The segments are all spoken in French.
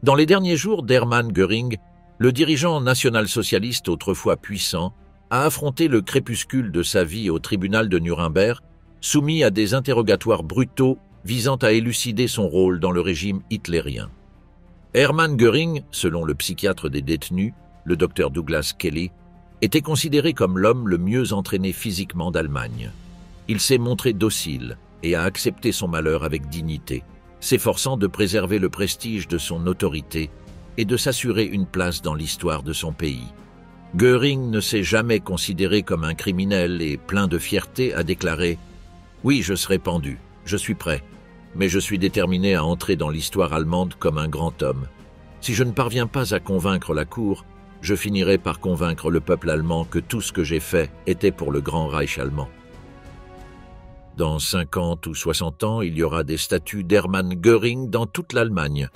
Dans les derniers jours d'Hermann Göring, le dirigeant national-socialiste autrefois puissant a affronté le crépuscule de sa vie au tribunal de Nuremberg, soumis à des interrogatoires brutaux visant à élucider son rôle dans le régime hitlérien. Hermann Göring, selon le psychiatre des détenus, le docteur Douglas Kelly, était considéré comme l'homme le mieux entraîné physiquement d'Allemagne. Il s'est montré docile et a accepté son malheur avec dignité, s'efforçant de préserver le prestige de son autorité et de s'assurer une place dans l'histoire de son pays. Göring ne s'est jamais considéré comme un criminel et, plein de fierté, a déclaré « Oui, je serai pendu, je suis prêt, mais je suis déterminé à entrer dans l'histoire allemande comme un grand homme. Si je ne parviens pas à convaincre la cour, je finirai par convaincre le peuple allemand que tout ce que j'ai fait était pour le grand Reich allemand. » Dans 50 ou 60 ans, il y aura des statues d'Hermann Göring dans toute l'Allemagne.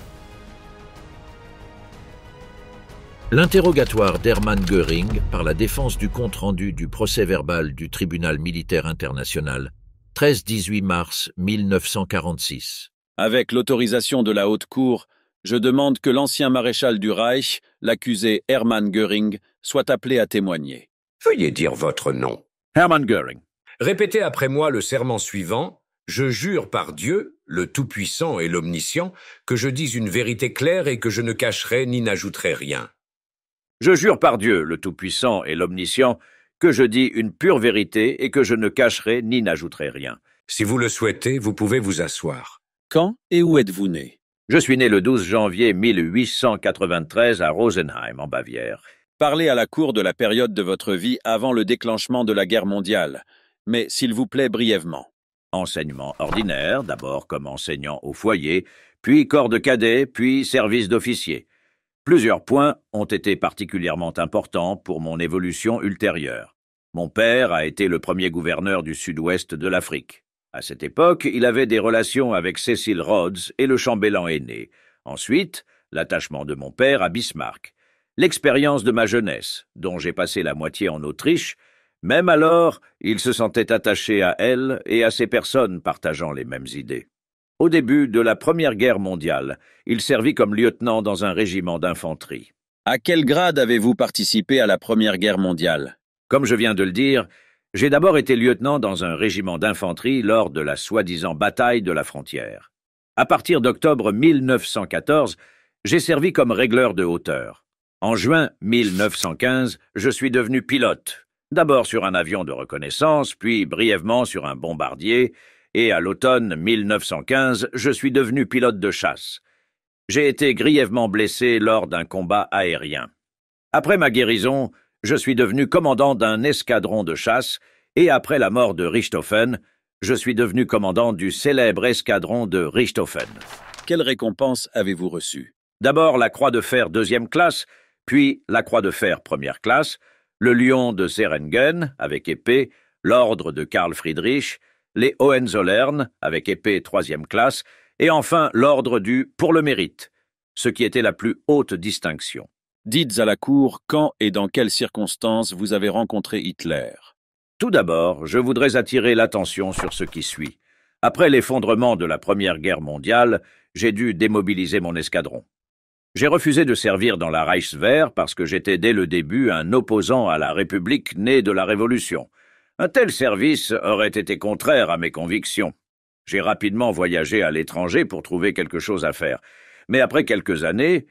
L'interrogatoire d'Hermann Göring par la défense du compte-rendu du procès-verbal du tribunal militaire international, 13-18 mars 1946. Avec l'autorisation de la Haute Cour, je demande que l'ancien maréchal du Reich, l'accusé Hermann Göring, soit appelé à témoigner. Veuillez dire votre nom. Hermann Göring. Répétez après moi le serment suivant. Je jure par Dieu, le Tout-Puissant et l'Omniscient, que je dis une vérité claire et que je ne cacherai ni n'ajouterai rien. Je jure par Dieu, le Tout-Puissant et l'Omniscient, que je dis une pure vérité et que je ne cacherai ni n'ajouterai rien. Si vous le souhaitez, vous pouvez vous asseoir. Quand et où êtes-vous né? Je suis né le 12 janvier 1893 à Rosenheim, en Bavière. Parlez à la cour de la période de votre vie avant le déclenchement de la guerre mondiale, mais s'il vous plaît brièvement. Enseignement ordinaire, d'abord comme enseignant au foyer, puis corps de cadet, puis service d'officier. Plusieurs points ont été particulièrement importants pour mon évolution ultérieure. Mon père a été le premier gouverneur du sud-ouest de l'Afrique. À cette époque, il avait des relations avec Cecil Rhodes et le chambellan aîné. Ensuite, l'attachement de mon père à Bismarck. L'expérience de ma jeunesse, dont j'ai passé la moitié en Autriche. Même alors, il se sentait attaché à elle et à ces personnes partageant les mêmes idées. Au début de la Première Guerre mondiale, il servit comme lieutenant dans un régiment d'infanterie. À quel grade avez-vous participé à la Première Guerre mondiale? Comme je viens de le dire, j'ai d'abord été lieutenant dans un régiment d'infanterie lors de la soi-disant bataille de la frontière. À partir d'octobre 1914, j'ai servi comme régleur de hauteur. En juin 1915, je suis devenu pilote. D'abord sur un avion de reconnaissance, puis brièvement sur un bombardier, et à l'automne 1915, je suis devenu pilote de chasse. J'ai été grièvement blessé lors d'un combat aérien. Après ma guérison, je suis devenu commandant d'un escadron de chasse, et après la mort de Richthofen, je suis devenu commandant du célèbre escadron de Richthofen. Quelle récompense avez-vous reçue? D'abord la croix de fer 2e classe, puis la croix de fer 1re classe, le lion de Zeringen avec épée, l'ordre de Karl Friedrich, les Hohenzollern avec épée 3e classe, et enfin l'ordre du « pour le mérite », ce qui était la plus haute distinction. Dites à la cour quand et dans quelles circonstances vous avez rencontré Hitler. Tout d'abord, je voudrais attirer l'attention sur ce qui suit. Après l'effondrement de la Première Guerre mondiale, j'ai dû démobiliser mon escadron. J'ai refusé de servir dans la Reichswehr parce que j'étais dès le début un opposant à la République née de la Révolution. Un tel service aurait été contraire à mes convictions. J'ai rapidement voyagé à l'étranger pour trouver quelque chose à faire. Mais après quelques années,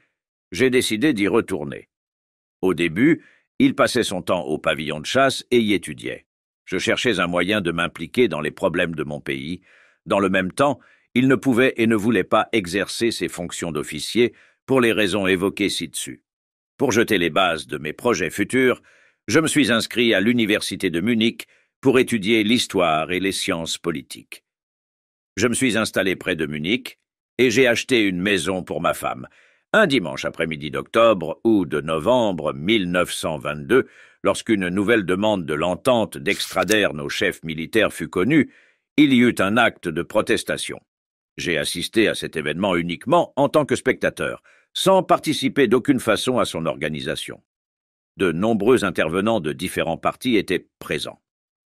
j'ai décidé d'y retourner. Au début, il passait son temps au pavillon de chasse et y étudiait. Je cherchais un moyen de m'impliquer dans les problèmes de mon pays. Dans le même temps, il ne pouvait et ne voulait pas exercer ses fonctions d'officier pour les raisons évoquées ci-dessus. Pour jeter les bases de mes projets futurs, je me suis inscrit à l'université de Munich pour étudier l'histoire et les sciences politiques. Je me suis installé près de Munich et j'ai acheté une maison pour ma femme. Un dimanche après-midi d'octobre ou de novembre 1922, lorsqu'une nouvelle demande de l'entente d'extrader nos chefs militaires fut connue, il y eut un acte de protestation. J'ai assisté à cet événement uniquement en tant que spectateur, sans participer d'aucune façon à son organisation. De nombreux intervenants de différents partis étaient présents.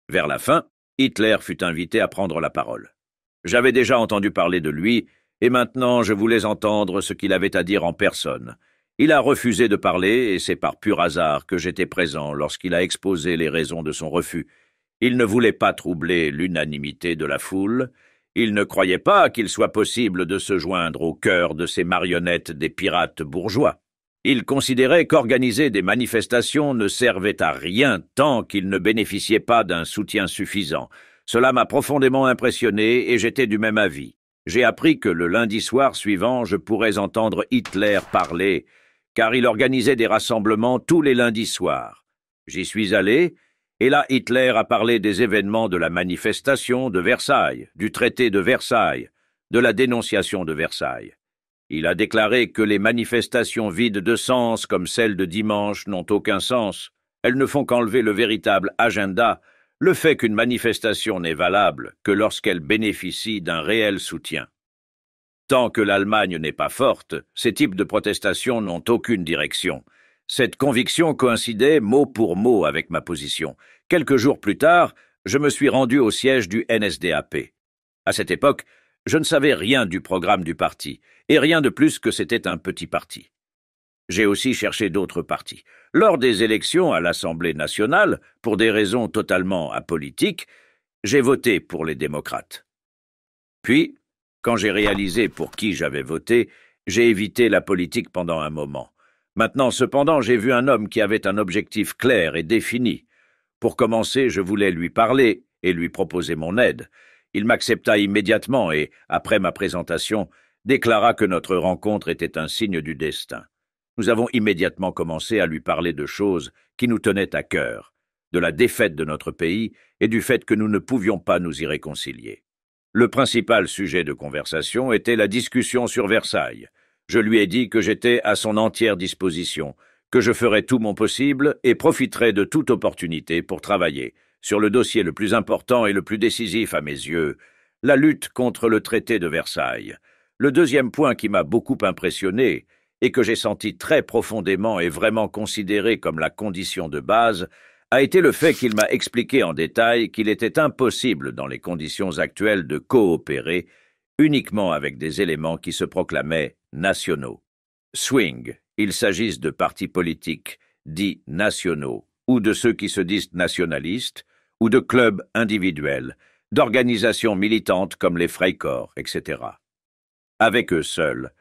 Vers la fin, Hitler fut invité à prendre la parole. J'avais déjà entendu parler de lui, et maintenant je voulais entendre ce qu'il avait à dire en personne. Il a refusé de parler, et c'est par pur hasard que j'étais présent lorsqu'il a exposé les raisons de son refus. Il ne voulait pas troubler l'unanimité de la foule. Il ne croyait pas qu'il soit possible de se joindre au cœur de ces marionnettes des pirates bourgeois. Il considérait qu'organiser des manifestations ne servait à rien tant qu'il ne bénéficiait pas d'un soutien suffisant. Cela m'a profondément impressionné et j'étais du même avis. J'ai appris que le lundi soir suivant, je pourrais entendre Hitler parler, car il organisait des rassemblements tous les lundis soirs. J'y suis allé, et là Hitler a parlé des événements de la manifestation de Versailles, du traité de Versailles, de la dénonciation de Versailles. Il a déclaré que les manifestations vides de sens comme celles de dimanche n'ont aucun sens. Elles ne font qu'enlever le véritable agenda, le fait qu'une manifestation n'est valable que lorsqu'elle bénéficie d'un réel soutien. Tant que l'Allemagne n'est pas forte, ces types de protestations n'ont aucune direction. Cette conviction coïncidait mot pour mot avec ma position. Quelques jours plus tard, je me suis rendu au siège du NSDAP. À cette époque, je ne savais rien du programme du parti, et rien de plus que c'était un petit parti. J'ai aussi cherché d'autres partis. Lors des élections à l'Assemblée nationale, pour des raisons totalement apolitiques, j'ai voté pour les démocrates. Puis, quand j'ai réalisé pour qui j'avais voté, j'ai évité la politique pendant un moment. Maintenant, cependant, j'ai vu un homme qui avait un objectif clair et défini. Pour commencer, je voulais lui parler et lui proposer mon aide. Il m'accepta immédiatement et, après ma présentation, déclara que notre rencontre était un signe du destin. Nous avons immédiatement commencé à lui parler de choses qui nous tenaient à cœur, de la défaite de notre pays et du fait que nous ne pouvions pas nous y réconcilier. Le principal sujet de conversation était la discussion sur Versailles. Je lui ai dit que j'étais à son entière disposition, que je ferais tout mon possible et profiterais de toute opportunité pour travailler sur le dossier le plus important et le plus décisif à mes yeux, la lutte contre le traité de Versailles. Le deuxième point qui m'a beaucoup impressionné et que j'ai senti très profondément et vraiment considéré comme la condition de base, a été le fait qu'il m'a expliqué en détail qu'il était impossible dans les conditions actuelles de coopérer uniquement avec des éléments qui se proclamaient nationaux. Swing, il s'agisse de partis politiques dits nationaux, ou de ceux qui se disent nationalistes, ou de clubs individuels, d'organisations militantes comme les Freikorps, etc. Avec eux seuls,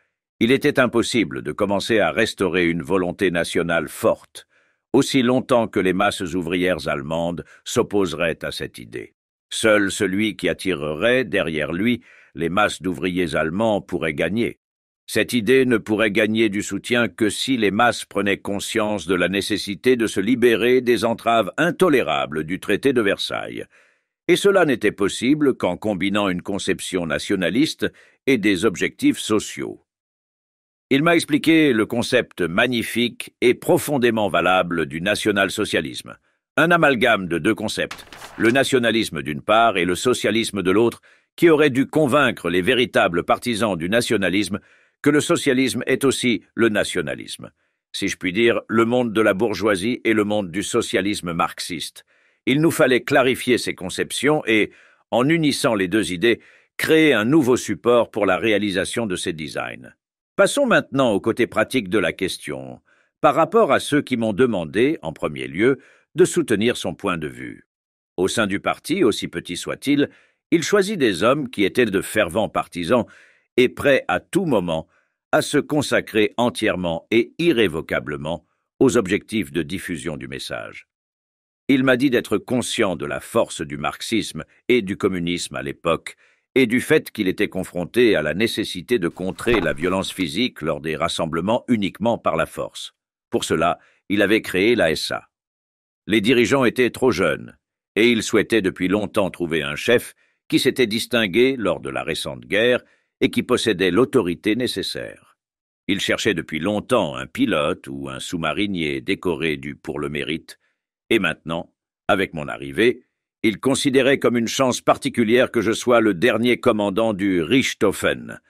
il était impossible de commencer à restaurer une volonté nationale forte, aussi longtemps que les masses ouvrières allemandes s'opposeraient à cette idée. Seul celui qui attirerait derrière lui les masses d'ouvriers allemands pourrait gagner. Cette idée ne pourrait gagner du soutien que si les masses prenaient conscience de la nécessité de se libérer des entraves intolérables du traité de Versailles. Et cela n'était possible qu'en combinant une conception nationaliste et des objectifs sociaux. Il m'a expliqué le concept magnifique et profondément valable du national-socialisme, un amalgame de deux concepts, le nationalisme d'une part et le socialisme de l'autre, qui aurait dû convaincre les véritables partisans du nationalisme que le socialisme est aussi le nationalisme. Si je puis dire, le monde de la bourgeoisie et le monde du socialisme marxiste. Il nous fallait clarifier ces conceptions et, en unissant les deux idées, créer un nouveau support pour la réalisation de ces designs. Passons maintenant au côté pratique de la question, par rapport à ceux qui m'ont demandé, en premier lieu, de soutenir son point de vue. Au sein du parti, aussi petit soit-il, il choisit des hommes qui étaient de fervents partisans et prêts à tout moment à se consacrer entièrement et irrévocablement aux objectifs de diffusion du message. Il m'a dit d'être conscient de la force du marxisme et du communisme à l'époque, et du fait qu'il était confronté à la nécessité de contrer la violence physique lors des rassemblements uniquement par la force. Pour cela, il avait créé l'ASA. Les dirigeants étaient trop jeunes, et il souhaitait depuis longtemps trouver un chef qui s'était distingué lors de la récente guerre et qui possédait l'autorité nécessaire. Il cherchait depuis longtemps un pilote ou un sous-marinier décoré du pour le mérite, et maintenant, avec mon arrivée, il considérait comme une chance particulière que je sois le dernier commandant du Richthofen,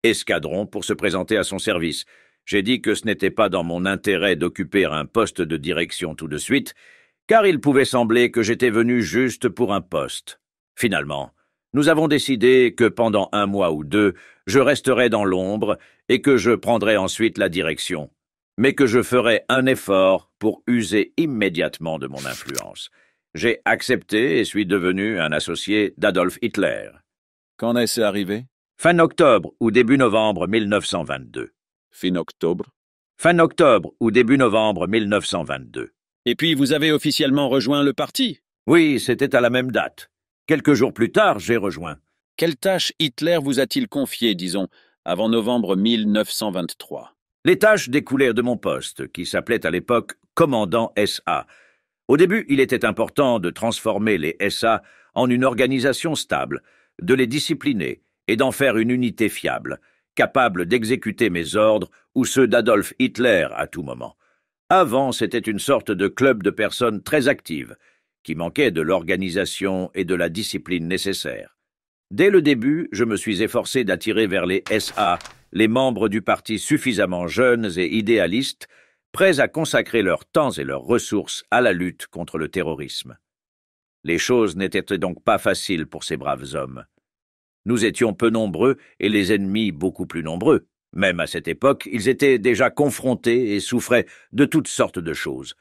escadron pour se présenter à son service. J'ai dit que ce n'était pas dans mon intérêt d'occuper un poste de direction tout de suite, car il pouvait sembler que j'étais venu juste pour un poste. Finalement, Nous avons décidé que pendant 1 mois ou 2, je resterai dans l'ombre et que je prendrai ensuite la direction, mais que je ferai un effort pour user immédiatement de mon influence. J'ai accepté et suis devenu un associé d'Adolf Hitler. Quand est-ce arrivé? Fin octobre ou début novembre 1922. Fin octobre. Fin octobre ou début novembre 1922. Et puis vous avez officiellement rejoint le parti? Oui, c'était à la même date. Quelques jours plus tard, j'ai rejoint. Quelle tâche Hitler vous a-t-il confiée, disons, avant novembre 1923? Les tâches découlaient de mon poste, qui s'appelait à l'époque commandant SA. Au début, il était important de transformer les SA en une organisation stable, de les discipliner et d'en faire une unité fiable, capable d'exécuter mes ordres ou ceux d'Adolf Hitler à tout moment. Avant, c'était une sorte de club de personnes très actives, qui manquaient de l'organisation et de la discipline nécessaires. Dès le début, je me suis efforcé d'attirer vers les SA les membres du parti suffisamment jeunes et idéalistes, prêts à consacrer leur temps et leurs ressources à la lutte contre le terrorisme. Les choses n'étaient donc pas faciles pour ces braves hommes. Nous étions peu nombreux et les ennemis beaucoup plus nombreux. Même à cette époque, ils étaient déjà confrontés et souffraient de toutes sortes de choses.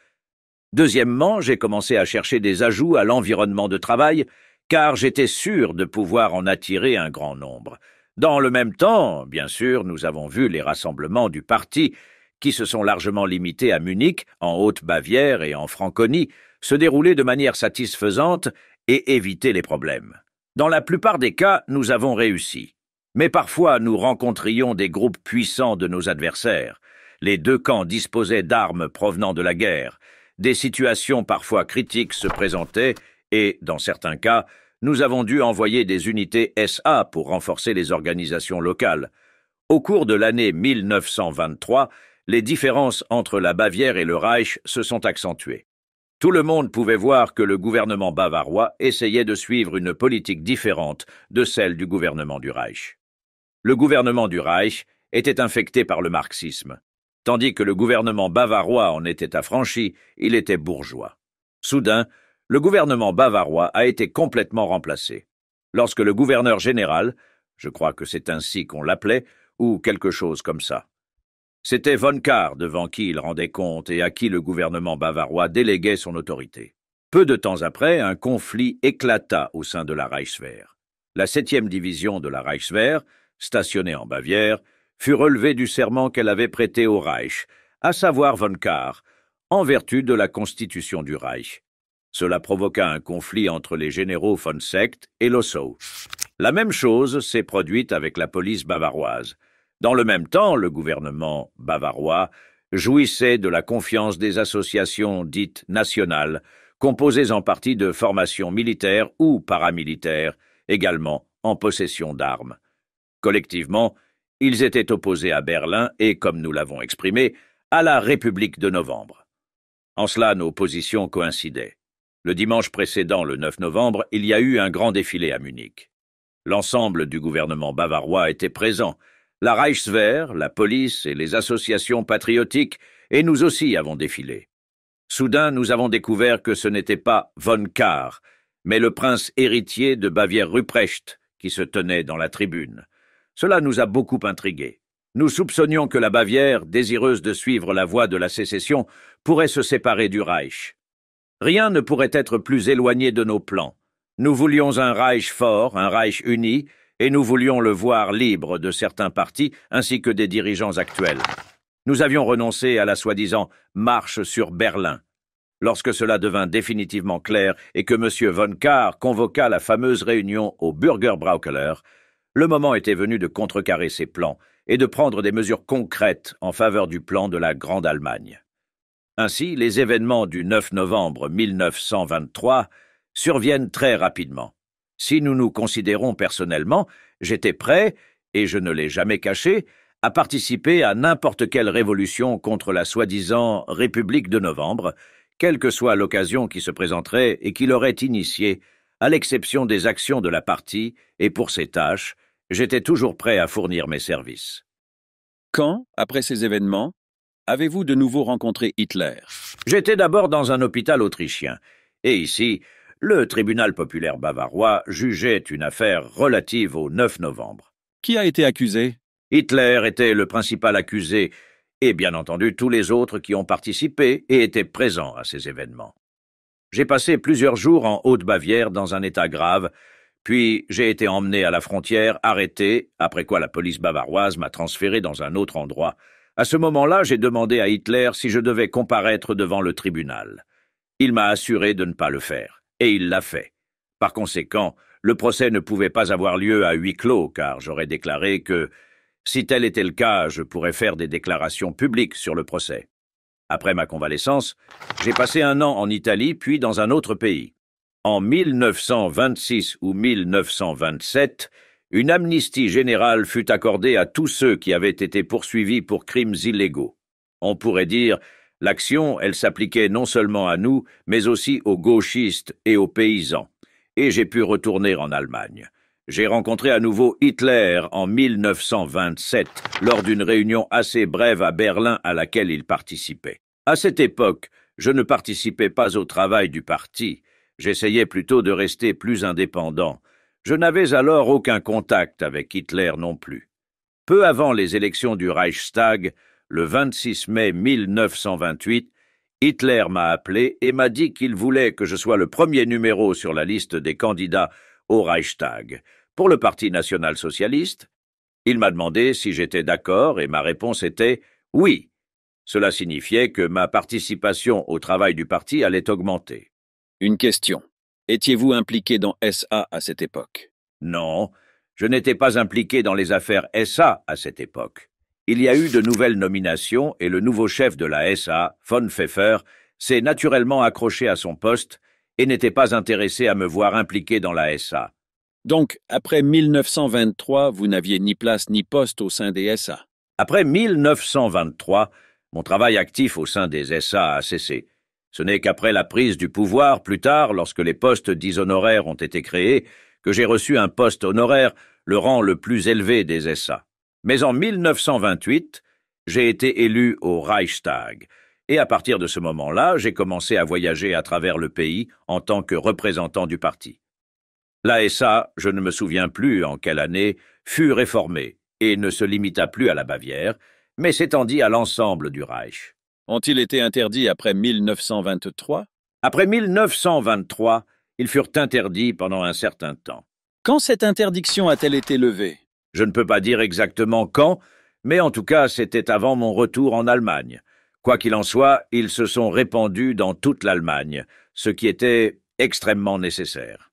Deuxièmement, j'ai commencé à chercher des ajouts à l'environnement de travail, car j'étais sûr de pouvoir en attirer un grand nombre. Dans le même temps, bien sûr, nous avons vu les rassemblements du parti, qui se sont largement limités à Munich, en Haute-Bavière et en Franconie, se dérouler de manière satisfaisante et éviter les problèmes. Dans la plupart des cas, nous avons réussi. Mais parfois, nous rencontrions des groupes puissants de nos adversaires. Les deux camps disposaient d'armes provenant de la guerre. Des situations parfois critiques se présentaient et, dans certains cas, nous avons dû envoyer des unités SA pour renforcer les organisations locales. Au cours de l'année 1923, les différences entre la Bavière et le Reich se sont accentuées. Tout le monde pouvait voir que le gouvernement bavarois essayait de suivre une politique différente de celle du gouvernement du Reich. Le gouvernement du Reich était infecté par le marxisme. Tandis que le gouvernement bavarois en était affranchi, il était bourgeois. Soudain, le gouvernement bavarois a été complètement remplacé. Lorsque le gouverneur général, je crois que c'est ainsi qu'on l'appelait, ou quelque chose comme ça. C'était von Kahr devant qui il rendait compte et à qui le gouvernement bavarois déléguait son autorité. Peu de temps après, un conflit éclata au sein de la Reichswehr. La 7e division de la Reichswehr, stationnée en Bavière, fut relevée du serment qu'elle avait prêté au Reich, à savoir von Kahr, en vertu de la constitution du Reich. Cela provoqua un conflit entre les généraux von Seeckt et Lossow. La même chose s'est produite avec la police bavaroise. Dans le même temps, le gouvernement bavarois jouissait de la confiance des associations dites nationales, composées en partie de formations militaires ou paramilitaires, également en possession d'armes. Collectivement, ils étaient opposés à Berlin et, comme nous l'avons exprimé, à la République de novembre. En cela, nos positions coïncidaient. Le dimanche précédent, le 9 novembre, il y a eu un grand défilé à Munich. L'ensemble du gouvernement bavarois était présent, la Reichswehr, la police et les associations patriotiques, et nous aussi avons défilé. Soudain, nous avons découvert que ce n'était pas von Kahr, mais le prince héritier de Bavière-Ruprecht qui se tenait dans la tribune. Cela nous a beaucoup intrigués. Nous soupçonnions que la Bavière, désireuse de suivre la voie de la sécession, pourrait se séparer du Reich. Rien ne pourrait être plus éloigné de nos plans. Nous voulions un Reich fort, un Reich uni, et nous voulions le voir libre de certains partis ainsi que des dirigeants actuels. Nous avions renoncé à la soi-disant « marche sur Berlin ». Lorsque cela devint définitivement clair et que M. von Kahr convoqua la fameuse réunion au Bürgerbraukeller, le moment était venu de contrecarrer ces plans et de prendre des mesures concrètes en faveur du plan de la Grande Allemagne. Ainsi, les événements du 9 novembre 1923 surviennent très rapidement. Si nous nous considérons personnellement, j'étais prêt, et je ne l'ai jamais caché, à participer à n'importe quelle révolution contre la soi-disant République de novembre, quelle que soit l'occasion qui se présenterait et qui l'aurait initiée, à l'exception des actions de la partie, et pour ces tâches, j'étais toujours prêt à fournir mes services. Quand, après ces événements, avez-vous de nouveau rencontré Hitler? J'étais d'abord dans un hôpital autrichien, et ici, Le tribunal populaire bavarois jugeait une affaire relative au 9 novembre. Qui a été accusé? Hitler était le principal accusé, et bien entendu tous les autres qui ont participé et étaient présents à ces événements. J'ai passé plusieurs jours en Haute-Bavière dans un état grave, puis j'ai été emmené à la frontière, arrêté, après quoi la police bavaroise m'a transféré dans un autre endroit. À ce moment-là, j'ai demandé à Hitler si je devais comparaître devant le tribunal. Il m'a assuré de ne pas le faire, et il l'a fait. Par conséquent, le procès ne pouvait pas avoir lieu à huis clos, car j'aurais déclaré que, si tel était le cas, je pourrais faire des déclarations publiques sur le procès. Après ma convalescence, j'ai passé un an en Italie, puis dans un autre pays. En 1926 ou 1927, une amnistie générale fut accordée à tous ceux qui avaient été poursuivis pour crimes illégaux. On pourrait dire, l'action, elle s'appliquait non seulement à nous, mais aussi aux gauchistes et aux paysans. Et j'ai pu retourner en Allemagne. J'ai rencontré à nouveau Hitler en 1927, lors d'une réunion assez brève à Berlin à laquelle il participait. À cette époque, je ne participais pas au travail du parti. J'essayais plutôt de rester plus indépendant. Je n'avais alors aucun contact avec Hitler non plus. Peu avant les élections du Reichstag, le 26 mai 1928, Hitler m'a appelé et m'a dit qu'il voulait que je sois le premier numéro sur la liste des candidats au Reichstag. Pour le Parti national-socialiste, il m'a demandé si j'étais d'accord et ma réponse était « oui ». Cela signifiait que ma participation au travail du parti allait augmenter. Une question. Étiez-vous impliqué dans SA à cette époque? Non, je n'étais pas impliqué dans les affaires SA à cette époque. Il y a eu de nouvelles nominations et le nouveau chef de la SA, von Pfeffer, s'est naturellement accroché à son poste et n'était pas intéressé à me voir impliqué dans la SA. Donc, après 1923, vous n'aviez ni place ni poste au sein des SA. Après 1923, mon travail actif au sein des SA a cessé. Ce n'est qu'après la prise du pouvoir, plus tard, lorsque les postes dishonoraires ont été créés, que j'ai reçu un poste honoraire, le rang le plus élevé des SA. Mais en 1928, j'ai été élu au Reichstag, et à partir de ce moment-là, j'ai commencé à voyager à travers le pays en tant que représentant du parti. La SA, je ne me souviens plus en quelle année, fut réformée et ne se limita plus à la Bavière, mais s'étendit à l'ensemble du Reich. Ont-ils été interdits après 1923? Après 1923, ils furent interdits pendant un certain temps. Quand cette interdiction a-t-elle été levée? Je ne peux pas dire exactement quand, mais en tout cas, c'était avant mon retour en Allemagne. Quoi qu'il en soit, ils se sont répandus dans toute l'Allemagne, ce qui était extrêmement nécessaire.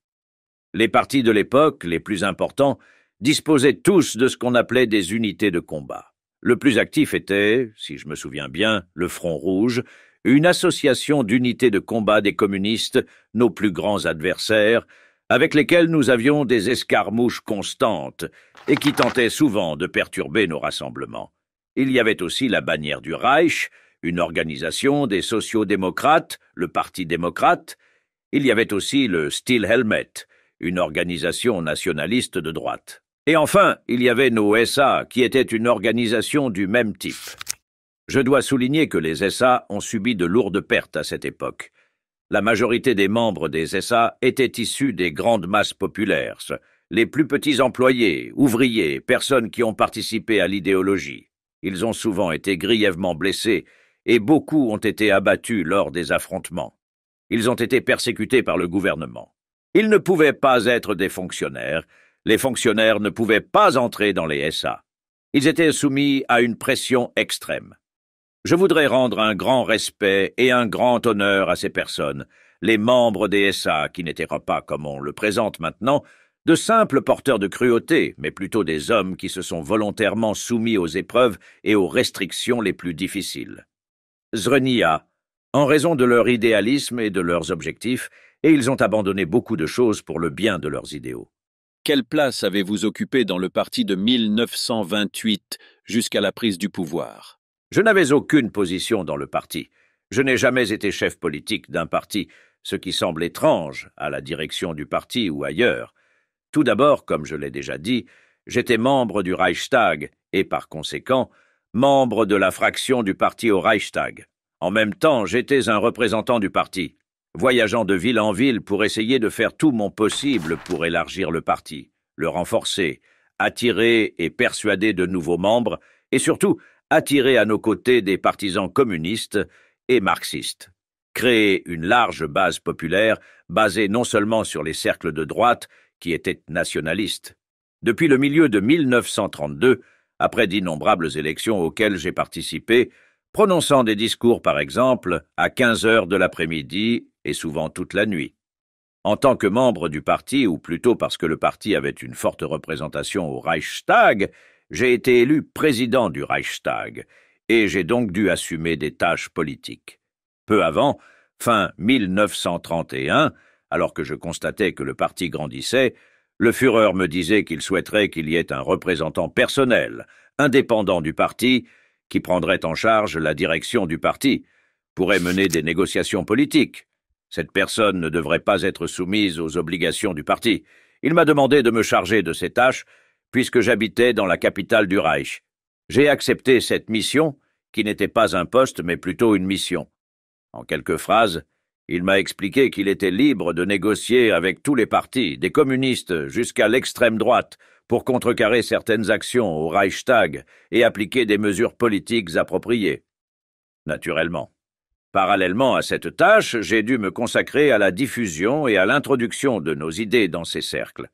Les partis de l'époque, les plus importants, disposaient tous de ce qu'on appelait des unités de combat. Le plus actif était, si je me souviens bien, le Front Rouge, une association d'unités de combat des communistes, nos plus grands adversaires, avec lesquels nous avions des escarmouches constantes et qui tentaient souvent de perturber nos rassemblements. Il y avait aussi la bannière du Reich, une organisation des sociaux-démocrates, le Parti démocrate. Il y avait aussi le Stilhelmet, une organisation nationaliste de droite. Et enfin, il y avait nos SA, qui étaient une organisation du même type. Je dois souligner que les SA ont subi de lourdes pertes à cette époque. La majorité des membres des SA étaient issus des grandes masses populaires, les plus petits employés, ouvriers, personnes qui ont participé à l'idéologie. Ils ont souvent été grièvement blessés et beaucoup ont été abattus lors des affrontements. Ils ont été persécutés par le gouvernement. Ils ne pouvaient pas être des fonctionnaires. Les fonctionnaires ne pouvaient pas entrer dans les SA. Ils étaient soumis à une pression extrême. Je voudrais rendre un grand respect et un grand honneur à ces personnes, les membres des SA qui n'étaient pas, comme on le présente maintenant, de simples porteurs de cruauté, mais plutôt des hommes qui se sont volontairement soumis aux épreuves et aux restrictions les plus difficiles. Zrenia, en raison de leur idéalisme et de leurs objectifs, et ils ont abandonné beaucoup de choses pour le bien de leurs idéaux. Quelle place avez-vous occupée dans le parti de 1928 jusqu'à la prise du pouvoir? Je n'avais aucune position dans le parti. Je n'ai jamais été chef politique d'un parti, ce qui semble étrange à la direction du parti ou ailleurs. Tout d'abord, comme je l'ai déjà dit, j'étais membre du Reichstag et, par conséquent, membre de la fraction du parti au Reichstag. En même temps, j'étais un représentant du parti. voyageant de ville en ville pour essayer de faire tout mon possible pour élargir le parti, le renforcer, attirer et persuader de nouveaux membres, et surtout attirer à nos côtés des partisans communistes et marxistes. Créer une large base populaire basée non seulement sur les cercles de droite, qui étaient nationalistes. Depuis le milieu de 1932, après d'innombrables élections auxquelles j'ai participé, prononçant des discours par exemple à 15 heures de l'après-midi et souvent toute la nuit. En tant que membre du parti, ou plutôt parce que le parti avait une forte représentation au Reichstag, j'ai été élu président du Reichstag, et j'ai donc dû assumer des tâches politiques. Peu avant, fin 1931, alors que je constatais que le parti grandissait, le Führer me disait qu'il souhaiterait qu'il y ait un représentant personnel, indépendant du parti, qui prendrait en charge la direction du parti, pourrait mener des négociations politiques. Cette personne ne devrait pas être soumise aux obligations du parti. Il m'a demandé de me charger de ces tâches, puisque j'habitais dans la capitale du Reich. J'ai accepté cette mission, qui n'était pas un poste, mais plutôt une mission. En quelques phrases, il m'a expliqué qu'il était libre de négocier avec tous les partis, des communistes jusqu'à l'extrême droite, pour contrecarrer certaines actions au Reichstag et appliquer des mesures politiques appropriées. Naturellement. Parallèlement à cette tâche, j'ai dû me consacrer à la diffusion et à l'introduction de nos idées dans ces cercles.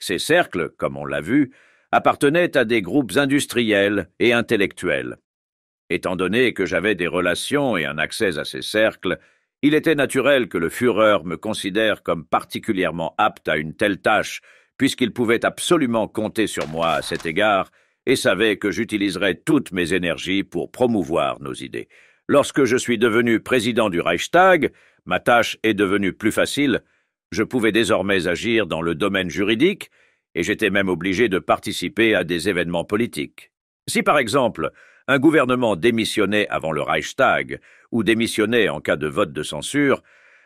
Ces cercles, comme on l'a vu, appartenaient à des groupes industriels et intellectuels. Étant donné que j'avais des relations et un accès à ces cercles, il était naturel que le Führer me considère comme particulièrement apte à une telle tâche, puisqu'il pouvait absolument compter sur moi à cet égard et savait que j'utiliserais toutes mes énergies pour promouvoir nos idées. Lorsque je suis devenu président du Reichstag, ma tâche est devenue plus facile. Je pouvais désormais agir dans le domaine juridique et j'étais même obligé de participer à des événements politiques. Si par exemple, un gouvernement démissionnait avant le Reichstag ou démissionnait en cas de vote de censure,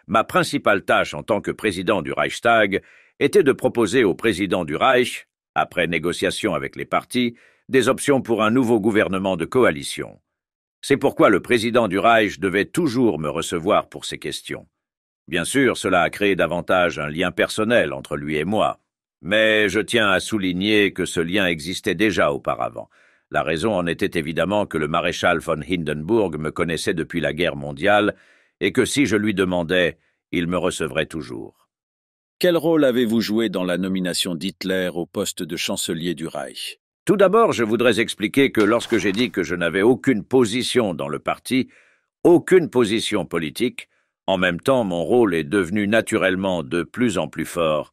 ma principale tâche en tant que président du Reichstag était de proposer au président du Reich, après négociation avec les partis, des options pour un nouveau gouvernement de coalition. C'est pourquoi le président du Reich devait toujours me recevoir pour ces questions. Bien sûr, cela a créé davantage un lien personnel entre lui et moi, mais je tiens à souligner que ce lien existait déjà auparavant. La raison en était évidemment que le maréchal von Hindenburg me connaissait depuis la guerre mondiale et que si je lui demandais, il me recevrait toujours. Quel rôle avez-vous joué dans la nomination d'Hitler au poste de chancelier du Reich? Tout d'abord, je voudrais expliquer que lorsque j'ai dit que je n'avais aucune position dans le parti, aucune position politique, en même temps mon rôle est devenu naturellement de plus en plus fort,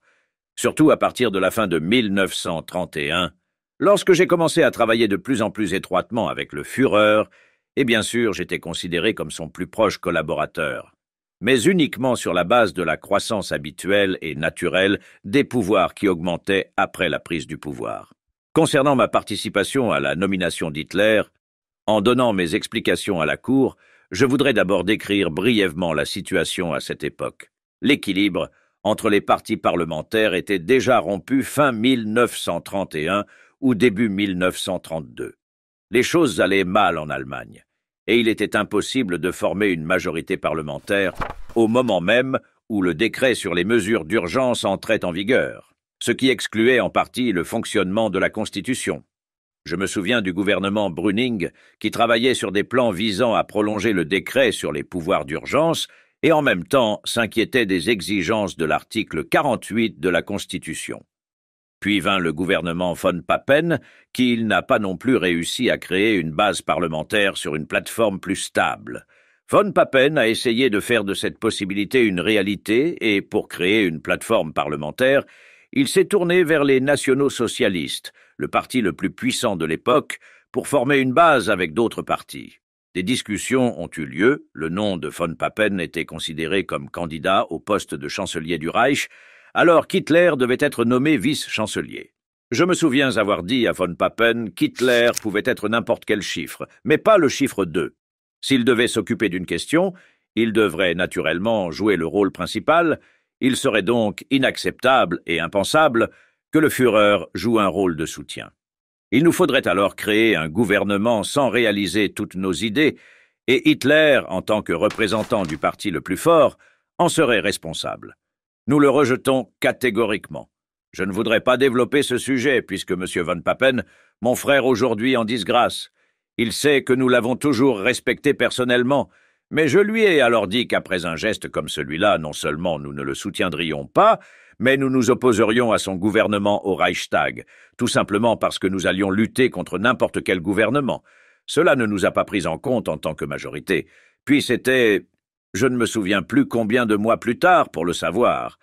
surtout à partir de la fin de 1931, lorsque j'ai commencé à travailler de plus en plus étroitement avec le Führer, et bien sûr j'étais considéré comme son plus proche collaborateur, mais uniquement sur la base de la croissance habituelle et naturelle des pouvoirs qui augmentaient après la prise du pouvoir. Concernant ma participation à la nomination d'Hitler, en donnant mes explications à la Cour, je voudrais d'abord décrire brièvement la situation à cette époque. L'équilibre entre les partis parlementaires était déjà rompu fin 1931 ou début 1932. Les choses allaient mal en Allemagne, et il était impossible de former une majorité parlementaire au moment même où le décret sur les mesures d'urgence entrait en vigueur, ce qui excluait en partie le fonctionnement de la Constitution. Je me souviens du gouvernement Brüning qui travaillait sur des plans visant à prolonger le décret sur les pouvoirs d'urgence et en même temps s'inquiétait des exigences de l'article 48 de la Constitution. Puis vint le gouvernement von Papen, qui n'a pas non plus réussi à créer une base parlementaire sur une plateforme plus stable. Von Papen a essayé de faire de cette possibilité une réalité et, pour créer une plateforme parlementaire, il s'est tourné vers les nationaux-socialistes, le parti le plus puissant de l'époque, pour former une base avec d'autres partis. Des discussions ont eu lieu, le nom de von Papen était considéré comme candidat au poste de chancelier du Reich, alors qu'Hitler devait être nommé vice-chancelier. Je me souviens avoir dit à von Papen qu'Hitler pouvait être n'importe quel chiffre, mais pas le chiffre 2. S'il devait s'occuper d'une question, il devrait naturellement jouer le rôle principal. Il serait donc inacceptable et impensable que le Führer joue un rôle de soutien. Il nous faudrait alors créer un gouvernement sans réaliser toutes nos idées, et Hitler, en tant que représentant du parti le plus fort, en serait responsable. Nous le rejetons catégoriquement. Je ne voudrais pas développer ce sujet, puisque M. von Papen, mon frère aujourd'hui en disgrâce, il sait que nous l'avons toujours respecté personnellement, mais je lui ai alors dit qu'après un geste comme celui-là, non seulement nous ne le soutiendrions pas, mais nous nous opposerions à son gouvernement au Reichstag, tout simplement parce que nous allions lutter contre n'importe quel gouvernement. Cela ne nous a pas pris en compte en tant que majorité. Puis c'était, je ne me souviens plus combien de mois plus tard pour le savoir,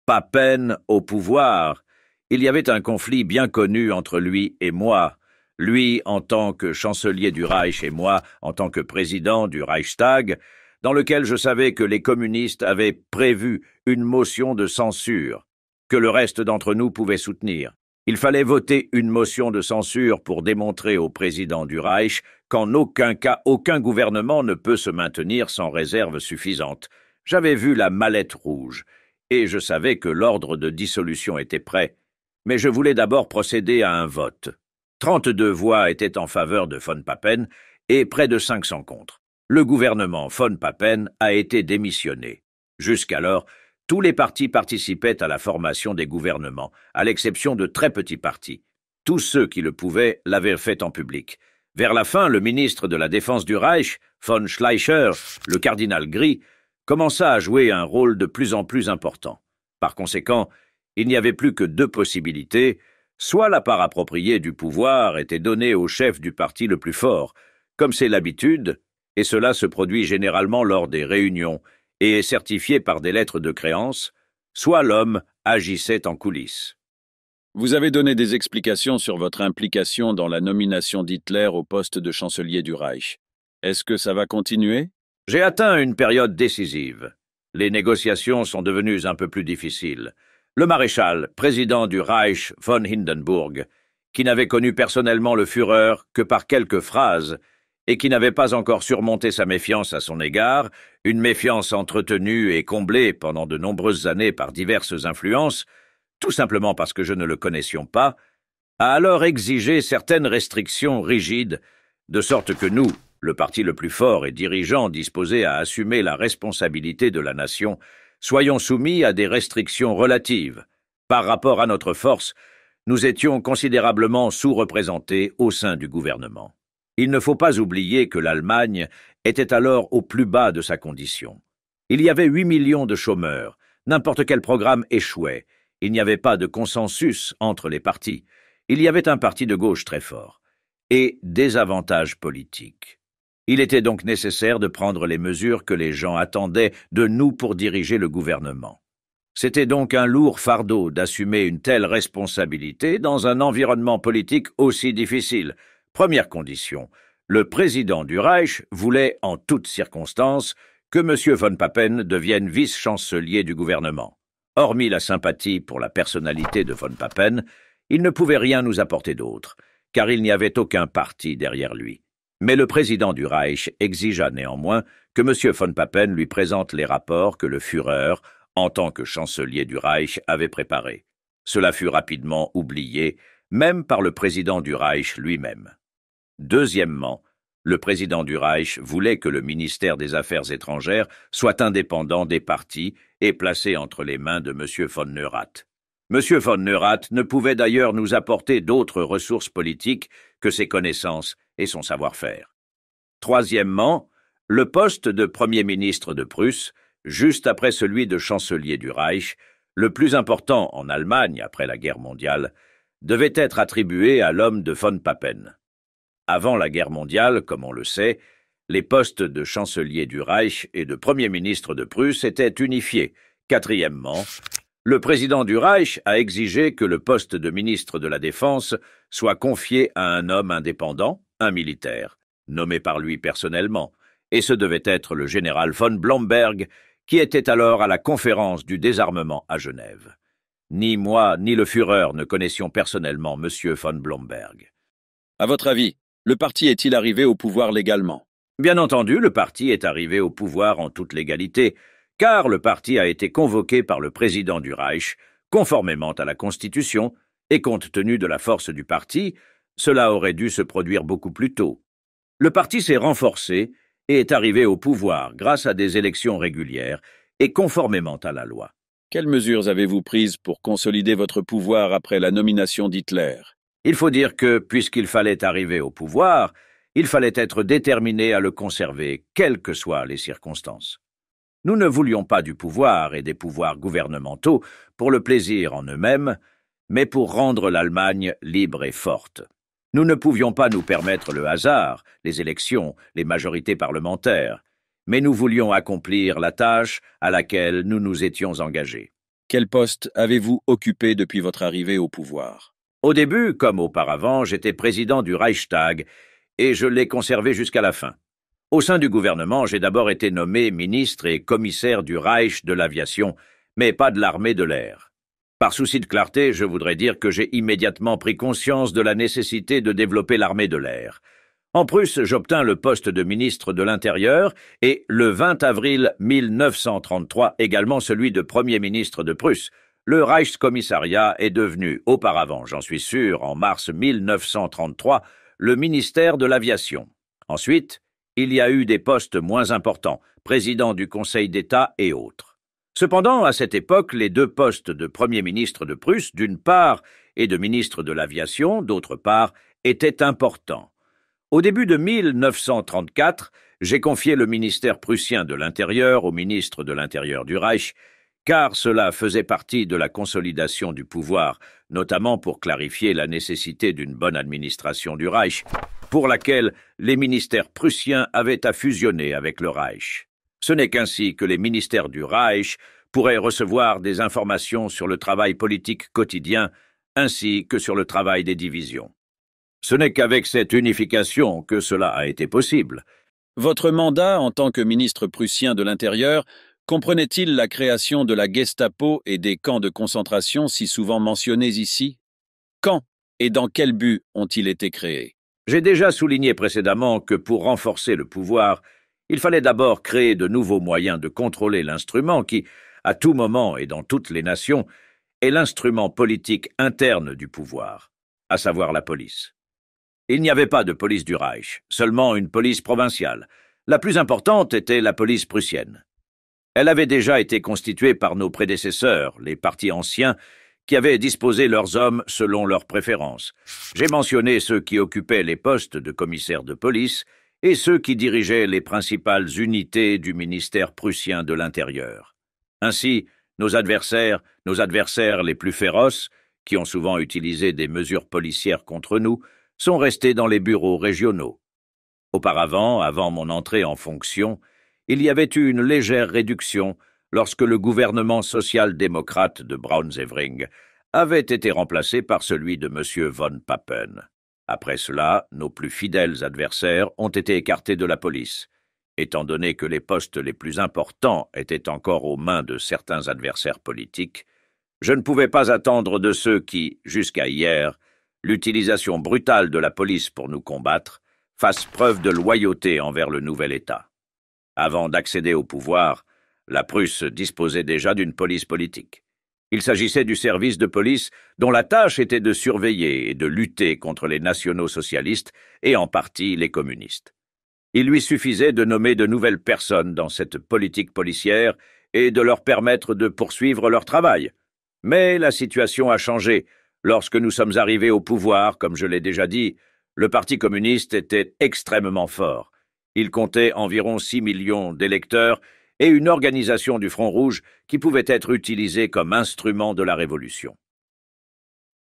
Papen au pouvoir. Il y avait un conflit bien connu entre lui et moi, lui en tant que chancelier du Reich et moi en tant que président du Reichstag, dans lequel je savais que les communistes avaient prévu une motion de censure, que le reste d'entre nous pouvait soutenir. Il fallait voter une motion de censure pour démontrer au président du Reich qu'en aucun cas, aucun gouvernement ne peut se maintenir sans réserve suffisante. J'avais vu la mallette rouge, et je savais que l'ordre de dissolution était prêt, mais je voulais d'abord procéder à un vote. 32 voix étaient en faveur de von Papen et près de 500 contre. Le gouvernement von Papen a été démissionné. Jusqu'alors, tous les partis participaient à la formation des gouvernements, à l'exception de très petits partis. Tous ceux qui le pouvaient l'avaient fait en public. Vers la fin, le ministre de la Défense du Reich, von Schleicher, le cardinal Gris, commença à jouer un rôle de plus en plus important. Par conséquent, il n'y avait plus que deux possibilités. Soit la part appropriée du pouvoir était donnée au chef du parti le plus fort, comme c'est l'habitude, et cela se produit généralement lors des réunions et est certifié par des lettres de créance, soit l'homme agissait en coulisses. Vous avez donné des explications sur votre implication dans la nomination d'Hitler au poste de chancelier du Reich. Est-ce que ça va continuer? J'ai atteint une période décisive. Les négociations sont devenues un peu plus difficiles. Le maréchal, président du Reich von Hindenburg, qui n'avait connu personnellement le Führer que par quelques phrases et qui n'avait pas encore surmonté sa méfiance à son égard, une méfiance entretenue et comblée pendant de nombreuses années par diverses influences, tout simplement parce que je ne le connaissions pas, a alors exigé certaines restrictions rigides, de sorte que nous, le parti le plus fort et dirigeant disposé à assumer la responsabilité de la nation, soyons soumis à des restrictions relatives. Par rapport à notre force, nous étions considérablement sous-représentés au sein du gouvernement. Il ne faut pas oublier que l'Allemagne était alors au plus bas de sa condition. Il y avait 8 millions de chômeurs, n'importe quel programme échouait, il n'y avait pas de consensus entre les partis, il y avait un parti de gauche très fort, et des avantages politiques. Il était donc nécessaire de prendre les mesures que les gens attendaient de nous pour diriger le gouvernement. C'était donc un lourd fardeau d'assumer une telle responsabilité dans un environnement politique aussi difficile. Première condition, le président du Reich voulait en toutes circonstances que M. von Papen devienne vice-chancelier du gouvernement. Hormis la sympathie pour la personnalité de von Papen, il ne pouvait rien nous apporter d'autre, car il n'y avait aucun parti derrière lui. Mais le président du Reich exigea néanmoins que M. von Papen lui présente les rapports que le Führer, en tant que chancelier du Reich, avait préparés. Cela fut rapidement oublié, même par le président du Reich lui-même. Deuxièmement, le président du Reich voulait que le ministère des Affaires étrangères soit indépendant des partis et placé entre les mains de M. von Neurath. M. von Neurath ne pouvait d'ailleurs nous apporter d'autres ressources politiques que ses connaissances et son savoir-faire. Troisièmement, le poste de Premier ministre de Prusse, juste après celui de chancelier du Reich, le plus important en Allemagne après la guerre mondiale, devait être attribué à l'homme de von Papen. Avant la guerre mondiale, comme on le sait, les postes de chancelier du Reich et de Premier ministre de Prusse étaient unifiés. Quatrièmement, le président du Reich a exigé que le poste de ministre de la Défense soit confié à un homme indépendant, un militaire, nommé par lui personnellement, et ce devait être le général von Blomberg, qui était alors à la conférence du désarmement à Genève. Ni moi, ni le Führer ne connaissions personnellement M. von Blomberg. À votre avis, le parti est-il arrivé au pouvoir légalement? Bien entendu, le parti est arrivé au pouvoir en toute légalité, car le parti a été convoqué par le président du Reich, conformément à la Constitution, et compte tenu de la force du parti, cela aurait dû se produire beaucoup plus tôt. Le parti s'est renforcé et est arrivé au pouvoir grâce à des élections régulières, et conformément à la loi. Quelles mesures avez-vous prises pour consolider votre pouvoir après la nomination d'Hitler? Il faut dire que, puisqu'il fallait arriver au pouvoir, il fallait être déterminé à le conserver, quelles que soient les circonstances. Nous ne voulions pas du pouvoir et des pouvoirs gouvernementaux pour le plaisir en eux-mêmes, mais pour rendre l'Allemagne libre et forte. Nous ne pouvions pas nous permettre le hasard, les élections, les majorités parlementaires, mais nous voulions accomplir la tâche à laquelle nous nous étions engagés. Quel poste avez-vous occupé depuis votre arrivée au pouvoir? Au début, comme auparavant, j'étais président du Reichstag et je l'ai conservé jusqu'à la fin. Au sein du gouvernement, j'ai d'abord été nommé ministre et commissaire du Reich de l'aviation, mais pas de l'armée de l'air. Par souci de clarté, je voudrais dire que j'ai immédiatement pris conscience de la nécessité de développer l'armée de l'air. En Prusse, j'obtins le poste de ministre de l'Intérieur et, le 20 avril 1933, également celui de Premier ministre de Prusse. Le Reichskommissariat est devenu, auparavant, j'en suis sûr, en mars 1933, le ministère de l'Aviation. Ensuite, il y a eu des postes moins importants, président du Conseil d'État et autres. Cependant, à cette époque, les deux postes de Premier ministre de Prusse, d'une part, et de ministre de l'Aviation, d'autre part, étaient importants. Au début de 1934, j'ai confié le ministère prussien de l'Intérieur au ministre de l'Intérieur du Reich, car cela faisait partie de la consolidation du pouvoir, notamment pour clarifier la nécessité d'une bonne administration du Reich, pour laquelle les ministères prussiens avaient à fusionner avec le Reich. Ce n'est qu'ainsi que les ministères du Reich pourraient recevoir des informations sur le travail politique quotidien, ainsi que sur le travail des divisions. Ce n'est qu'avec cette unification que cela a été possible. Votre mandat en tant que ministre prussien de l'Intérieur comprenait-il la création de la Gestapo et des camps de concentration si souvent mentionnés ici? Quand et dans quel but ont-ils été créés? J'ai déjà souligné précédemment que pour renforcer le pouvoir, il fallait d'abord créer de nouveaux moyens de contrôler l'instrument qui, à tout moment et dans toutes les nations, est l'instrument politique interne du pouvoir, à savoir la police. Il n'y avait pas de police du Reich, seulement une police provinciale. La plus importante était la police prussienne. Elle avait déjà été constituée par nos prédécesseurs, les partis anciens, qui avaient disposé leurs hommes selon leurs préférences. J'ai mentionné ceux qui occupaient les postes de commissaire de police et ceux qui dirigeaient les principales unités du ministère prussien de l'Intérieur. Ainsi, nos adversaires les plus féroces, qui ont souvent utilisé des mesures policières contre nous, sont restés dans les bureaux régionaux. Auparavant, avant mon entrée en fonction, il y avait eu une légère réduction lorsque le gouvernement social-démocrate de Braun-Séverin avait été remplacé par celui de M. von Papen. Après cela, nos plus fidèles adversaires ont été écartés de la police. Étant donné que les postes les plus importants étaient encore aux mains de certains adversaires politiques, je ne pouvais pas attendre de ceux qui, jusqu'à hier, l'utilisation brutale de la police pour nous combattre, fassent preuve de loyauté envers le nouvel État. Avant d'accéder au pouvoir, la Prusse disposait déjà d'une police politique. Il s'agissait du service de police dont la tâche était de surveiller et de lutter contre les nationaux-socialistes et en partie les communistes. Il lui suffisait de nommer de nouvelles personnes dans cette politique policière et de leur permettre de poursuivre leur travail. Mais la situation a changé. Lorsque nous sommes arrivés au pouvoir, comme je l'ai déjà dit, le Parti communiste était extrêmement fort. Il comptait environ 6 millions d'électeurs et une organisation du Front Rouge qui pouvait être utilisée comme instrument de la révolution.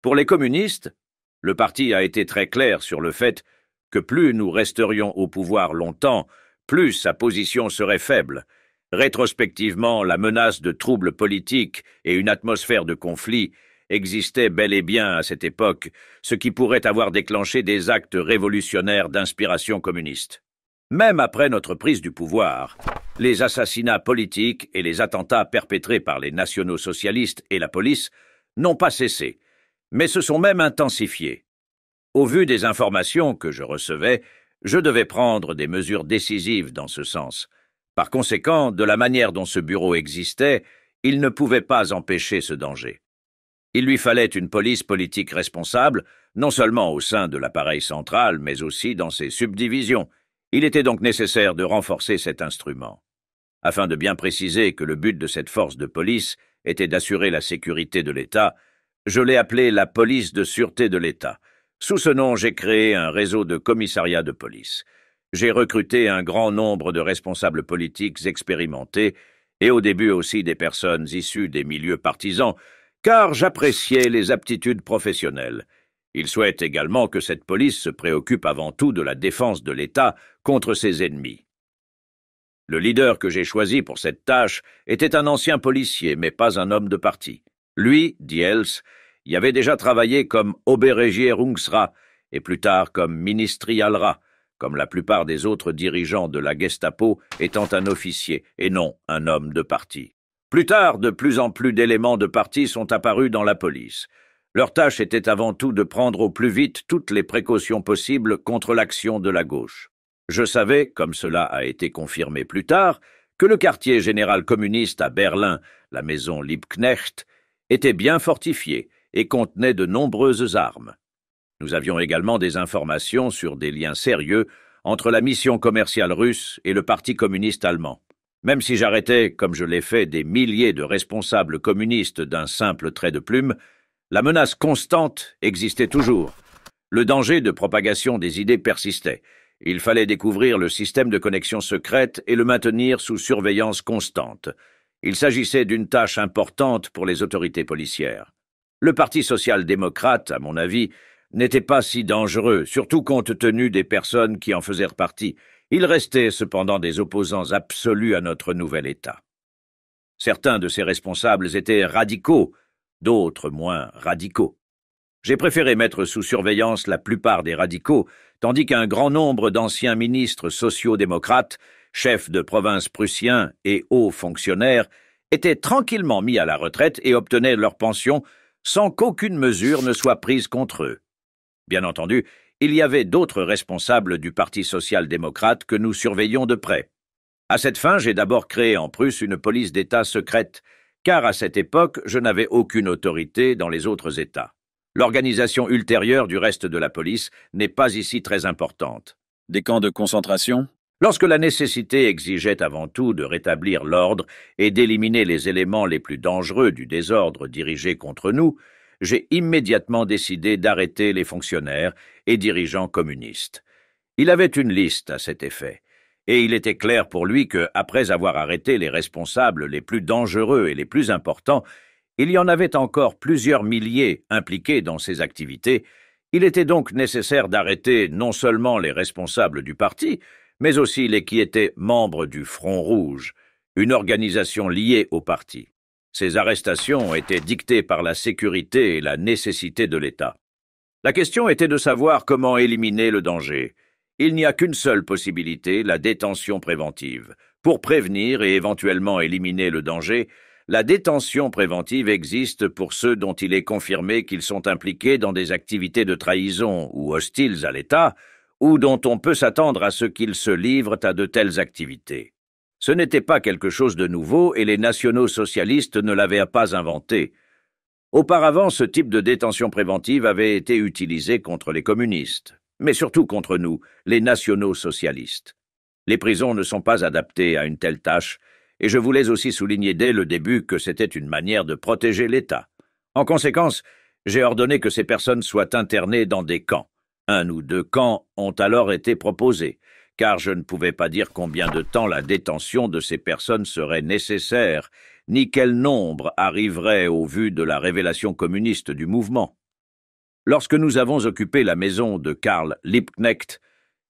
Pour les communistes, le parti a été très clair sur le fait que plus nous resterions au pouvoir longtemps, plus sa position serait faible. Rétrospectivement, la menace de troubles politiques et une atmosphère de conflit existait bel et bien à cette époque, ce qui pourrait avoir déclenché des actes révolutionnaires d'inspiration communiste. Même après notre prise du pouvoir, les assassinats politiques et les attentats perpétrés par les nationaux-socialistes et la police n'ont pas cessé, mais se sont même intensifiés. Au vu des informations que je recevais, je devais prendre des mesures décisives dans ce sens. Par conséquent, de la manière dont ce bureau existait, il ne pouvait pas empêcher ce danger. Il lui fallait une police politique responsable, non seulement au sein de l'appareil central, mais aussi dans ses subdivisions. Il était donc nécessaire de renforcer cet instrument. Afin de bien préciser que le but de cette force de police était d'assurer la sécurité de l'État, je l'ai appelée la police de sûreté de l'État. Sous ce nom, j'ai créé un réseau de commissariats de police. J'ai recruté un grand nombre de responsables politiques expérimentés et au début aussi des personnes issues des milieux partisans, car j'appréciais les aptitudes professionnelles. Il souhaite également que cette police se préoccupe avant tout de la défense de l'État contre ses ennemis. Le leader que j'ai choisi pour cette tâche était un ancien policier, mais pas un homme de parti. Lui, Diels, y avait déjà travaillé comme Oberregierungsrat et plus tard comme Ministerialrat, comme la plupart des autres dirigeants de la Gestapo étant un officier et non un homme de parti. Plus tard, de plus en plus d'éléments de parti sont apparus dans la police. Leur tâche était avant tout de prendre au plus vite toutes les précautions possibles contre l'action de la gauche. Je savais, comme cela a été confirmé plus tard, que le quartier général communiste à Berlin, la maison Liebknecht, était bien fortifié et contenait de nombreuses armes. Nous avions également des informations sur des liens sérieux entre la mission commerciale russe et le Parti communiste allemand. Même si j'arrêtais, comme je l'ai fait, des milliers de responsables communistes d'un simple trait de plume, la menace constante existait toujours. Le danger de propagation des idées persistait. Il fallait découvrir le système de connexion secrète et le maintenir sous surveillance constante. Il s'agissait d'une tâche importante pour les autorités policières. Le Parti social-démocrate, à mon avis, n'était pas si dangereux, surtout compte tenu des personnes qui en faisaient partie. Il restait cependant des opposants absolus à notre nouvel État. Certains de ces responsables étaient radicaux, d'autres moins radicaux. J'ai préféré mettre sous surveillance la plupart des radicaux, tandis qu'un grand nombre d'anciens ministres sociaux-démocrates, chefs de province prussiens et hauts fonctionnaires, étaient tranquillement mis à la retraite et obtenaient leur pension sans qu'aucune mesure ne soit prise contre eux. Bien entendu, il y avait d'autres responsables du Parti social-démocrate que nous surveillions de près. À cette fin, j'ai d'abord créé en Prusse une police d'État secrète, car à cette époque, je n'avais aucune autorité dans les autres États. L'organisation ultérieure du reste de la police n'est pas ici très importante. Des camps de concentration? Lorsque la nécessité exigeait avant tout de rétablir l'ordre et d'éliminer les éléments les plus dangereux du désordre dirigé contre nous, j'ai immédiatement décidé d'arrêter les fonctionnaires et dirigeants communistes. Il avait une liste à cet effet, et il était clair pour lui que, après avoir arrêté les responsables les plus dangereux et les plus importants, il y en avait encore plusieurs milliers impliqués dans ces activités. Il était donc nécessaire d'arrêter non seulement les responsables du parti, mais aussi les qui étaient membres du Front Rouge, une organisation liée au parti. Ces arrestations étaient dictées par la sécurité et la nécessité de l'État. La question était de savoir comment éliminer le danger. Il n'y a qu'une seule possibilité, la détention préventive. Pour prévenir et éventuellement éliminer le danger, la détention préventive existe pour ceux dont il est confirmé qu'ils sont impliqués dans des activités de trahison ou hostiles à l'État, ou dont on peut s'attendre à ce qu'ils se livrent à de telles activités. Ce n'était pas quelque chose de nouveau et les nationaux socialistes ne l'avaient pas inventé. Auparavant, ce type de détention préventive avait été utilisé contre les communistes, mais surtout contre nous, les nationaux socialistes. Les prisons ne sont pas adaptées à une telle tâche, et je voulais aussi souligner dès le début que c'était une manière de protéger l'État. En conséquence, j'ai ordonné que ces personnes soient internées dans des camps. 1 ou 2 camps ont alors été proposés, car je ne pouvais pas dire combien de temps la détention de ces personnes serait nécessaire, ni quel nombre arriverait au vu de la révélation communiste du mouvement. Lorsque nous avons occupé la maison de Karl Liebknecht,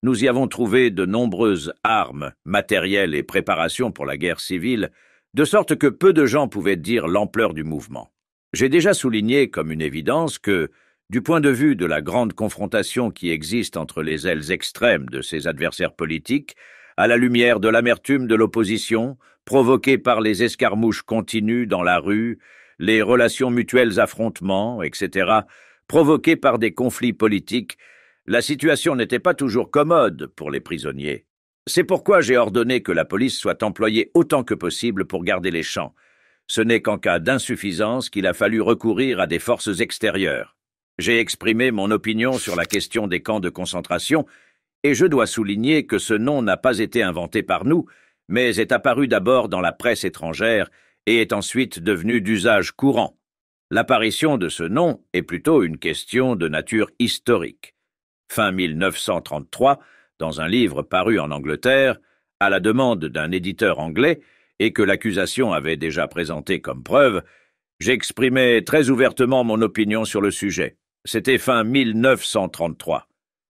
nous y avons trouvé de nombreuses armes, matériel et préparations pour la guerre civile, de sorte que peu de gens pouvaient dire l'ampleur du mouvement. J'ai déjà souligné comme une évidence que, du point de vue de la grande confrontation qui existe entre les ailes extrêmes de ses adversaires politiques, à la lumière de l'amertume de l'opposition, provoquée par les escarmouches continues dans la rue, les relations mutuelles affrontements, etc., provoquées par des conflits politiques, la situation n'était pas toujours commode pour les prisonniers. C'est pourquoi j'ai ordonné que la police soit employée autant que possible pour garder les champs. Ce n'est qu'en cas d'insuffisance qu'il a fallu recourir à des forces extérieures. J'ai exprimé mon opinion sur la question des camps de concentration, et je dois souligner que ce nom n'a pas été inventé par nous, mais est apparu d'abord dans la presse étrangère et est ensuite devenu d'usage courant. L'apparition de ce nom est plutôt une question de nature historique. Fin 1933, dans un livre paru en Angleterre, à la demande d'un éditeur anglais, et que l'accusation avait déjà présenté comme preuve, j'exprimais très ouvertement mon opinion sur le sujet. C'était fin 1933.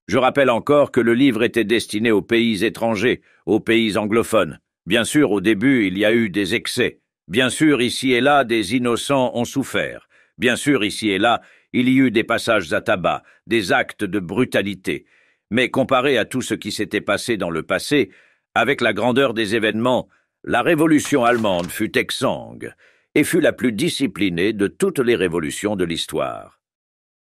Je rappelle encore que le livre était destiné aux pays étrangers, aux pays anglophones. Bien sûr, au début, il y a eu des excès. Bien sûr, ici et là, des innocents ont souffert. Bien sûr, ici et là, il y eut des passages à tabac, des actes de brutalité. Mais comparé à tout ce qui s'était passé dans le passé, avec la grandeur des événements, la révolution allemande fut exsangue et fut la plus disciplinée de toutes les révolutions de l'histoire.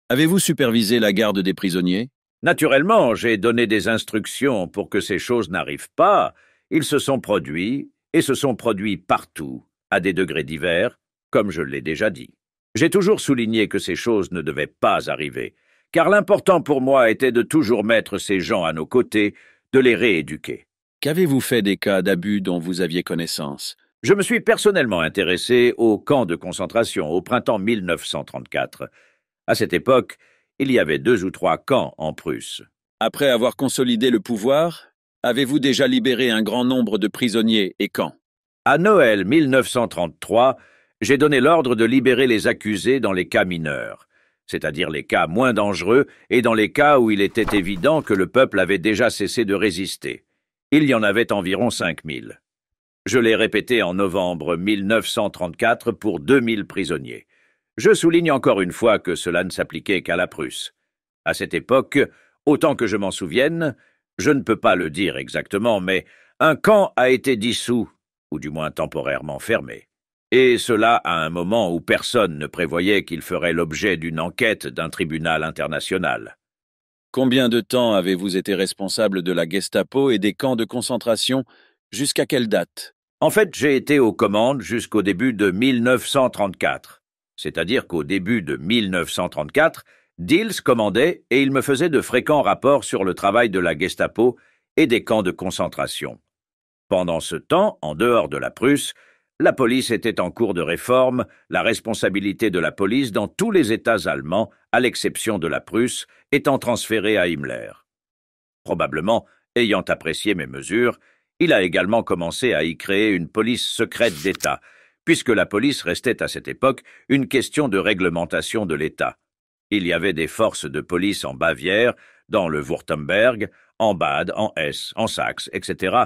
Avez-vous supervisé la garde des prisonniers? Naturellement, j'ai donné des instructions pour que ces choses n'arrivent pas. Ils se sont produits, et se sont produits partout, à des degrés divers, comme je l'ai déjà dit. J'ai toujours souligné que ces choses ne devaient pas arriver, car l'important pour moi était de toujours mettre ces gens à nos côtés, de les rééduquer. Qu'avez-vous fait des cas d'abus dont vous aviez connaissance? Je me suis personnellement intéressé aux camps de concentration au printemps 1934. À cette époque, il y avait 2 ou 3 camps en Prusse. Après avoir consolidé le pouvoir, avez-vous déjà libéré un grand nombre de prisonniers et quand? À Noël 1933, j'ai donné l'ordre de libérer les accusés dans les cas mineurs, c'est-à-dire les cas moins dangereux et dans les cas où il était évident que le peuple avait déjà cessé de résister. Il y en avait environ 5000. Je l'ai répété en novembre 1934 pour 2000 prisonniers. Je souligne encore une fois que cela ne s'appliquait qu'à la Prusse. À cette époque, autant que je m'en souvienne, je ne peux pas le dire exactement, mais un camp a été dissous, ou du moins temporairement fermé. Et cela à un moment où personne ne prévoyait qu'il ferait l'objet d'une enquête d'un tribunal international. Combien de temps avez-vous été responsable de la Gestapo et des camps de concentration? Jusqu'à quelle date? En fait, j'ai été aux commandes jusqu'au début de 1934. C'est-à-dire qu'au début de 1934, Dils commandait et il me faisait de fréquents rapports sur le travail de la Gestapo et des camps de concentration. Pendant ce temps, en dehors de la Prusse, la police était en cours de réforme, la responsabilité de la police dans tous les États allemands, à l'exception de la Prusse, étant transférée à Himmler. Probablement, ayant apprécié mes mesures, il a également commencé à y créer une police secrète d'État, puisque la police restait à cette époque une question de réglementation de l'État. Il y avait des forces de police en Bavière, dans le Wurtemberg, en Bade, en Hesse, en Saxe, etc.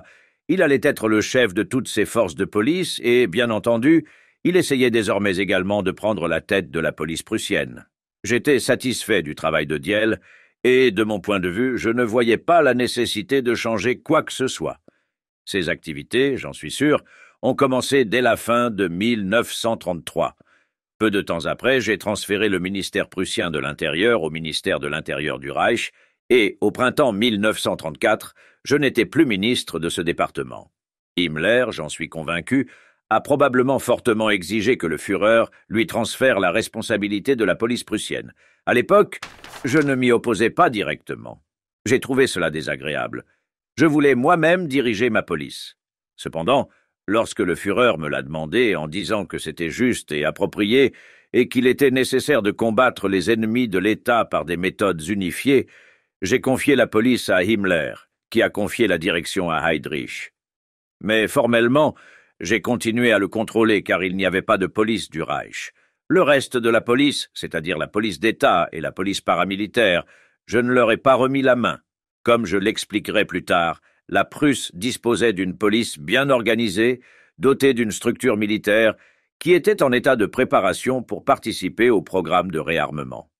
Il allait être le chef de toutes ces forces de police et, bien entendu, il essayait désormais également de prendre la tête de la police prussienne. J'étais satisfait du travail de Diehl et, de mon point de vue, je ne voyais pas la nécessité de changer quoi que ce soit. Ces activités, j'en suis sûr, ont commencé dès la fin de 1933. Peu de temps après, j'ai transféré le ministère prussien de l'Intérieur au ministère de l'Intérieur du Reich et, au printemps 1934, je n'étais plus ministre de ce département. Himmler, j'en suis convaincu, a probablement fortement exigé que le Führer lui transfère la responsabilité de la police prussienne. À l'époque, je ne m'y opposais pas directement. J'ai trouvé cela désagréable. Je voulais moi-même diriger ma police. Cependant, lorsque le Führer me l'a demandé en disant que c'était juste et approprié et qu'il était nécessaire de combattre les ennemis de l'État par des méthodes unifiées, j'ai confié la police à Himmler, qui a confié la direction à Heydrich. Mais formellement, j'ai continué à le contrôler car il n'y avait pas de police du Reich. Le reste de la police, c'est-à-dire la police d'État et la police paramilitaire, je ne leur ai pas remis la main. Comme je l'expliquerai plus tard, la Prusse disposait d'une police bien organisée, dotée d'une structure militaire, qui était en état de préparation pour participer au programme de réarmement.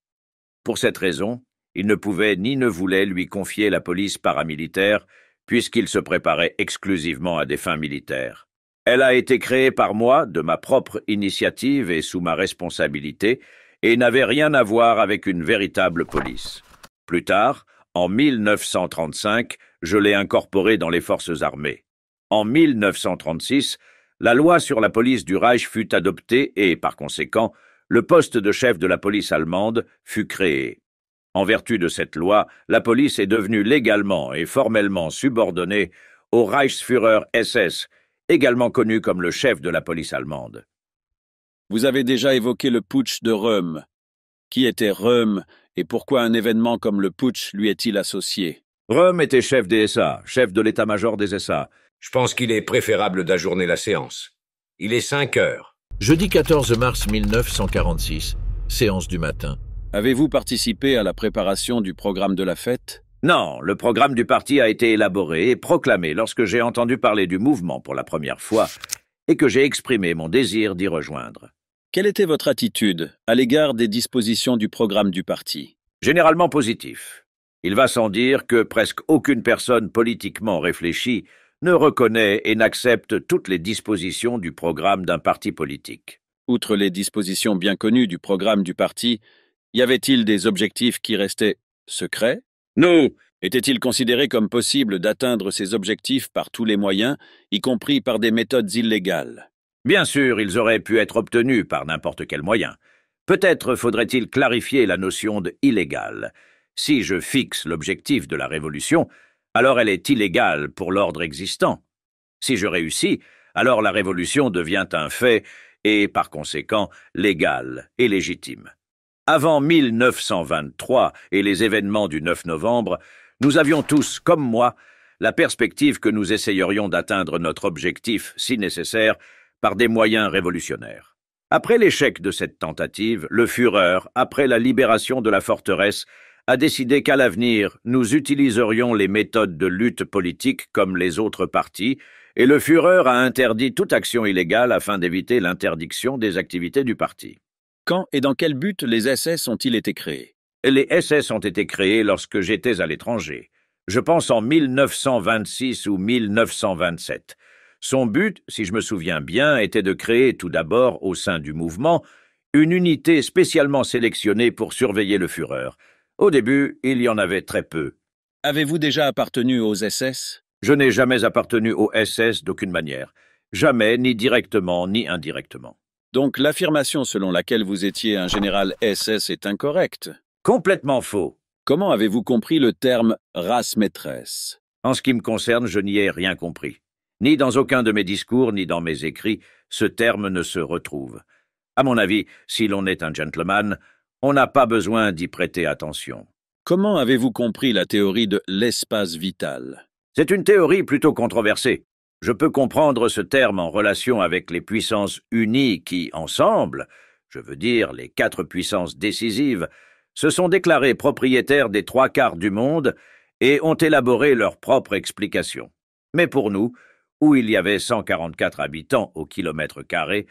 Pour cette raison, il ne pouvait ni ne voulait lui confier la police paramilitaire, puisqu'il se préparait exclusivement à des fins militaires. Elle a été créée par moi, de ma propre initiative et sous ma responsabilité, et n'avait rien à voir avec une véritable police. Plus tard, en 1935, je l'ai incorporée dans les forces armées. En 1936, la loi sur la police du Reich fut adoptée et, par conséquent, le poste de chef de la police allemande fut créé. En vertu de cette loi, la police est devenue légalement et formellement subordonnée au Reichsführer SS, également connu comme le chef de la police allemande. Vous avez déjà évoqué le putsch de Röhm. Qui était Röhm et pourquoi un événement comme le putsch lui est-il associé? Röhm était chef des SA, chef de l'état-major des SA. Je pense qu'il est préférable d'ajourner la séance. Il est 5 heures. Jeudi 14 mars 1946, séance du matin. Avez-vous participé à la préparation du programme de la fête? Non, le programme du parti a été élaboré et proclamé lorsque j'ai entendu parler du mouvement pour la première fois et que j'ai exprimé mon désir d'y rejoindre. Quelle était votre attitude à l'égard des dispositions du programme du parti? Généralement positif. Il va sans dire que presque aucune personne politiquement réfléchie ne reconnaît et n'accepte toutes les dispositions du programme d'un parti politique. Outre les dispositions bien connues du programme du parti, y avait-il des objectifs qui restaient secrets? Nous, Était-il considéré comme possible d'atteindre ces objectifs par tous les moyens, y compris par des méthodes illégales? bien sûr, ils auraient pu être obtenus par n'importe quel moyen. Peut-être faudrait-il clarifier la notion de illégal. Si je fixe l'objectif de la révolution, alors elle est illégale pour l'ordre existant. Si je réussis, alors la révolution devient un fait et, par conséquent, légale et légitime. Avant 1923 et les événements du 9 novembre, nous avions tous, comme moi, la perspective que nous essayerions d'atteindre notre objectif, si nécessaire, par des moyens révolutionnaires. Après l'échec de cette tentative, le Führer, après la libération de la forteresse, a décidé qu'à l'avenir, nous utiliserions les méthodes de lutte politique comme les autres partis, et le Führer a interdit toute action illégale afin d'éviter l'interdiction des activités du parti. Quand et dans quel but les SS ont-ils été créés? Les SS ont été créés lorsque j'étais à l'étranger. Je pense en 1926 ou 1927. Son but, si je me souviens bien, était de créer tout d'abord, au sein du mouvement, une unité spécialement sélectionnée pour surveiller le Führer. Au début, il y en avait très peu. Avez-vous déjà appartenu aux SS? Je n'ai jamais appartenu aux SS d'aucune manière. Jamais, ni directement, ni indirectement. Donc l'affirmation selon laquelle vous étiez un général SS est incorrecte. Complètement faux. Comment avez-vous compris le terme « race maîtresse » ? En ce qui me concerne, je n'y ai rien compris. Ni dans aucun de mes discours, ni dans mes écrits, ce terme ne se retrouve. À mon avis, si l'on est un gentleman, on n'a pas besoin d'y prêter attention. Comment avez-vous compris la théorie de l'espace vital? C'est une théorie plutôt controversée. Je peux comprendre ce terme en relation avec les puissances unies qui, ensemble, je veux dire les 4 puissances décisives, se sont déclarées propriétaires des 3/4 du monde et ont élaboré leur propre explication. Mais pour nous, où il y avait 144 habitants au kilomètre carré,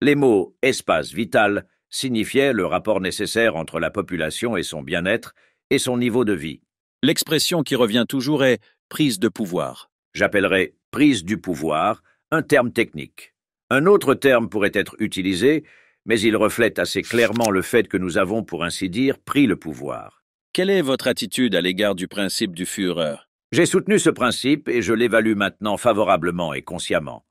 les mots « espace vital » signifiaient le rapport nécessaire entre la population et son bien-être et son niveau de vie. L'expression qui revient toujours est « prise de pouvoir ». J'appellerais « prise du pouvoir » un terme technique. Un autre terme pourrait être utilisé, mais il reflète assez clairement le fait que nous avons, pour ainsi dire, pris le pouvoir. Quelle est votre attitude à l'égard du principe du Führer? J'ai soutenu ce principe et je l'évalue maintenant favorablement et consciemment.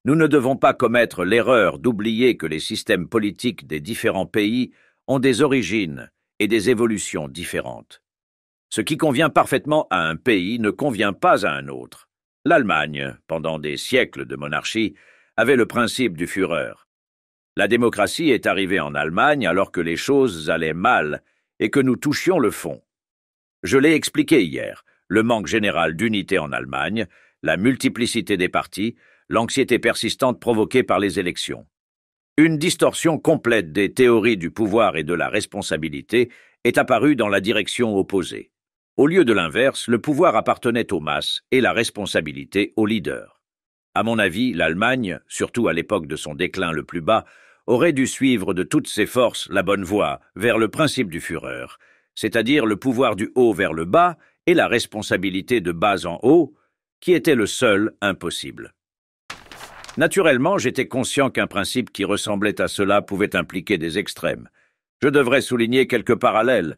Nous ne devons pas commettre l'erreur d'oublier que les systèmes politiques des différents pays ont des origines et des évolutions différentes. Ce qui convient parfaitement à un pays ne convient pas à un autre. L'Allemagne, pendant des siècles de monarchie, avait le principe du Führer. La démocratie est arrivée en Allemagne alors que les choses allaient mal et que nous touchions le fond. Je l'ai expliqué hier. Le manque général d'unité en Allemagne, la multiplicité des partis, l'anxiété persistante provoquée par les élections. Une distorsion complète des théories du pouvoir et de la responsabilité est apparue dans la direction opposée. Au lieu de l'inverse, le pouvoir appartenait aux masses et la responsabilité aux leaders. À mon avis, l'Allemagne, surtout à l'époque de son déclin le plus bas, aurait dû suivre de toutes ses forces la bonne voie vers le principe du Führer, c'est-à-dire le pouvoir du haut vers le bas et la responsabilité de bas en haut, qui était le seul impossible. Naturellement, j'étais conscient qu'un principe qui ressemblait à cela pouvait impliquer des extrêmes. Je devrais souligner quelques parallèles.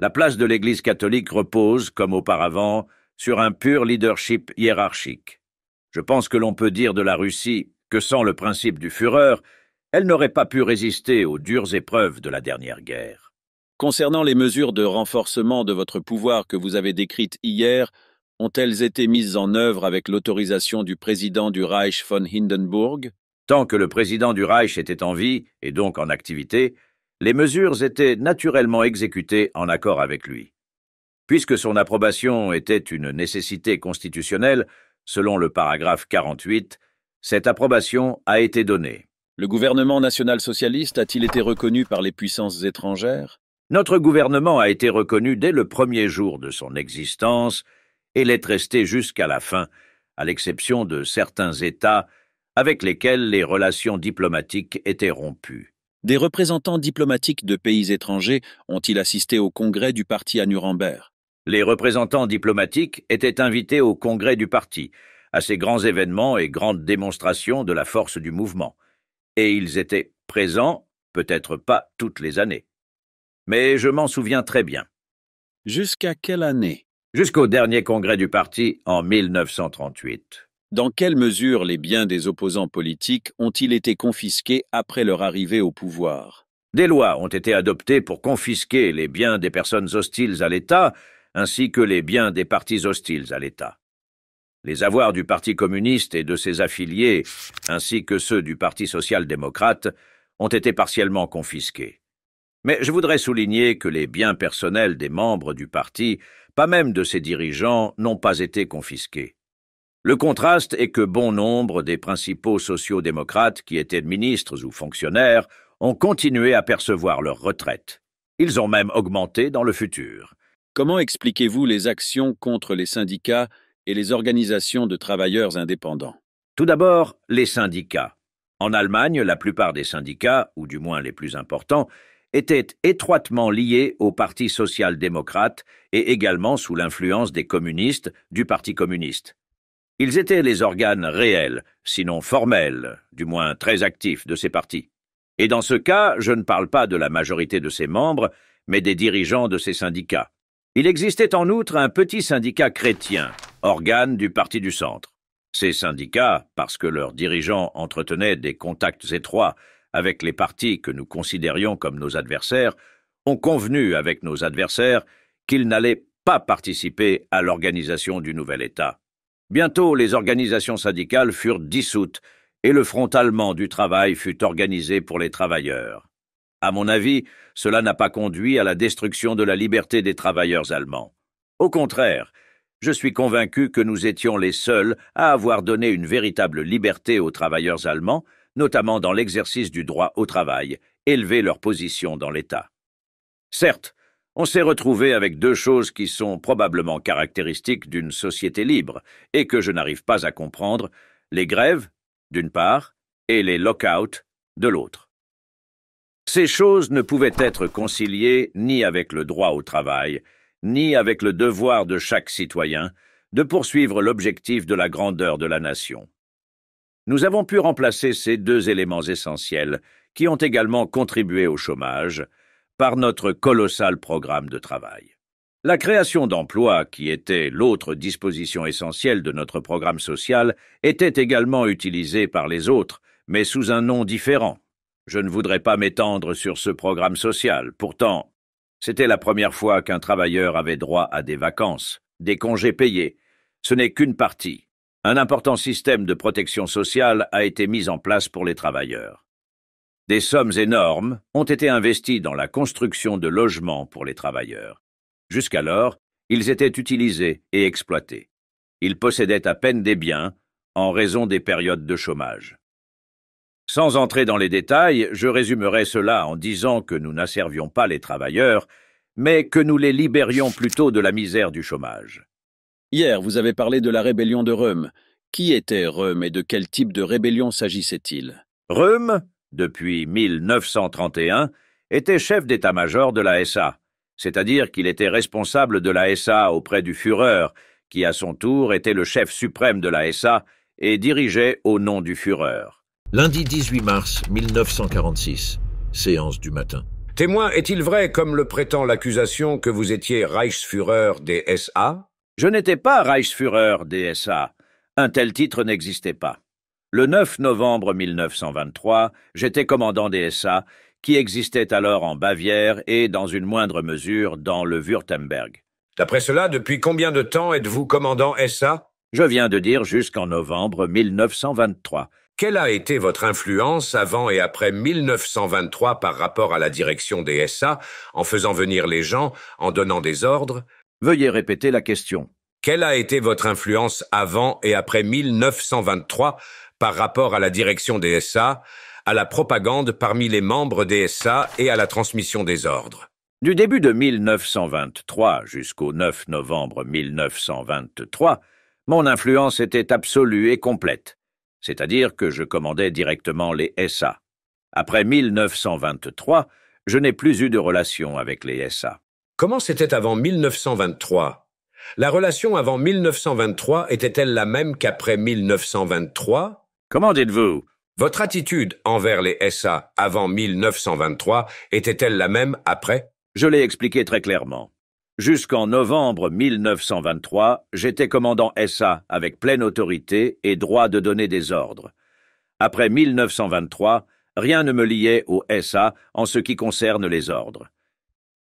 La place de l'Église catholique repose, comme auparavant, sur un pur leadership hiérarchique. Je pense que l'on peut dire de la Russie que sans le principe du Führer, elle n'aurait pas pu résister aux dures épreuves de la dernière guerre. Concernant les mesures de renforcement de votre pouvoir que vous avez décrites hier, ont-elles été mises en œuvre avec l'autorisation du président du Reich von Hindenburg? Tant que le président du Reich était en vie, et donc en activité, les mesures étaient naturellement exécutées en accord avec lui. Puisque son approbation était une nécessité constitutionnelle, selon le paragraphe 48, cette approbation a été donnée. Le gouvernement national-socialiste a-t-il été reconnu par les puissances étrangères? Notre gouvernement a été reconnu dès le premier jour de son existence et l'est resté jusqu'à la fin, à l'exception de certains États avec lesquels les relations diplomatiques étaient rompues. Des représentants diplomatiques de pays étrangers ont-ils assisté au congrès du parti à Nuremberg? Les représentants diplomatiques étaient invités au congrès du parti, à ces grands événements et grandes démonstrations de la force du mouvement. Et ils étaient présents, peut-être pas toutes les années. Mais je m'en souviens très bien. Jusqu'à quelle année? Jusqu'au dernier congrès du parti en 1938. Dans quelle mesure les biens des opposants politiques ont-ils été confisqués après leur arrivée au pouvoir? Des lois ont été adoptées pour confisquer les biens des personnes hostiles à l'État, ainsi que les biens des partis hostiles à l'État. Les avoirs du Parti communiste et de ses affiliés, ainsi que ceux du Parti social-démocrate, ont été partiellement confisqués. Mais je voudrais souligner que les biens personnels des membres du parti, pas même de ses dirigeants, n'ont pas été confisqués. Le contraste est que bon nombre des principaux sociaux-démocrates qui étaient ministres ou fonctionnaires ont continué à percevoir leur retraite. Ils ont même augmenté dans le futur. Comment expliquez-vous les actions contre les syndicats et les organisations de travailleurs indépendants? Tout d'abord, les syndicats. En Allemagne, la plupart des syndicats, ou du moins les plus importants, étaient étroitement liés au Parti social-démocrate et également sous l'influence des communistes du Parti communiste. Ils étaient les organes réels, sinon formels, du moins très actifs de ces partis. Et dans ce cas, je ne parle pas de la majorité de ses membres, mais des dirigeants de ces syndicats. Il existait en outre un petit syndicat chrétien, organe du Parti du Centre. Ces syndicats, parce que leurs dirigeants entretenaient des contacts étroits avec les partis que nous considérions comme nos adversaires, ont convenu avec nos adversaires qu'ils n'allaient pas participer à l'organisation du nouvel État. Bientôt, les organisations syndicales furent dissoutes et le Front allemand du travail fut organisé pour les travailleurs. À mon avis, cela n'a pas conduit à la destruction de la liberté des travailleurs allemands. Au contraire, je suis convaincu que nous étions les seuls à avoir donné une véritable liberté aux travailleurs allemands, notamment dans l'exercice du droit au travail, élevé leur position dans l'État. Certes, on s'est retrouvé avec deux choses qui sont probablement caractéristiques d'une société libre et que je n'arrive pas à comprendre, les grèves, d'une part, et les lock-outs, de l'autre. Ces choses ne pouvaient être conciliées ni avec le droit au travail, ni avec le devoir de chaque citoyen de poursuivre l'objectif de la grandeur de la nation. Nous avons pu remplacer ces deux éléments essentiels, qui ont également contribué au chômage, par notre colossal programme de travail. La création d'emplois, qui était l'autre disposition essentielle de notre programme social, était également utilisée par les autres, mais sous un nom différent. Je ne voudrais pas m'étendre sur ce programme social. Pourtant, c'était la première fois qu'un travailleur avait droit à des vacances, des congés payés. Ce n'est qu'une partie. Un important système de protection sociale a été mis en place pour les travailleurs. Des sommes énormes ont été investies dans la construction de logements pour les travailleurs. Jusqu'alors, ils étaient utilisés et exploités. Ils possédaient à peine des biens en raison des périodes de chômage. Sans entrer dans les détails, je résumerai cela en disant que nous n'asservions pas les travailleurs, mais que nous les libérions plutôt de la misère du chômage. Hier, vous avez parlé de la rébellion de Röhm. Qui était Röhm et de quel type de rébellion s'agissait-il? Röhm, depuis 1931, était chef d'état-major de la SA, c'est-à-dire qu'il était responsable de la SA auprès du Führer, qui à son tour était le chef suprême de la SA et dirigeait au nom du Führer. Lundi 18 mars 1946, séance du matin. Témoin, est-il vrai, comme le prétend l'accusation, que vous étiez Reichsführer des SA? Je n'étais pas Reichsführer des SA. Un tel titre n'existait pas. Le 9 novembre 1923, j'étais commandant des SA, qui existaient alors en Bavière et, dans une moindre mesure, dans le Wurtemberg. D'après cela, depuis combien de temps êtes-vous commandant SA? Je viens de dire jusqu'en novembre 1923. Quelle a été votre influence avant et après 1923 par rapport à la direction des SA, en faisant venir les gens, en donnant des ordres? Veuillez répéter la question. Quelle a été votre influence avant et après 1923 par rapport à la direction des SA, à la propagande parmi les membres des SA et à la transmission des ordres? Du début de 1923 jusqu'au 9 novembre 1923, mon influence était absolue et complète, c'est-à-dire que je commandais directement les SA. Après 1923, je n'ai plus eu de relation avec les SA. Comment c'était avant 1923? La relation avant 1923 était-elle la même qu'après 1923? Comment dites-vous? Votre attitude envers les SA avant 1923 était-elle la même après? Je l'ai expliqué très clairement. Jusqu'en novembre 1923, j'étais commandant SA avec pleine autorité et droit de donner des ordres. Après 1923, rien ne me liait au SA en ce qui concerne les ordres.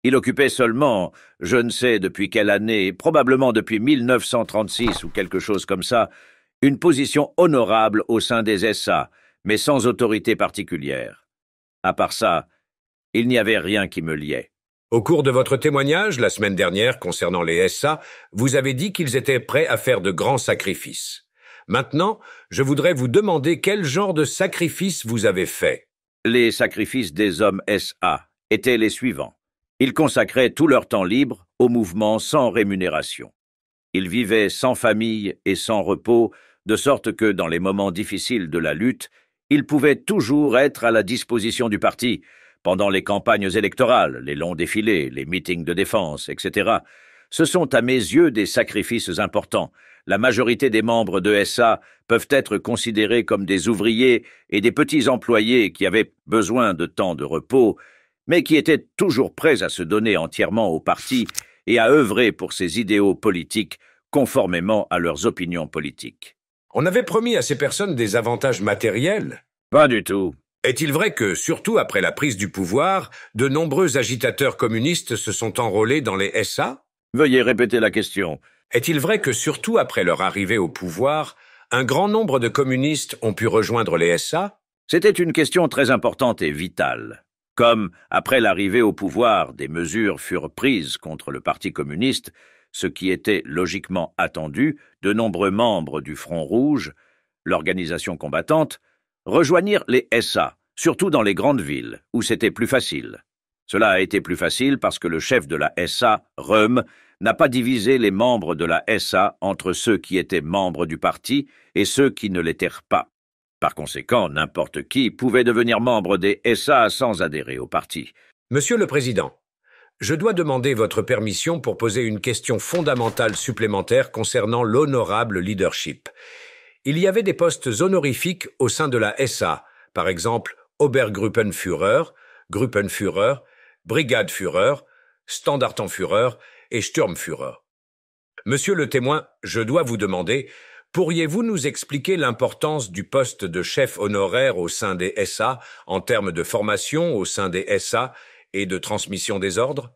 Il occupait seulement, je ne sais depuis quelle année, probablement depuis 1936 ou quelque chose comme ça, une position honorable au sein des SA, mais sans autorité particulière. À part ça, il n'y avait rien qui me liait. Au cours de votre témoignage, la semaine dernière, concernant les SA, vous avez dit qu'ils étaient prêts à faire de grands sacrifices. Maintenant, je voudrais vous demander quel genre de sacrifices vous avez fait. Les sacrifices des hommes SA étaient les suivants. Ils consacraient tout leur temps libre au mouvement sans rémunération. Ils vivaient sans famille et sans repos, de sorte que, dans les moments difficiles de la lutte, ils pouvaient toujours être à la disposition du parti, pendant les campagnes électorales, les longs défilés, les meetings de défense, etc. Ce sont à mes yeux des sacrifices importants. La majorité des membres de SA peuvent être considérés comme des ouvriers et des petits employés qui avaient besoin de temps de repos, mais qui étaient toujours prêts à se donner entièrement au parti et à œuvrer pour ses idéaux politiques conformément à leurs opinions politiques. On avait promis à ces personnes des avantages matériels. Pas du tout. Est-il vrai que, surtout après la prise du pouvoir, de nombreux agitateurs communistes se sont enrôlés dans les SA? Veuillez répéter la question. Est-il vrai que, surtout après leur arrivée au pouvoir, un grand nombre de communistes ont pu rejoindre les SA? C'était une question très importante et vitale. Comme, après l'arrivée au pouvoir, des mesures furent prises contre le Parti communiste, ce qui était logiquement attendu, de nombreux membres du Front Rouge, l'organisation combattante, rejoignirent les SA, surtout dans les grandes villes, où c'était plus facile. Cela a été plus facile parce que le chef de la SA, Röhm, n'a pas divisé les membres de la SA entre ceux qui étaient membres du parti et ceux qui ne l'étaient pas. Par conséquent, n'importe qui pouvait devenir membre des SA sans adhérer au parti. Monsieur le Président, je dois demander votre permission pour poser une question fondamentale supplémentaire concernant l'honorable leadership. Il y avait des postes honorifiques au sein de la SA, par exemple Obergruppenführer, Gruppenführer, Brigadeführer, Standartenführer et Sturmführer. Monsieur le témoin, je dois vous demander, pourriez-vous nous expliquer l'importance du poste de chef honoraire au sein des SA en termes de formation au sein des SA et de transmission des ordres?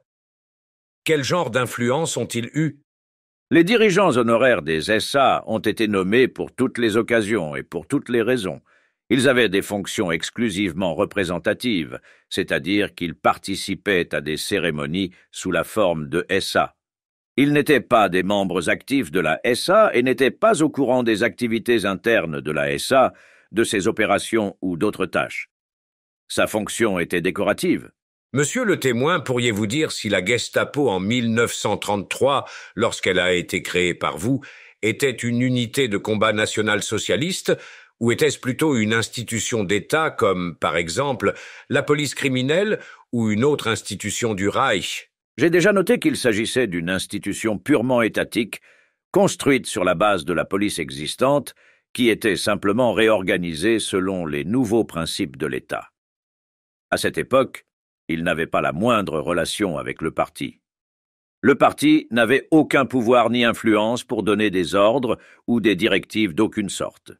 Quel genre d'influence ont-ils eu? Les dirigeants honoraires des SA ont été nommés pour toutes les occasions et pour toutes les raisons. Ils avaient des fonctions exclusivement représentatives, c'est-à-dire qu'ils participaient à des cérémonies sous la forme de SA. Ils n'étaient pas des membres actifs de la SA et n'étaient pas au courant des activités internes de la SA, de ses opérations ou d'autres tâches. Sa fonction était décorative. Monsieur le témoin, pourriez-vous dire si la Gestapo en 1933, lorsqu'elle a été créée par vous, était une unité de combat national-socialiste ou était-ce plutôt une institution d'État comme, par exemple, la police criminelle ou une autre institution du Reich? J'ai déjà noté qu'il s'agissait d'une institution purement étatique, construite sur la base de la police existante, qui était simplement réorganisée selon les nouveaux principes de l'État. À cette époque, il n'avait pas la moindre relation avec le parti. Le parti n'avait aucun pouvoir ni influence pour donner des ordres ou des directives d'aucune sorte.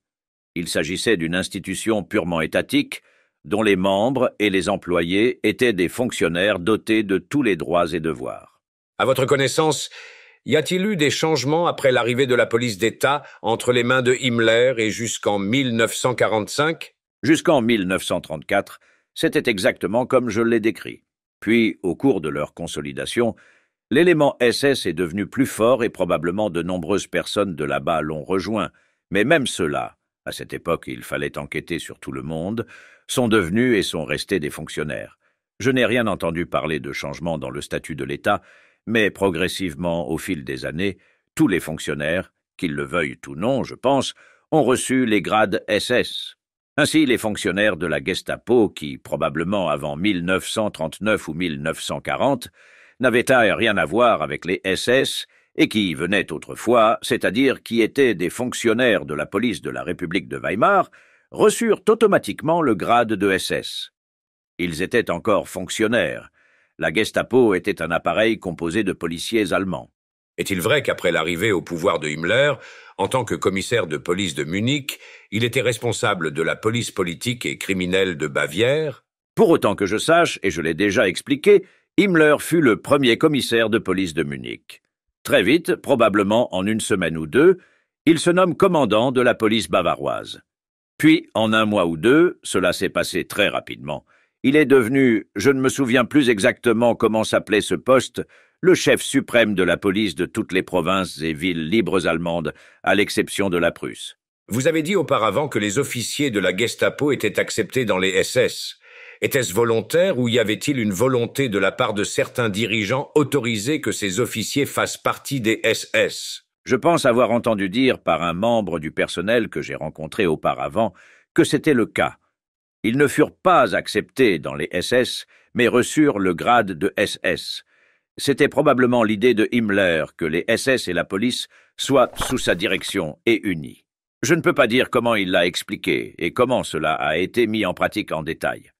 Il s'agissait d'une institution purement étatique, dont les membres et les employés étaient des fonctionnaires dotés de tous les droits et devoirs. À votre connaissance, Y a-t-il eu des changements après l'arrivée de la police d'État entre les mains de Himmler et jusqu'en 1945? Jusqu'en 1934, c'était exactement comme je l'ai décrit. Puis, au cours de leur consolidation, l'élément SS est devenu plus fort et probablement de nombreuses personnes de là-bas l'ont rejoint. Mais même ceux-là, à cette époque il fallait enquêter sur tout le monde, sont devenus et sont restés des fonctionnaires. Je n'ai rien entendu parler de changement dans le statut de l'État, mais progressivement, au fil des années, tous les fonctionnaires, qu'ils le veuillent ou non, je pense, ont reçu les grades SS. Ainsi, les fonctionnaires de la Gestapo, qui, probablement avant 1939 ou 1940, n'avaient rien à voir avec les SS, et qui y venaient autrefois, c'est-à-dire qui étaient des fonctionnaires de la police de la République de Weimar, reçurent automatiquement le grade de SS. Ils étaient encore fonctionnaires. La Gestapo était un appareil composé de policiers allemands. Est-il vrai qu'après l'arrivée au pouvoir de Himmler, en tant que commissaire de police de Munich, il était responsable de la police politique et criminelle de Bavière? Pour autant que je sache, et je l'ai déjà expliqué, Himmler fut le premier commissaire de police de Munich. Très vite, probablement en une semaine ou deux, il se nomme commandant de la police bavaroise. Puis, en un mois ou deux, cela s'est passé très rapidement, il est devenu, je ne me souviens plus exactement comment s'appelait ce poste, le chef suprême de la police de toutes les provinces et villes libres allemandes, à l'exception de la Prusse. Vous avez dit auparavant que les officiers de la Gestapo étaient acceptés dans les SS. Était-ce volontaire ou y avait-il une volonté de la part de certains dirigeants autorisés que ces officiers fassent partie des SS? Je pense avoir entendu dire par un membre du personnel que j'ai rencontré auparavant que c'était le cas. Ils ne furent pas acceptés dans les SS, mais reçurent le grade de SS. C'était probablement l'idée de Himmler que les SS et la police soient sous sa direction et unis. Je ne peux pas dire comment il l'a expliqué et comment cela a été mis en pratique en détail.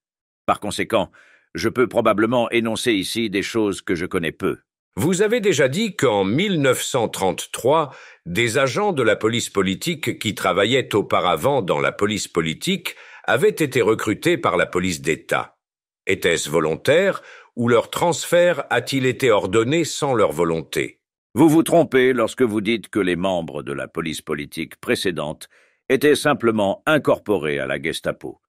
Par conséquent, je peux probablement énoncer ici des choses que je connais peu. Vous avez déjà dit qu'en 1933, des agents de la police politique qui travaillaient auparavant dans la police politique avaient été recrutés par la police d'État. Était-ce volontaire ou leur transfert a-t-il été ordonné sans leur volonté? Vous vous trompez lorsque vous dites que les membres de la police politique précédente étaient simplement incorporés à la Gestapo,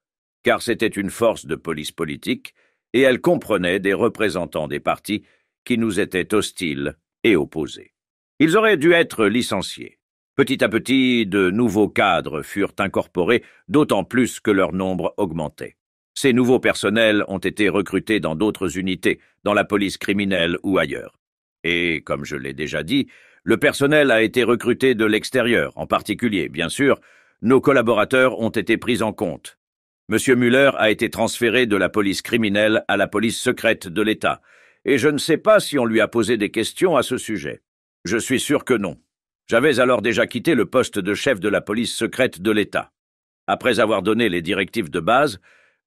car c'était une force de police politique et elle comprenait des représentants des partis qui nous étaient hostiles et opposés. Ils auraient dû être licenciés. Petit à petit, de nouveaux cadres furent incorporés, d'autant plus que leur nombre augmentait. Ces nouveaux personnels ont été recrutés dans d'autres unités, dans la police criminelle ou ailleurs. Et, comme je l'ai déjà dit, le personnel a été recruté de l'extérieur, en particulier, bien sûr, nos collaborateurs ont été pris en compte. M. Müller a été transféré de la police criminelle à la police secrète de l'État, et je ne sais pas si on lui a posé des questions à ce sujet. Je suis sûr que non. J'avais alors déjà quitté le poste de chef de la police secrète de l'État. Après avoir donné les directives de base,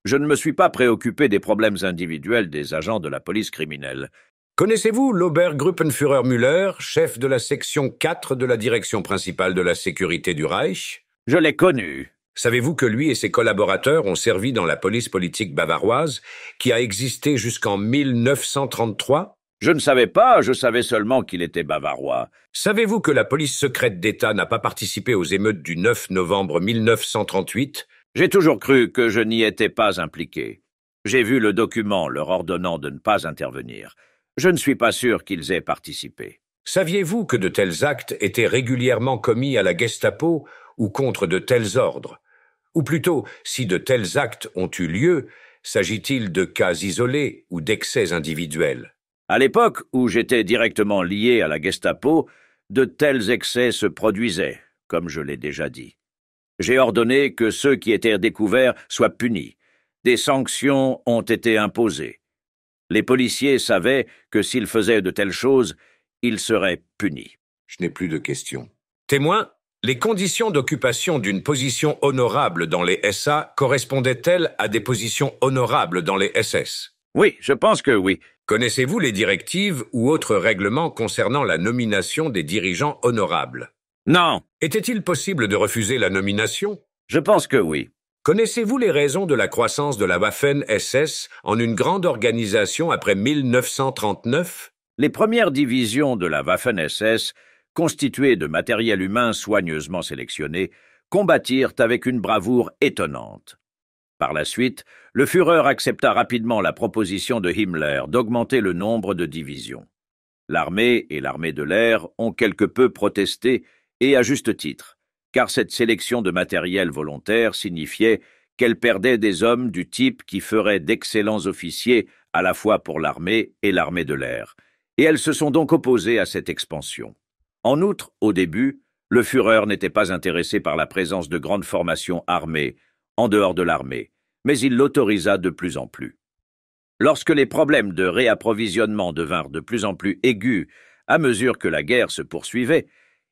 je ne me suis pas préoccupé des problèmes individuels des agents de la police criminelle. Connaissez-vous l'Obergruppenführer Müller, chef de la section 4 de la direction principale de la sécurité du Reich? Je l'ai connu. Savez-vous que lui et ses collaborateurs ont servi dans la police politique bavaroise, qui a existé jusqu'en 1933? Je ne savais pas, je savais seulement qu'il était bavarois. Savez-vous que la police secrète d'État n'a pas participé aux émeutes du 9 novembre 1938? J'ai toujours cru que je n'y étais pas impliqué. J'ai vu le document leur ordonnant de ne pas intervenir. Je ne suis pas sûr qu'ils aient participé. Saviez-vous que de tels actes étaient régulièrement commis à la Gestapo ou contre de tels ordres? Ou plutôt, si de tels actes ont eu lieu, s'agit-il de cas isolés ou d'excès individuels? À l'époque où j'étais directement lié à la Gestapo, de tels excès se produisaient, comme je l'ai déjà dit. J'ai ordonné que ceux qui étaient découverts soient punis. Des sanctions ont été imposées. Les policiers savaient que s'ils faisaient de telles choses, ils seraient punis. Je n'ai plus de questions. Témoin, les conditions d'occupation d'une position honorable dans les SA correspondaient-elles à des positions honorables dans les SS? Oui, je pense que oui. Connaissez-vous les directives ou autres règlements concernant la nomination des dirigeants honorables? Non. Était-il possible de refuser la nomination? Je pense que oui. Connaissez-vous les raisons de la croissance de la Waffen-SS en une grande organisation après 1939? Les premières divisions de la Waffen-SS, constituées de matériel humain soigneusement sélectionné, combattirent avec une bravoure étonnante. Par la suite, le Führer accepta rapidement la proposition de Himmler d'augmenter le nombre de divisions. L'armée et l'armée de l'air ont quelque peu protesté, et à juste titre, car cette sélection de matériel volontaire signifiait qu'elle perdait des hommes du type qui feraient d'excellents officiers à la fois pour l'armée et l'armée de l'air, et elles se sont donc opposées à cette expansion. En outre, au début, le Führer n'était pas intéressé par la présence de grandes formations armées, en dehors de l'armée, mais il l'autorisa de plus en plus. Lorsque les problèmes de réapprovisionnement devinrent de plus en plus aigus à mesure que la guerre se poursuivait,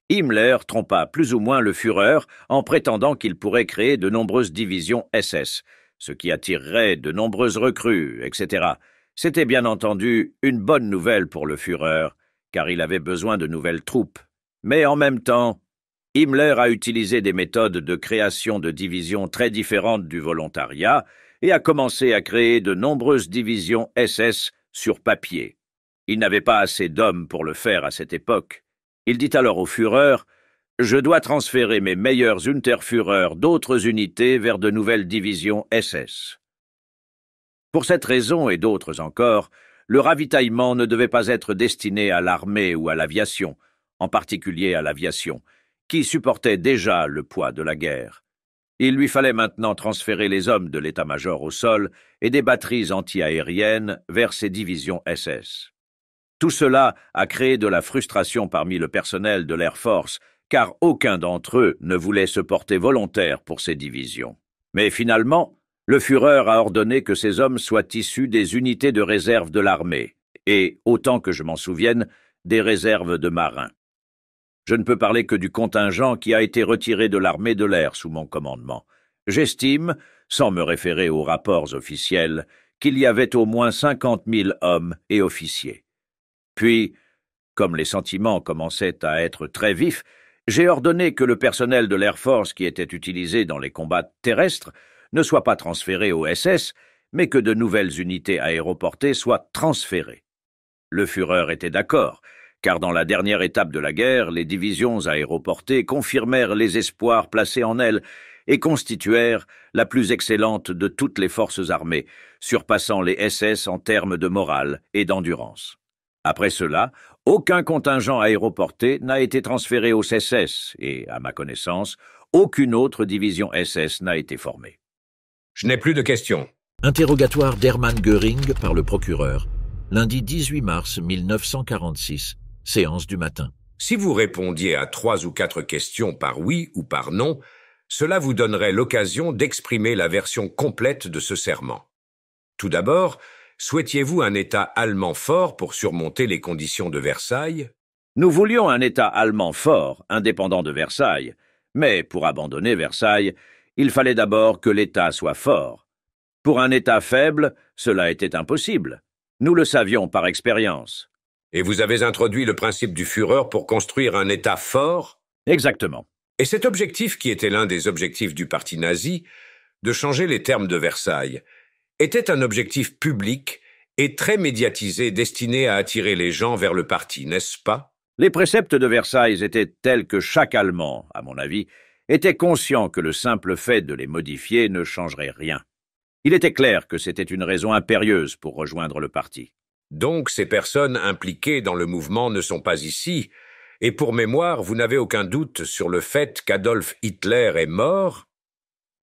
Himmler trompa plus ou moins le Führer en prétendant qu'il pourrait créer de nombreuses divisions SS, ce qui attirerait de nombreuses recrues, etc. C'était bien entendu une bonne nouvelle pour le Führer, car il avait besoin de nouvelles troupes. Mais en même temps, Himmler a utilisé des méthodes de création de divisions très différentes du volontariat et a commencé à créer de nombreuses divisions SS sur papier. Il n'avait pas assez d'hommes pour le faire à cette époque. Il dit alors au Führer « Je dois transférer mes meilleurs Unterführer d'autres unités vers de nouvelles divisions SS. » Pour cette raison et d'autres encore, le ravitaillement ne devait pas être destiné à l'armée ou à l'aviation, en particulier à l'aviation, qui supportait déjà le poids de la guerre. Il lui fallait maintenant transférer les hommes de l'état-major au sol et des batteries anti-aériennes vers ces divisions SS. Tout cela a créé de la frustration parmi le personnel de l'Air Force, car aucun d'entre eux ne voulait se porter volontaire pour ces divisions. Mais finalement, le Führer a ordonné que ces hommes soient issus des unités de réserve de l'armée, et, autant que je m'en souvienne, des réserves de marins. Je ne peux parler que du contingent qui a été retiré de l'armée de l'air sous mon commandement. J'estime, sans me référer aux rapports officiels, qu'il y avait au moins 50 000 hommes et officiers. Puis, comme les sentiments commençaient à être très vifs, j'ai ordonné que le personnel de l'Air Force qui était utilisé dans les combats terrestres ne soit pas transféré au SS, mais que de nouvelles unités aéroportées soient transférées. Le Führer était d'accord, car dans la dernière étape de la guerre, les divisions aéroportées confirmèrent les espoirs placés en elles et constituèrent la plus excellente de toutes les forces armées, surpassant les SS en termes de morale et d'endurance. Après cela, aucun contingent aéroporté n'a été transféré au SS et, à ma connaissance, aucune autre division SS n'a été formée. Je n'ai plus de questions. Interrogatoire d'Hermann Göring par le procureur. Lundi 18 mars 1946, séance du matin. Si vous répondiez à 3 ou 4 questions par oui ou par non, cela vous donnerait l'occasion d'exprimer la version complète de ce serment. Tout d'abord, souhaitiez-vous un État allemand fort pour surmonter les conditions de Versailles? Nous voulions un État allemand fort, indépendant de Versailles, mais pour abandonner Versailles, il fallait d'abord que l'État soit fort. Pour un État faible, cela était impossible. Nous le savions par expérience. Et vous avez introduit le principe du Führer pour construire un État fort? Exactement. Et cet objectif, qui était l'un des objectifs du parti nazi, de changer les termes de Versailles, était un objectif public et très médiatisé destiné à attirer les gens vers le parti, n'est-ce pas? Les préceptes de Versailles étaient tels que chaque Allemand, à mon avis, était conscient que le simple fait de les modifier ne changerait rien. Il était clair que c'était une raison impérieuse pour rejoindre le parti. Donc ces personnes impliquées dans le mouvement ne sont pas ici, et pour mémoire, vous n'avez aucun doute sur le fait qu'Adolf Hitler est mort?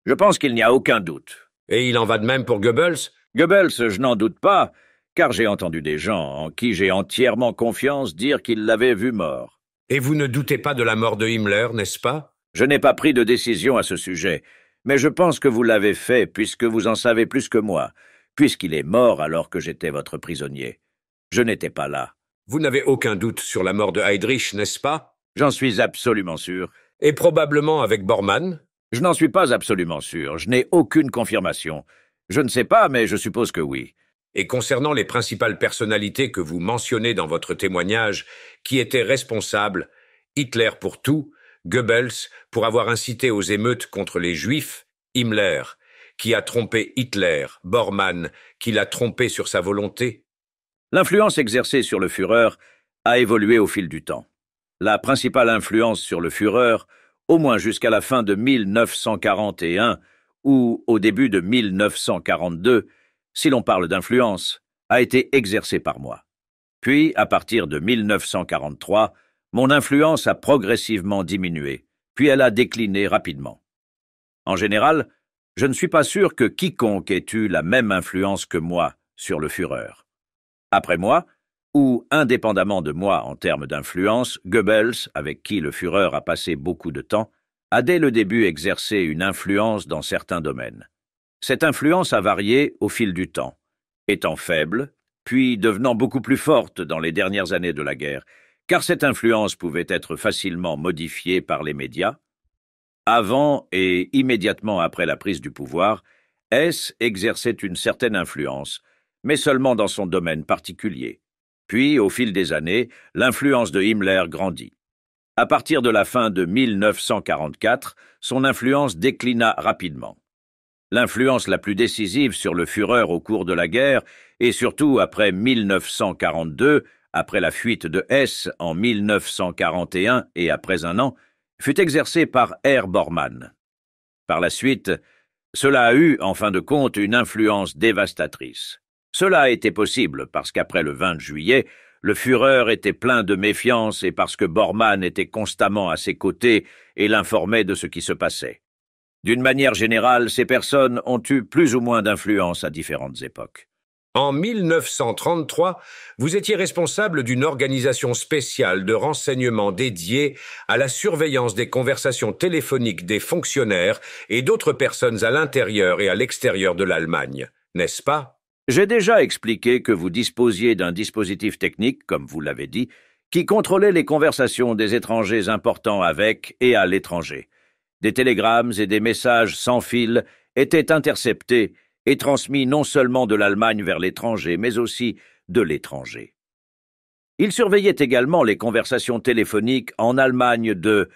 Je pense qu'il n'y a aucun doute. Et il en va de même pour Goebbels? Goebbels, je n'en doute pas, car j'ai entendu des gens en qui j'ai entièrement confiance dire qu'ils l'avaient vu mort. Et vous ne doutez pas de la mort de Himmler, n'est-ce pas? Je n'ai pas pris de décision à ce sujet, mais je pense que vous l'avez fait puisque vous en savez plus que moi, puisqu'il est mort alors que j'étais votre prisonnier. Je n'étais pas là. Vous n'avez aucun doute sur la mort de Heydrich, n'est-ce pas? J'en suis absolument sûr. Et probablement avec Bormann? Je n'en suis pas absolument sûr. Je n'ai aucune confirmation. Je ne sais pas, mais je suppose que oui. Et concernant les principales personnalités que vous mentionnez dans votre témoignage, qui étaient responsables, Hitler pour tout, Goebbels pour avoir incité aux émeutes contre les Juifs, Himmler, qui a trompé Hitler, Bormann, qui l'a trompé sur sa volonté? L'influence exercée sur le Führer a évolué au fil du temps. La principale influence sur le Führer, au moins jusqu'à la fin de 1941 ou au début de 1942, si l'on parle d'influence, a été exercée par moi. Puis, à partir de 1943, mon influence a progressivement diminué, puis elle a décliné rapidement. En général, je ne suis pas sûr que quiconque ait eu la même influence que moi sur le Führer. Après moi, ou indépendamment de moi en termes d'influence, Goebbels, avec qui le Führer a passé beaucoup de temps, a dès le début exercé une influence dans certains domaines. Cette influence a varié au fil du temps, étant faible, puis devenant beaucoup plus forte dans les dernières années de la guerre, car cette influence pouvait être facilement modifiée par les médias. Avant et immédiatement après la prise du pouvoir, Hess exerçait une certaine influence, mais seulement dans son domaine particulier. Puis, au fil des années, l'influence de Himmler grandit. À partir de la fin de 1944, son influence déclina rapidement. L'influence la plus décisive sur le Führer au cours de la guerre, et surtout après 1942, après la fuite de Hess en 1941 et après un an, fut exercée par Herr Bormann. Par la suite, cela a eu, en fin de compte, une influence dévastatrice. Cela a été possible parce qu'après le 20 juillet, le Führer était plein de méfiance et parce que Bormann était constamment à ses côtés et l'informait de ce qui se passait. D'une manière générale, ces personnes ont eu plus ou moins d'influence à différentes époques. En 1933, vous étiez responsable d'une organisation spéciale de renseignement dédiée à la surveillance des conversations téléphoniques des fonctionnaires et d'autres personnes à l'intérieur et à l'extérieur de l'Allemagne, n'est-ce pas? J'ai déjà expliqué que vous disposiez d'un dispositif technique, comme vous l'avez dit, qui contrôlait les conversations des étrangers importants avec et à l'étranger. Des télégrammes et des messages sans fil étaient interceptés et transmis non seulement de l'Allemagne vers l'étranger, mais aussi de l'étranger. Il surveillait également les conversations téléphoniques en Allemagne de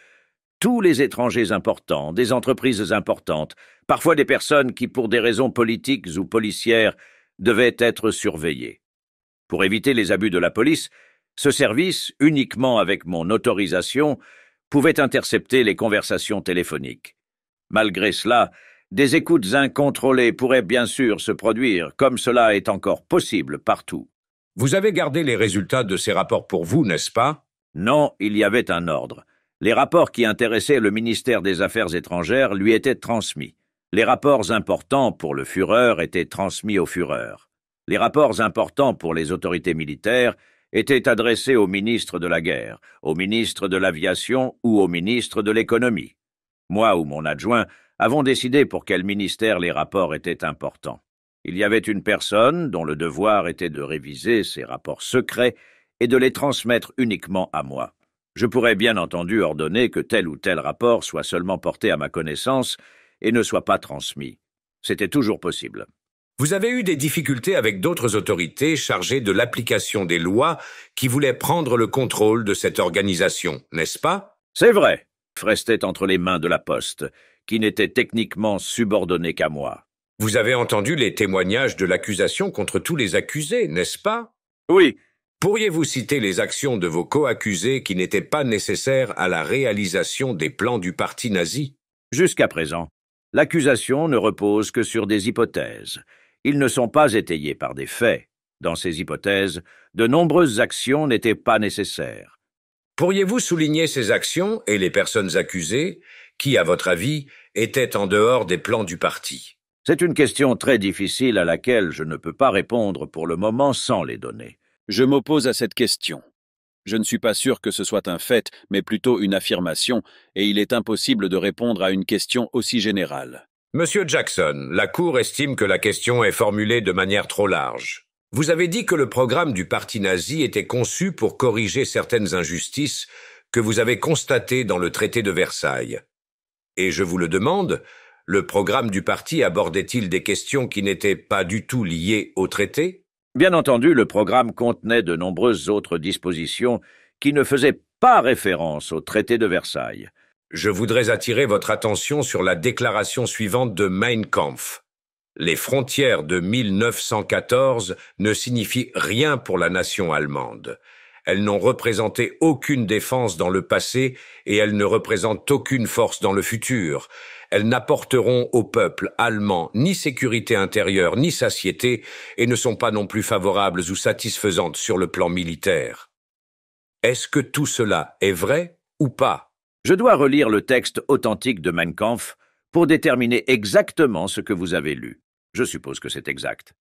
tous les étrangers importants, des entreprises importantes, parfois des personnes qui, pour des raisons politiques ou policières, devaient être surveillées. Pour éviter les abus de la police, ce service, uniquement avec mon autorisation, pouvait intercepter les conversations téléphoniques. Malgré cela, des écoutes incontrôlées pourraient bien sûr se produire, comme cela est encore possible partout. Vous avez gardé les résultats de ces rapports pour vous, n'est-ce pas? Non, il y avait un ordre. Les rapports qui intéressaient le ministère des Affaires étrangères lui étaient transmis. Les rapports importants pour le Führer étaient transmis au Führer. Les rapports importants pour les autorités militaires étaient adressés au ministre de la Guerre, au ministre de l'Aviation ou au ministre de l'Économie. Moi ou mon adjoint avons décidé pour quel ministère les rapports étaient importants. Il y avait une personne dont le devoir était de réviser ces rapports secrets et de les transmettre uniquement à moi. Je pourrais bien entendu ordonner que tel ou tel rapport soit seulement porté à ma connaissance et ne soit pas transmis. C'était toujours possible. Vous avez eu des difficultés avec d'autres autorités chargées de l'application des lois qui voulaient prendre le contrôle de cette organisation, n'est-ce pas? C'est vrai. Restait entre les mains de la Poste, qui n'était techniquement subordonné qu'à moi. Vous avez entendu les témoignages de l'accusation contre tous les accusés, n'est-ce pas? Oui. Pourriez-vous citer les actions de vos co-accusés qui n'étaient pas nécessaires à la réalisation des plans du parti nazi? Jusqu'à présent, l'accusation ne repose que sur des hypothèses. Ils ne sont pas étayés par des faits. Dans ces hypothèses, de nombreuses actions n'étaient pas nécessaires. Pourriez-vous souligner ces actions et les personnes accusées qui, à votre avis, étaient en dehors des plans du parti? C'est une question très difficile à laquelle je ne peux pas répondre pour le moment sans les données. Je m'oppose à cette question. Je ne suis pas sûr que ce soit un fait, mais plutôt une affirmation, et il est impossible de répondre à une question aussi générale. Monsieur Jackson, la Cour estime que la question est formulée de manière trop large. Vous avez dit que le programme du parti nazi était conçu pour corriger certaines injustices que vous avez constatées dans le traité de Versailles. Et je vous le demande, le programme du parti abordait-il des questions qui n'étaient pas du tout liées au traité? Bien entendu, le programme contenait de nombreuses autres dispositions qui ne faisaient pas référence au traité de Versailles. Je voudrais attirer votre attention sur la déclaration suivante de Mein Kampf. Les frontières de 1914 ne signifient rien pour la nation allemande. Elles n'ont représenté aucune défense dans le passé et elles ne représentent aucune force dans le futur. Elles n'apporteront au peuple allemand ni sécurité intérieure ni satiété et ne sont pas non plus favorables ou satisfaisantes sur le plan militaire. Est-ce que tout cela est vrai ou pas? Je dois relire le texte authentique de Mein Kampf pour déterminer exactement ce que vous avez lu. Je suppose que c'est exact.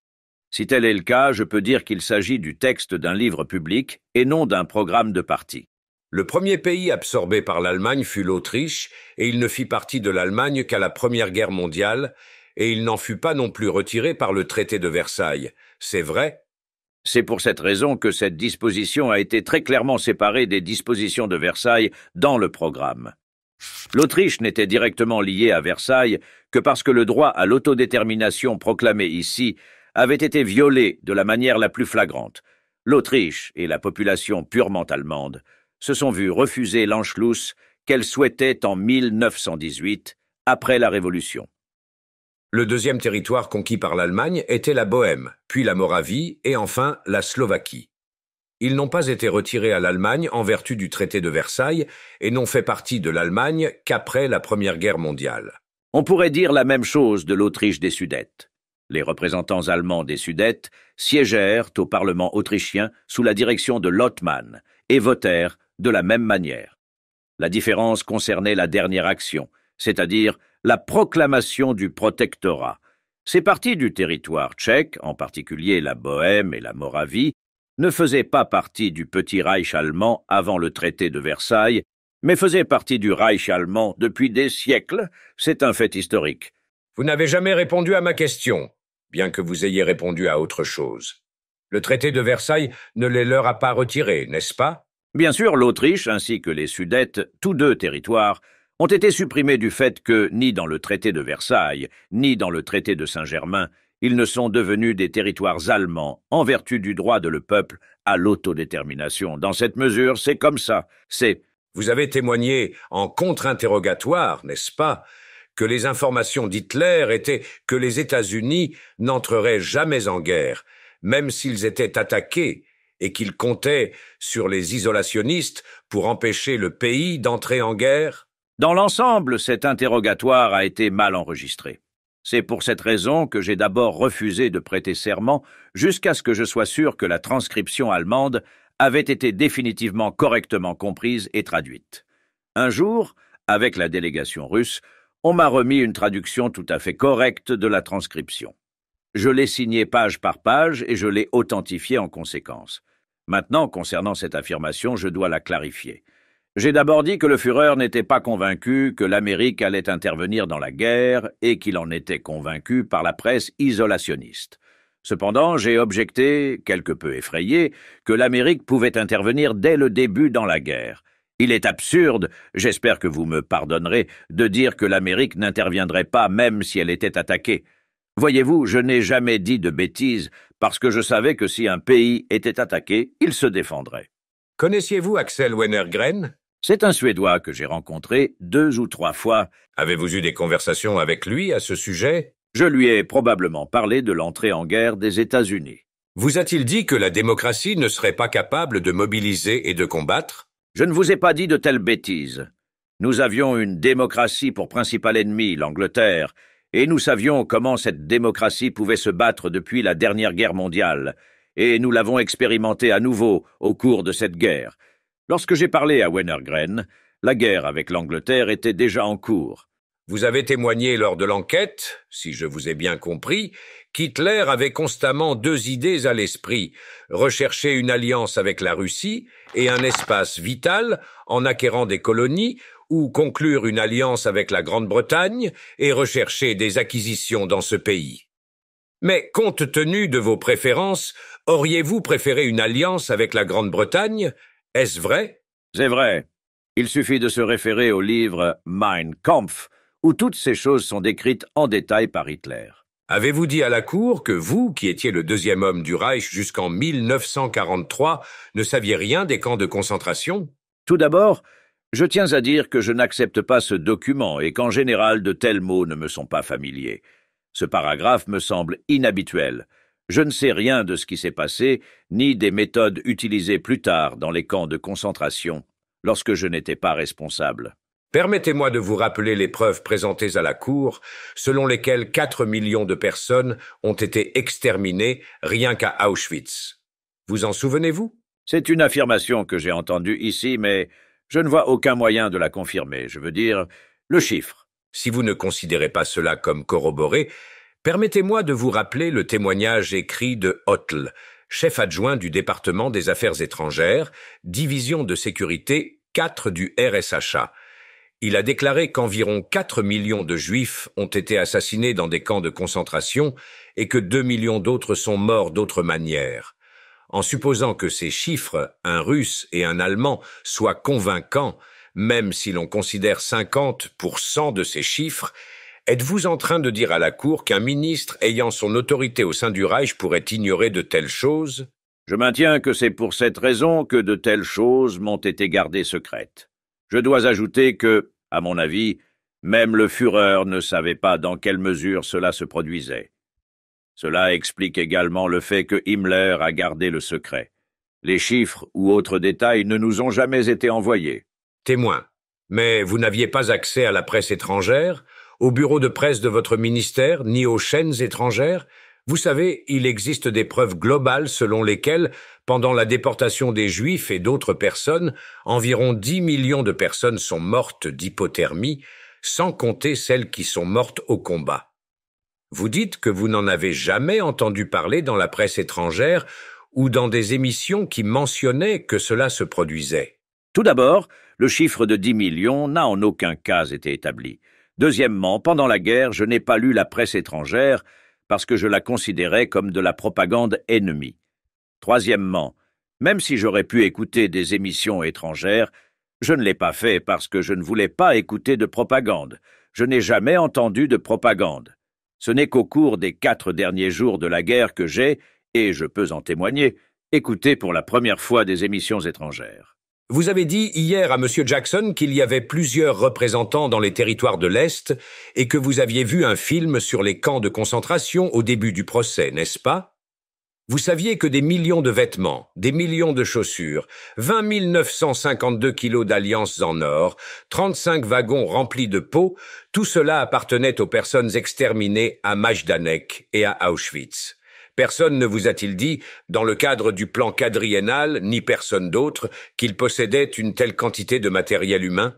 Si tel est le cas, je peux dire qu'il s'agit du texte d'un livre public et non d'un programme de parti. Le premier pays absorbé par l'Allemagne fut l'Autriche, et il ne fit partie de l'Allemagne qu'à la Première Guerre mondiale, et il n'en fut pas non plus retiré par le traité de Versailles. C'est vrai? C'est pour cette raison que cette disposition a été très clairement séparée des dispositions de Versailles dans le programme. L'Autriche n'était directement liée à Versailles que parce que le droit à l'autodétermination proclamé ici avait été violé de la manière la plus flagrante. L'Autriche et la population purement allemande se sont vues refuser l'Anschluss qu'elles souhaitaient en 1918, après la Révolution. Le deuxième territoire conquis par l'Allemagne était la Bohême, puis la Moravie et enfin la Slovaquie. Ils n'ont pas été retirés à l'Allemagne en vertu du traité de Versailles et n'ont fait partie de l'Allemagne qu'après la Première Guerre mondiale. On pourrait dire la même chose de l'Autriche des Sudètes. Les représentants allemands des Sudètes siégèrent au Parlement autrichien sous la direction de Lothmann et votèrent de la même manière. La différence concernait la dernière action, c'est-à-dire la proclamation du protectorat. Ces parties du territoire tchèque, en particulier la Bohême et la Moravie, ne faisaient pas partie du petit Reich allemand avant le traité de Versailles, mais faisaient partie du Reich allemand depuis des siècles. C'est un fait historique. Vous n'avez jamais répondu à ma question, bien que vous ayez répondu à autre chose. Le traité de Versailles ne les leur a pas retirés, n'est-ce pas? Bien sûr, l'Autriche ainsi que les Sudètes, tous deux territoires, ont été supprimés du fait que, ni dans le traité de Versailles, ni dans le traité de Saint-Germain, ils ne sont devenus des territoires allemands en vertu du droit de le peuple à l'autodétermination. Dans cette mesure, c'est comme ça. Vous avez témoigné en contre-interrogatoire, n'est-ce pas, que les informations d'Hitler étaient que les États-Unis n'entreraient jamais en guerre, même s'ils étaient attaqués, et qu'il comptait sur les isolationnistes pour empêcher le pays d'entrer en guerre? Dans l'ensemble, cet interrogatoire a été mal enregistré. C'est pour cette raison que j'ai d'abord refusé de prêter serment jusqu'à ce que je sois sûr que la transcription allemande avait été définitivement correctement comprise et traduite. Un jour, avec la délégation russe, on m'a remis une traduction tout à fait correcte de la transcription. Je l'ai signée page par page et je l'ai authentifiée en conséquence. Maintenant, concernant cette affirmation, je dois la clarifier. J'ai d'abord dit que le Führer n'était pas convaincu que l'Amérique allait intervenir dans la guerre et qu'il en était convaincu par la presse isolationniste. Cependant, j'ai objecté, quelque peu effrayé, que l'Amérique pouvait intervenir dès le début dans la guerre. Il est absurde, j'espère que vous me pardonnerez, de dire que l'Amérique n'interviendrait pas même si elle était attaquée. Voyez-vous, je n'ai jamais dit de bêtises, parce que je savais que si un pays était attaqué, il se défendrait. Connaissiez-vous Axel Wenner-Gren? C'est un Suédois que j'ai rencontré 2 ou 3 fois. Avez-vous eu des conversations avec lui à ce sujet? Je lui ai probablement parlé de l'entrée en guerre des États-Unis. Vous a-t-il dit que la démocratie ne serait pas capable de mobiliser et de combattre? Je ne vous ai pas dit de telles bêtises. Nous avions une démocratie pour principal ennemi, l'Angleterre, et nous savions comment cette démocratie pouvait se battre depuis la dernière guerre mondiale, et nous l'avons expérimenté à nouveau au cours de cette guerre. Lorsque j'ai parlé à Wenner-Gren, la guerre avec l'Angleterre était déjà en cours. Vous avez témoigné lors de l'enquête, si je vous ai bien compris, qu'Hitler avait constamment 2 idées à l'esprit, rechercher une alliance avec la Russie et un espace vital en acquérant des colonies, ou conclure une alliance avec la Grande-Bretagne et rechercher des acquisitions dans ce pays. Mais compte tenu de vos préférences, auriez-vous préféré une alliance avec la Grande-Bretagne? Est-ce vrai? C'est vrai. Il suffit de se référer au livre Mein Kampf, où toutes ces choses sont décrites en détail par Hitler. Avez-vous dit à la Cour que vous, qui étiez le 2e homme du Reich jusqu'en 1943, ne saviez rien des camps de concentration? Tout d'abord, je tiens à dire que je n'accepte pas ce document et qu'en général de tels mots ne me sont pas familiers. Ce paragraphe me semble inhabituel. Je ne sais rien de ce qui s'est passé, ni des méthodes utilisées plus tard dans les camps de concentration, lorsque je n'étais pas responsable. Permettez-moi de vous rappeler les preuves présentées à la Cour, selon lesquelles 4 millions de personnes ont été exterminées rien qu'à Auschwitz. Vous en souvenez-vous? C'est une affirmation que j'ai entendue ici, mais je ne vois aucun moyen de la confirmer. Je veux dire, le chiffre. Si vous ne considérez pas cela comme corroboré, permettez-moi de vous rappeler le témoignage écrit de Hotl, chef adjoint du département des Affaires étrangères, division de sécurité 4 du RSHA. Il a déclaré qu'environ 4 millions de Juifs ont été assassinés dans des camps de concentration et que 2 millions d'autres sont morts d'autres manières. En supposant que ces chiffres, un Russe et un Allemand, soient convaincants, même si l'on considère 50% de ces chiffres, êtes-vous en train de dire à la Cour qu'un ministre ayant son autorité au sein du Reich pourrait ignorer de telles choses? Je maintiens que c'est pour cette raison que de telles choses m'ont été gardées secrètes. Je dois ajouter que, à mon avis, même le Führer ne savait pas dans quelle mesure cela se produisait. Cela explique également le fait que Himmler a gardé le secret. Les chiffres ou autres détails ne nous ont jamais été envoyés. Témoin. Mais vous n'aviez pas accès à la presse étrangère, au bureau de presse de votre ministère, ni aux chaînes étrangères? Vous savez, il existe des preuves globales selon lesquelles, pendant la déportation des Juifs et d'autres personnes, environ 10 millions de personnes sont mortes d'hypothermie, sans compter celles qui sont mortes au combat. Vous dites que vous n'en avez jamais entendu parler dans la presse étrangère ou dans des émissions qui mentionnaient que cela se produisait. Tout d'abord, le chiffre de 10 millions n'a en aucun cas été établi. Deuxièmement, pendant la guerre, je n'ai pas lu la presse étrangère parce que je la considérais comme de la propagande ennemie. Troisièmement, même si j'aurais pu écouter des émissions étrangères, je ne l'ai pas fait parce que je ne voulais pas écouter de propagande. Je n'ai jamais entendu de propagande. Ce n'est qu'au cours des 4 derniers jours de la guerre que j'ai, et je peux en témoigner, écouté pour la première fois des émissions étrangères. Vous avez dit hier à M. Jackson qu'il y avait plusieurs représentants dans les territoires de l'Est et que vous aviez vu un film sur les camps de concentration au début du procès, n'est-ce pas? Vous saviez que des millions de vêtements, des millions de chaussures, 20 952 kilos d'alliances en or, 35 wagons remplis de peaux, tout cela appartenait aux personnes exterminées à Majdanek et à Auschwitz. Personne ne vous a-t-il dit, dans le cadre du plan quadriennal, ni personne d'autre, qu'il possédait une telle quantité de matériel humain?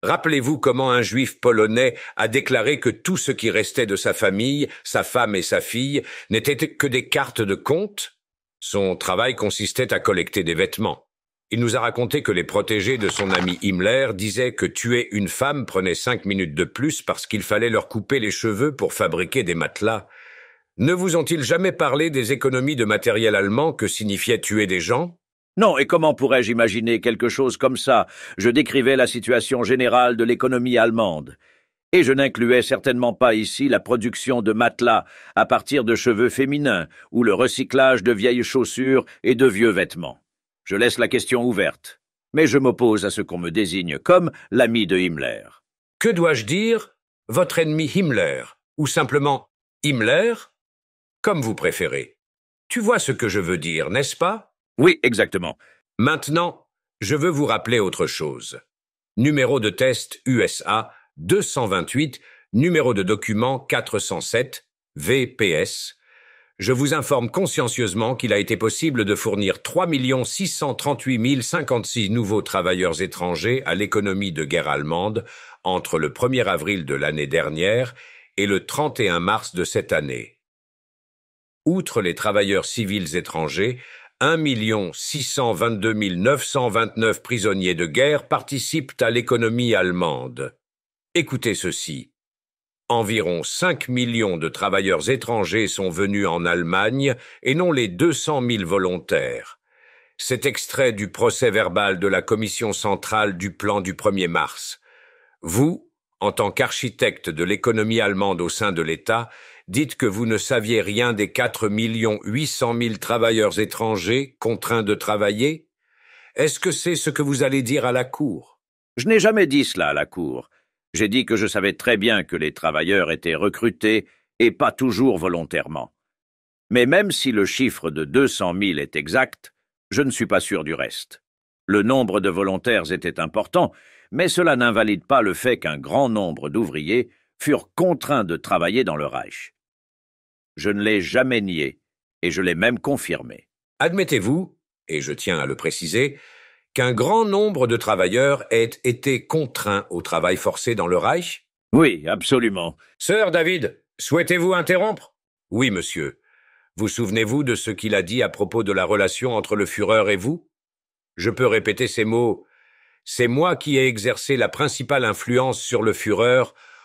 Rappelez-vous comment un juif polonais a déclaré que tout ce qui restait de sa famille, sa femme et sa fille, n'étaient que des cartes de compte? Son travail consistait à collecter des vêtements. Il nous a raconté que les protégés de son ami Himmler disaient que tuer une femme prenait 5 minutes de plus parce qu'il fallait leur couper les cheveux pour fabriquer des matelas. Ne vous ont-ils jamais parlé des économies de matériel allemand que signifiait tuer des gens? Non, et comment pourrais-je imaginer quelque chose comme ça? Je décrivais la situation générale de l'économie allemande. Et je n'incluais certainement pas ici la production de matelas à partir de cheveux féminins ou le recyclage de vieilles chaussures et de vieux vêtements. Je laisse la question ouverte, mais je m'oppose à ce qu'on me désigne comme l'ami de Himmler. Que dois-je dire? Votre ennemi Himmler? Ou simplement Himmler? Comme vous préférez. Tu vois ce que je veux dire, n'est-ce pas? Oui, exactement. Maintenant, je veux vous rappeler autre chose. Numéro de test USA 228, numéro de document 407, VPS. Je vous informe consciencieusement qu'il a été possible de fournir 3 638 056 nouveaux travailleurs étrangers à l'économie de guerre allemande entre le 1er avril de l'année dernière et le 31 mars de cette année. Outre les travailleurs civils étrangers, 1 622 929 prisonniers de guerre participent à l'économie allemande. Écoutez ceci. Environ 5 millions de travailleurs étrangers sont venus en Allemagne et non les 200 000 volontaires. C'est extrait du procès-verbal de la commission centrale du plan du 1er mars. Vous, en tant qu'architecte de l'économie allemande au sein de l'État, dites que vous ne saviez rien des 4 800 000 travailleurs étrangers contraints de travailler? Est-ce que c'est ce que vous allez dire à la Cour? Je n'ai jamais dit cela à la Cour. J'ai dit que je savais très bien que les travailleurs étaient recrutés et pas toujours volontairement. Mais même si le chiffre de 200 000 est exact, je ne suis pas sûr du reste. Le nombre de volontaires était important, mais cela n'invalide pas le fait qu'un grand nombre d'ouvriers furent contraints de travailler dans le Reich. Je ne l'ai jamais nié, et je l'ai même confirmé. Admettez-vous, et je tiens à le préciser, qu'un grand nombre de travailleurs ait été contraints au travail forcé dans le Reich? Oui, absolument. Sir David, souhaitez-vous interrompre? Oui, monsieur. Vous souvenez-vous de ce qu'il a dit à propos de la relation entre le Führer et vous? Je peux répéter ces mots. C'est moi qui ai exercé la principale influence sur le Führer,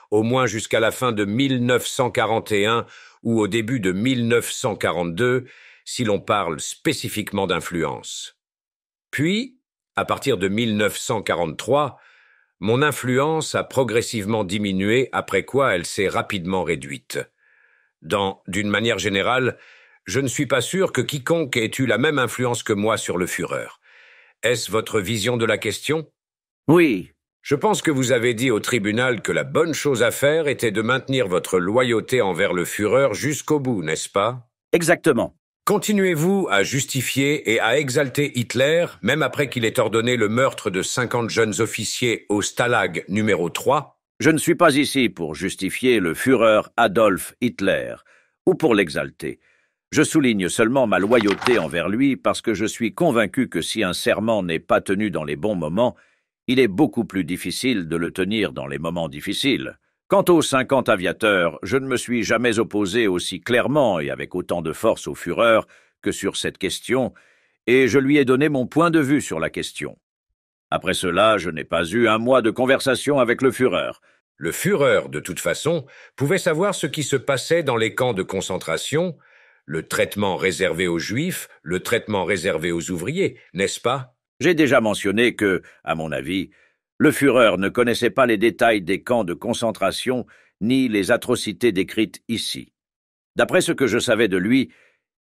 au moins jusqu'à la fin de 1941 ou au début de 1942, si l'on parle spécifiquement d'influence. Puis, à partir de 1943, mon influence a progressivement diminué, après quoi elle s'est rapidement réduite. D'une manière générale, je ne suis pas sûr que quiconque ait eu la même influence que moi sur le Führer. Est-ce votre vision de la question? Oui. Je pense que vous avez dit au tribunal que la bonne chose à faire était de maintenir votre loyauté envers le Führer jusqu'au bout, n'est-ce pas? Exactement. Continuez-vous à justifier et à exalter Hitler, même après qu'il ait ordonné le meurtre de 50 jeunes officiers au Stalag numéro 3? Je ne suis pas ici pour justifier le Führer Adolf Hitler, ou pour l'exalter. Je souligne seulement ma loyauté envers lui parce que je suis convaincu que si un serment n'est pas tenu dans les bons moments, il est beaucoup plus difficile de le tenir dans les moments difficiles. Quant aux 50 aviateurs, je ne me suis jamais opposé aussi clairement et avec autant de force au Führer que sur cette question, et je lui ai donné mon point de vue sur la question. Après cela, je n'ai pas eu un mois de conversation avec le Führer. Le Führer, de toute façon, pouvait savoir ce qui se passait dans les camps de concentration, le traitement réservé aux Juifs, le traitement réservé aux ouvriers, n'est-ce pas? J'ai déjà mentionné que, à mon avis, le Führer ne connaissait pas les détails des camps de concentration ni les atrocités décrites ici. D'après ce que je savais de lui,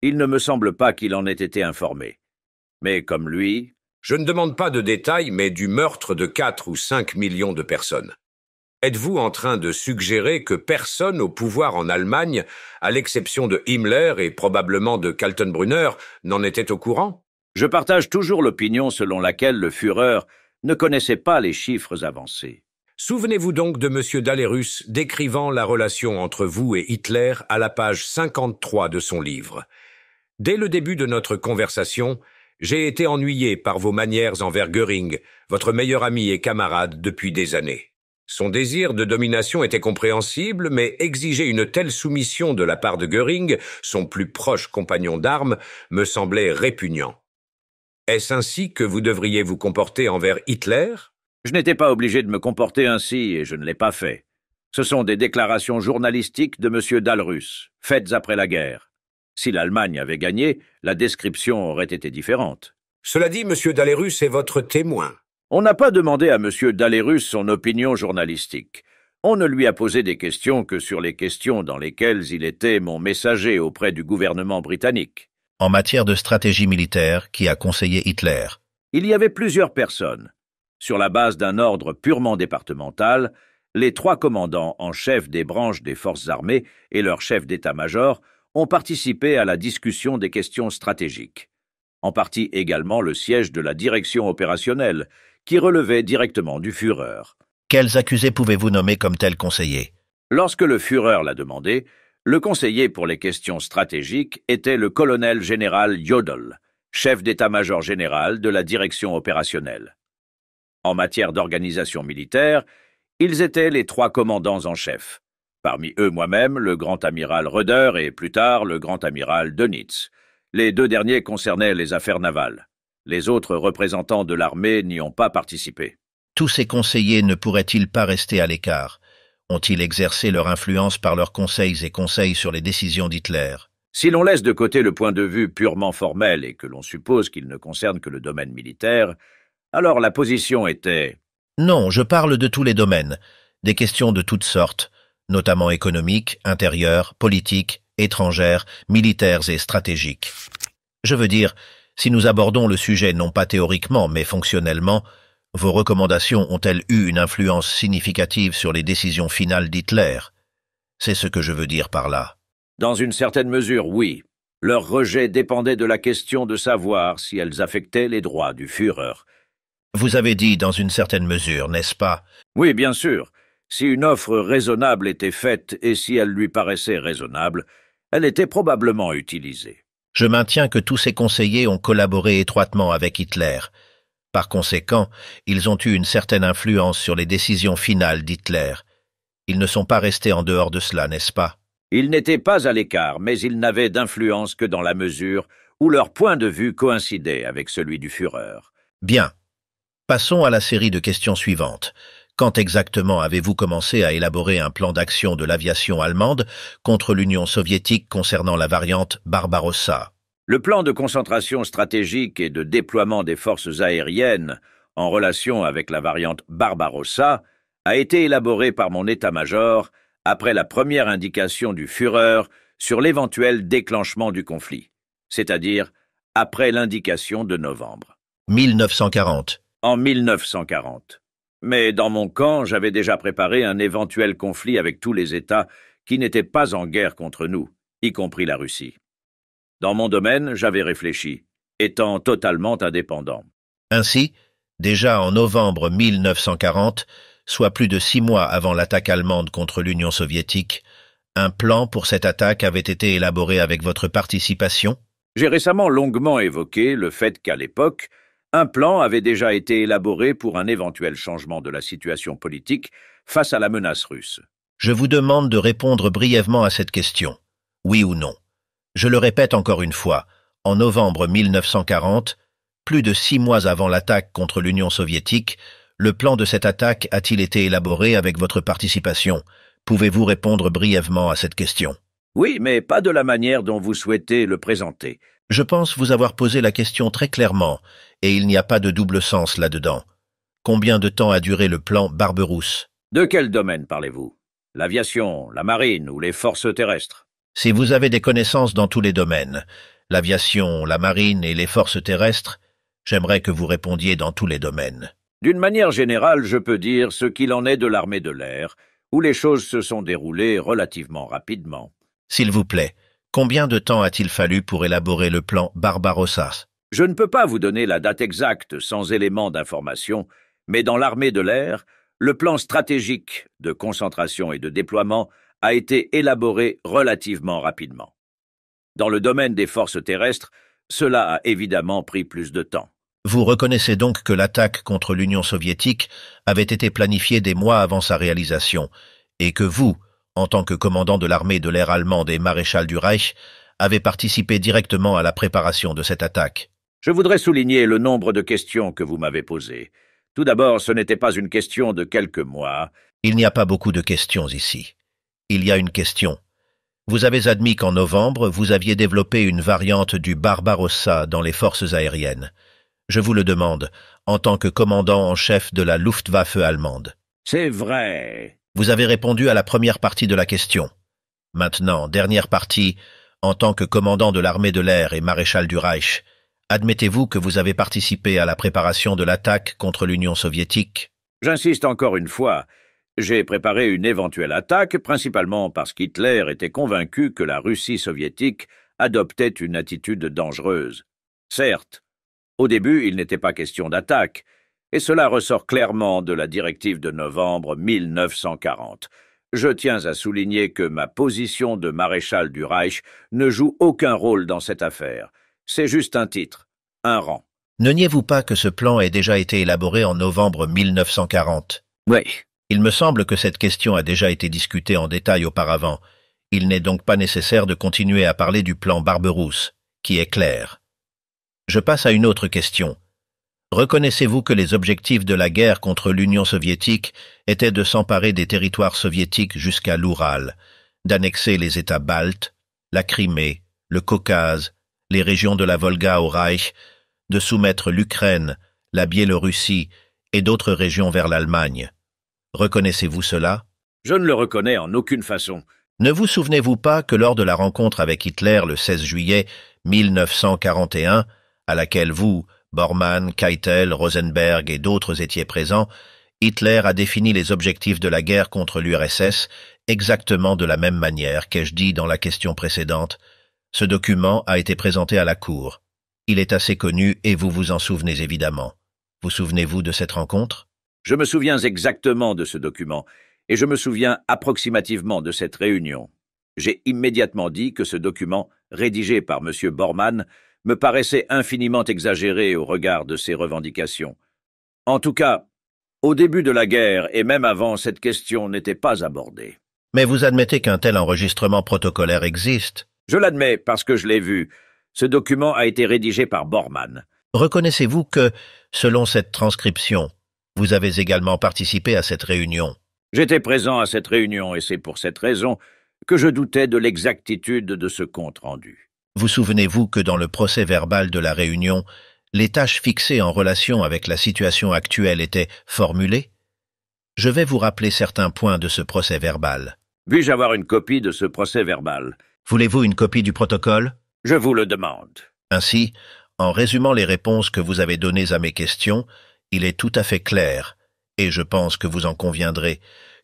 il ne me semble pas qu'il en ait été informé. Mais comme lui... Je ne demande pas de détails, mais du meurtre de 4 ou 5 millions de personnes. Êtes-vous en train de suggérer que personne au pouvoir en Allemagne, à l'exception de Himmler et probablement de Kaltenbrunner, n'en était au courant? Je partage toujours l'opinion selon laquelle le Führer ne connaissait pas les chiffres avancés. Souvenez-vous donc de M. Dalerus décrivant la relation entre vous et Hitler à la page 53 de son livre. Dès le début de notre conversation, j'ai été ennuyé par vos manières envers Göring, votre meilleur ami et camarade depuis des années. Son désir de domination était compréhensible, mais exiger une telle soumission de la part de Göring, son plus proche compagnon d'armes, me semblait répugnant. Est-ce ainsi que vous devriez vous comporter envers Hitler? Je n'étais pas obligé de me comporter ainsi et je ne l'ai pas fait. Ce sont des déclarations journalistiques de M. Dalerus, faites après la guerre. Si l'Allemagne avait gagné, la description aurait été différente. Cela dit, M. Dalerus est votre témoin. On n'a pas demandé à M. Dalerus son opinion journalistique. On ne lui a posé des questions que sur les questions dans lesquelles il était mon messager auprès du gouvernement britannique. En matière de stratégie militaire, qui a conseillé Hitler? Il y avait plusieurs personnes. Sur la base d'un ordre purement départemental, les 3 commandants en chef des branches des forces armées et leur chef d'état-major ont participé à la discussion des questions stratégiques. En partie également le siège de la direction opérationnelle, qui relevait directement du Führer. Quels accusés pouvez-vous nommer comme tels conseillers? Lorsque le Führer l'a demandé, le conseiller pour les questions stratégiques était le colonel général Jodl, chef d'état-major général de la direction opérationnelle. En matière d'organisation militaire, ils étaient les 3 commandants en chef. Parmi eux moi-même, le grand amiral Röder et plus tard le grand amiral Dönitz. Les 2 derniers concernaient les affaires navales. Les autres représentants de l'armée n'y ont pas participé. Tous ces conseillers ne pourraient-ils pas rester à l'écart? Ont-ils exercé leur influence par leurs conseils et conseils sur les décisions d'Hitler? Si l'on laisse de côté le point de vue purement formel et que l'on suppose qu'il ne concerne que le domaine militaire, alors la position était... Non, je parle de tous les domaines, des questions de toutes sortes, notamment économiques, intérieures, politiques, étrangères, militaires et stratégiques. Je veux dire, si nous abordons le sujet non pas théoriquement mais fonctionnellement, vos recommandations ont-elles eu une influence significative sur les décisions finales d'Hitler? C'est ce que je veux dire par là. Dans une certaine mesure, oui. Leur rejet dépendait de la question de savoir si elles affectaient les droits du Führer. Vous avez dit dans une certaine mesure, n'est-ce pas? Oui, bien sûr. Si une offre raisonnable était faite et si elle lui paraissait raisonnable, elle était probablement utilisée. Je maintiens que tous ces conseillers ont collaboré étroitement avec Hitler. Par conséquent, ils ont eu une certaine influence sur les décisions finales d'Hitler. Ils ne sont pas restés en dehors de cela, n'est-ce pas? Ils n'étaient pas à l'écart, mais ils n'avaient d'influence que dans la mesure où leur point de vue coïncidait avec celui du Führer. Bien. Passons à la série de questions suivantes. Quand exactement avez-vous commencé à élaborer un plan d'action de l'aviation allemande contre l'Union soviétique concernant la variante Barbarossa? Le plan de concentration stratégique et de déploiement des forces aériennes en relation avec la variante Barbarossa a été élaboré par mon état-major après la première indication du Führer sur l'éventuel déclenchement du conflit, c'est-à-dire après l'indication de novembre. 1940. En 1940. Mais dans mon camp, j'avais déjà préparé un éventuel conflit avec tous les États qui n'étaient pas en guerre contre nous, y compris la Russie. Dans mon domaine, j'avais réfléchi, étant totalement indépendant. Ainsi, déjà en novembre 1940, soit plus de 6 mois avant l'attaque allemande contre l'Union soviétique, un plan pour cette attaque avait été élaboré avec votre participation? J'ai récemment longuement évoqué le fait qu'à l'époque, un plan avait déjà été élaboré pour un éventuel changement de la situation politique face à la menace russe. Je vous demande de répondre brièvement à cette question. Oui ou non? Je le répète encore une fois, en novembre 1940, plus de 6 mois avant l'attaque contre l'Union soviétique, le plan de cette attaque a-t-il été élaboré avec votre participation? Pouvez-vous répondre brièvement à cette question? Oui, mais pas de la manière dont vous souhaitez le présenter. Je pense vous avoir posé la question très clairement, et il n'y a pas de double sens là-dedans. Combien de temps a duré le plan Barberousse? De quel domaine parlez-vous? L'aviation, la marine ou les forces terrestres? Si vous avez des connaissances dans tous les domaines, l'aviation, la marine et les forces terrestres, j'aimerais que vous répondiez dans tous les domaines. D'une manière générale, je peux dire ce qu'il en est de l'armée de l'air, où les choses se sont déroulées relativement rapidement. S'il vous plaît, combien de temps a-t-il fallu pour élaborer le plan Barbarossa? Je ne peux pas vous donner la date exacte sans éléments d'information, mais dans l'armée de l'air, le plan stratégique de concentration et de déploiement a été élaboré relativement rapidement. Dans le domaine des forces terrestres, cela a évidemment pris plus de temps. Vous reconnaissez donc que l'attaque contre l'Union soviétique avait été planifiée des mois avant sa réalisation, et que vous, en tant que commandant de l'armée de l'air allemande et maréchal du Reich, avez participé directement à la préparation de cette attaque. Je voudrais souligner le nombre de questions que vous m'avez posées. Tout d'abord, ce n'était pas une question de quelques mois. Il n'y a pas beaucoup de questions ici. Il y a une question. Vous avez admis qu'en novembre, vous aviez développé une variante du Barbarossa dans les forces aériennes. Je vous le demande, en tant que commandant en chef de la Luftwaffe allemande. C'est vrai. Vous avez répondu à la première partie de la question. Maintenant, dernière partie, en tant que commandant de l'armée de l'air et maréchal du Reich, admettez-vous que vous avez participé à la préparation de l'attaque contre l'Union soviétique? J'insiste encore une fois. J'ai préparé une éventuelle attaque, principalement parce qu'Hitler était convaincu que la Russie soviétique adoptait une attitude dangereuse. Certes, au début, il n'était pas question d'attaque, et cela ressort clairement de la directive de novembre 1940. Je tiens à souligner que ma position de maréchal du Reich ne joue aucun rôle dans cette affaire. C'est juste un titre, un rang. Ne niez-vous pas que ce plan ait déjà été élaboré en novembre 1940? Oui. Il me semble que cette question a déjà été discutée en détail auparavant. Il n'est donc pas nécessaire de continuer à parler du plan Barberousse, qui est clair. Je passe à une autre question. Reconnaissez-vous que les objectifs de la guerre contre l'Union soviétique étaient de s'emparer des territoires soviétiques jusqu'à l'Oural, d'annexer les États baltes, la Crimée, le Caucase, les régions de la Volga au Reich, de soumettre l'Ukraine, la Biélorussie et d'autres régions vers l'Allemagne? Reconnaissez-vous cela? Je ne le reconnais en aucune façon. Ne vous souvenez-vous pas que lors de la rencontre avec Hitler le 16 juillet 1941, à laquelle vous, Bormann, Keitel, Rosenberg et d'autres étiez présents, Hitler a défini les objectifs de la guerre contre l'URSS exactement de la même manière qu'ai-je dit dans la question précédente. Ce document a été présenté à la Cour. Il est assez connu et vous vous en souvenez évidemment. Vous souvenez-vous de cette rencontre? Je me souviens exactement de ce document, et je me souviens approximativement de cette réunion. J'ai immédiatement dit que ce document, rédigé par M. Bormann, me paraissait infiniment exagéré au regard de ses revendications. En tout cas, au début de la guerre et même avant, cette question n'était pas abordée. Mais vous admettez qu'un tel enregistrement protocolaire existe? Je l'admets parce que je l'ai vu. Ce document a été rédigé par Bormann. Reconnaissez-vous que, selon cette transcription, vous avez également participé à cette réunion? J'étais présent à cette réunion et c'est pour cette raison que je doutais de l'exactitude de ce compte-rendu. Vous souvenez-vous que dans le procès-verbal de la réunion, les tâches fixées en relation avec la situation actuelle étaient formulées? Je vais vous rappeler certains points de ce procès-verbal. Puis-je avoir une copie de ce procès-verbal? Voulez-vous une copie du protocole? Je vous le demande. Ainsi, en résumant les réponses que vous avez données à mes questions, il est tout à fait clair, et je pense que vous en conviendrez,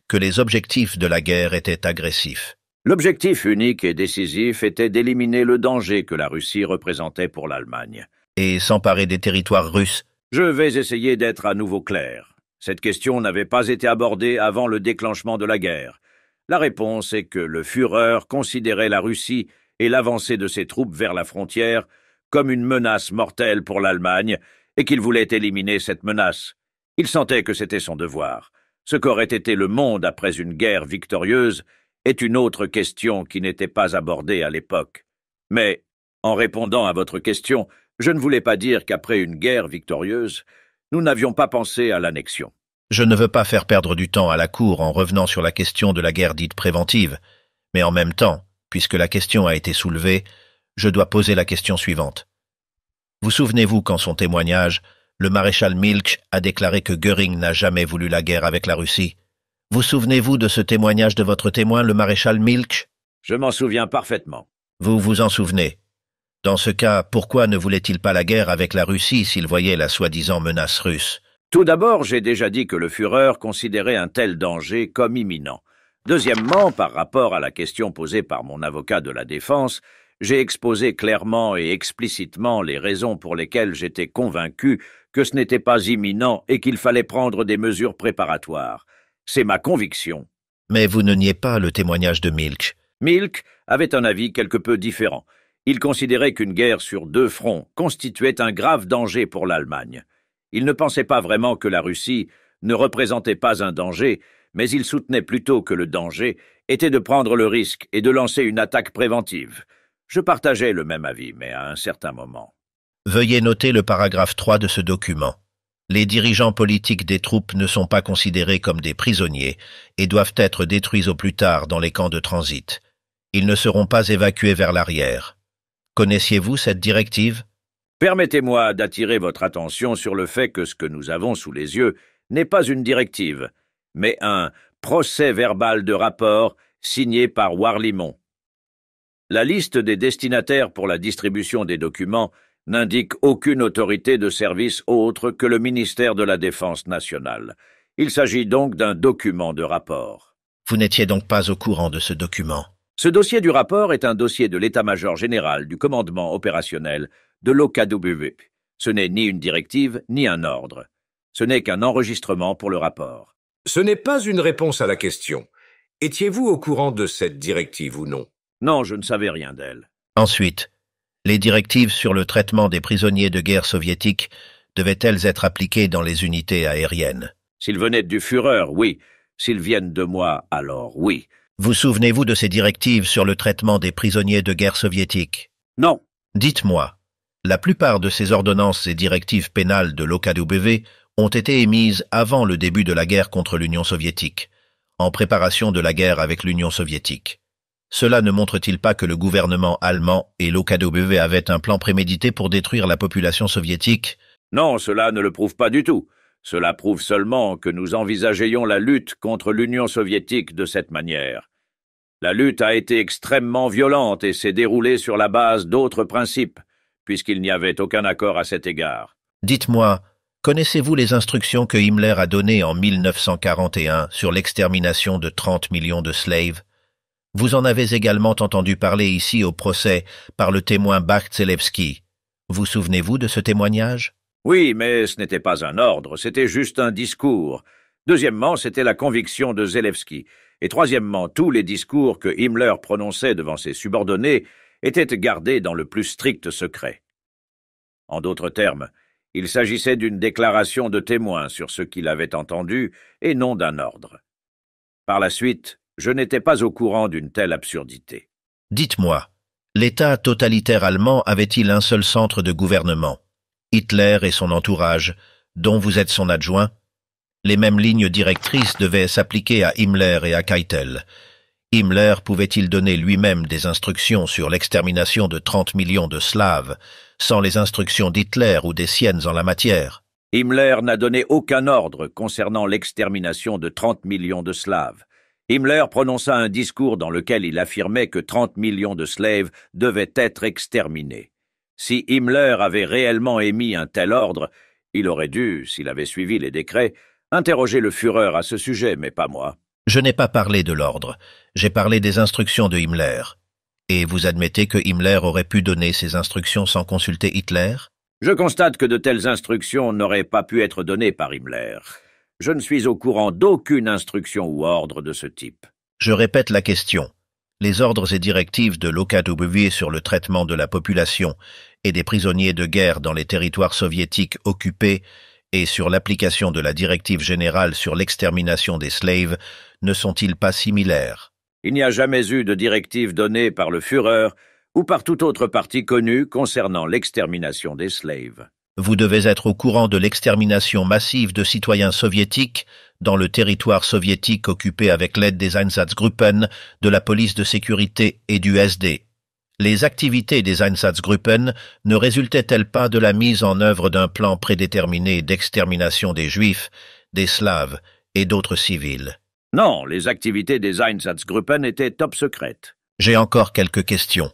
que les objectifs de la guerre étaient agressifs. L'objectif unique et décisif était d'éliminer le danger que la Russie représentait pour l'Allemagne. Et s'emparer des territoires russes. Je vais essayer d'être à nouveau clair. Cette question n'avait pas été abordée avant le déclenchement de la guerre. La réponse est que le Führer considérait la Russie et l'avancée de ses troupes vers la frontière comme une menace mortelle pour l'Allemagne et qu'il voulait éliminer cette menace. Il sentait que c'était son devoir. Ce qu'aurait été le monde après une guerre victorieuse est une autre question qui n'était pas abordée à l'époque. Mais, en répondant à votre question, je ne voulais pas dire qu'après une guerre victorieuse, nous n'avions pas pensé à l'annexion. Je ne veux pas faire perdre du temps à la Cour en revenant sur la question de la guerre dite préventive, mais en même temps, puisque la question a été soulevée, je dois poser la question suivante. Vous souvenez-vous qu'en son témoignage, le maréchal Milch a déclaré que Göring n'a jamais voulu la guerre avec la Russie? Vous souvenez-vous de ce témoignage de votre témoin, le maréchal Milch? Je m'en souviens parfaitement. Vous vous en souvenez. Dans ce cas, pourquoi ne voulait-il pas la guerre avec la Russie s'il voyait la soi-disant menace russe? Tout d'abord, j'ai déjà dit que le Führer considérait un tel danger comme imminent. Deuxièmement, par rapport à la question posée par mon avocat de la défense, j'ai exposé clairement et explicitement les raisons pour lesquelles j'étais convaincu que ce n'était pas imminent et qu'il fallait prendre des mesures préparatoires. C'est ma conviction. Mais vous ne niez pas le témoignage de Milch. Milch avait un avis quelque peu différent. Il considérait qu'une guerre sur deux fronts constituait un grave danger pour l'Allemagne. Il ne pensait pas vraiment que la Russie ne représentait pas un danger, mais il soutenait plutôt que le danger était de prendre le risque et de lancer une attaque préventive. Je partageais le même avis, mais à un certain moment. Veuillez noter le paragraphe 3 de ce document. Les dirigeants politiques des troupes ne sont pas considérés comme des prisonniers et doivent être détruits au plus tard dans les camps de transit. Ils ne seront pas évacués vers l'arrière. Connaissiez-vous cette directive? Permettez-moi d'attirer votre attention sur le fait que ce que nous avons sous les yeux n'est pas une directive, mais un procès-verbal de rapport signé par Warlimont. La liste des destinataires pour la distribution des documents n'indique aucune autorité de service autre que le ministère de la Défense nationale. Il s'agit donc d'un document de rapport. Vous n'étiez donc pas au courant de ce document? Ce dossier du rapport est un dossier de l'état-major général du commandement opérationnel de l'OKW. Ce n'est ni une directive ni un ordre. Ce n'est qu'un enregistrement pour le rapport. Ce n'est pas une réponse à la question. Étiez-vous au courant de cette directive ou non? Non, je ne savais rien d'elle. Ensuite, les directives sur le traitement des prisonniers de guerre soviétiques devaient-elles être appliquées dans les unités aériennes? S'ils venaient du Führer, oui. S'ils viennent de moi, alors oui. Vous souvenez-vous de ces directives sur le traitement des prisonniers de guerre soviétiques? Non. Dites-moi, la plupart de ces ordonnances et directives pénales de l'OKW ont été émises avant le début de la guerre contre l'Union soviétique, en préparation de la guerre avec l'Union soviétique. Cela ne montre-t-il pas que le gouvernement allemand et l'OKW avaient un plan prémédité pour détruire la population soviétique? Non, cela ne le prouve pas du tout. Cela prouve seulement que nous envisagions la lutte contre l'Union soviétique de cette manière. La lutte a été extrêmement violente et s'est déroulée sur la base d'autres principes, puisqu'il n'y avait aucun accord à cet égard. Dites-moi, Connaissez-vous les instructions que Himmler a données en 1941 sur l'extermination de 30 millions de slaves? Vous en avez également entendu parler ici au procès par le témoin Bach-Zelewski. Vous souvenez-vous de ce témoignage? Oui, mais ce n'était pas un ordre, c'était juste un discours. Deuxièmement, c'était la conviction de Zelewski. Et troisièmement, tous les discours que Himmler prononçait devant ses subordonnés étaient gardés dans le plus strict secret. En d'autres termes, il s'agissait d'une déclaration de témoin sur ce qu'il avait entendu et non d'un ordre. Par la suite, je n'étais pas au courant d'une telle absurdité. Dites-moi, l'État totalitaire allemand avait-il un seul centre de gouvernement? Hitler et son entourage, dont vous êtes son adjoint? Les mêmes lignes directrices devaient s'appliquer à Himmler et à Keitel. Himmler pouvait-il donner lui-même des instructions sur l'extermination de 30 millions de Slaves, sans les instructions d'Hitler ou des siennes en la matière? Himmler n'a donné aucun ordre concernant l'extermination de 30 millions de Slaves. Himmler prononça un discours dans lequel il affirmait que 30 millions de Slaves devaient être exterminés. Si Himmler avait réellement émis un tel ordre, il aurait dû, s'il avait suivi les décrets, interroger le Führer à ce sujet, mais pas moi. Je n'ai pas parlé de l'ordre, j'ai parlé des instructions de Himmler. Et vous admettez que Himmler aurait pu donner ces instructions sans consulter Hitler? Je constate que de telles instructions n'auraient pas pu être données par Himmler. Je ne suis au courant d'aucune instruction ou ordre de ce type. Je répète la question. Les ordres et directives de l'OKW sur le traitement de la population et des prisonniers de guerre dans les territoires soviétiques occupés et sur l'application de la directive générale sur l'extermination des slaves ne sont-ils pas similaires? Il n'y a jamais eu de directive donnée par le Führer ou par toute autre parti connu concernant l'extermination des slaves. Vous devez être au courant de l'extermination massive de citoyens soviétiques dans le territoire soviétique occupé avec l'aide des Einsatzgruppen, de la police de sécurité et du SD. Les activités des Einsatzgruppen ne résultaient-elles pas de la mise en œuvre d'un plan prédéterminé d'extermination des Juifs, des Slaves et d'autres civils? Non, les activités des Einsatzgruppen étaient top secrètes. J'ai encore quelques questions.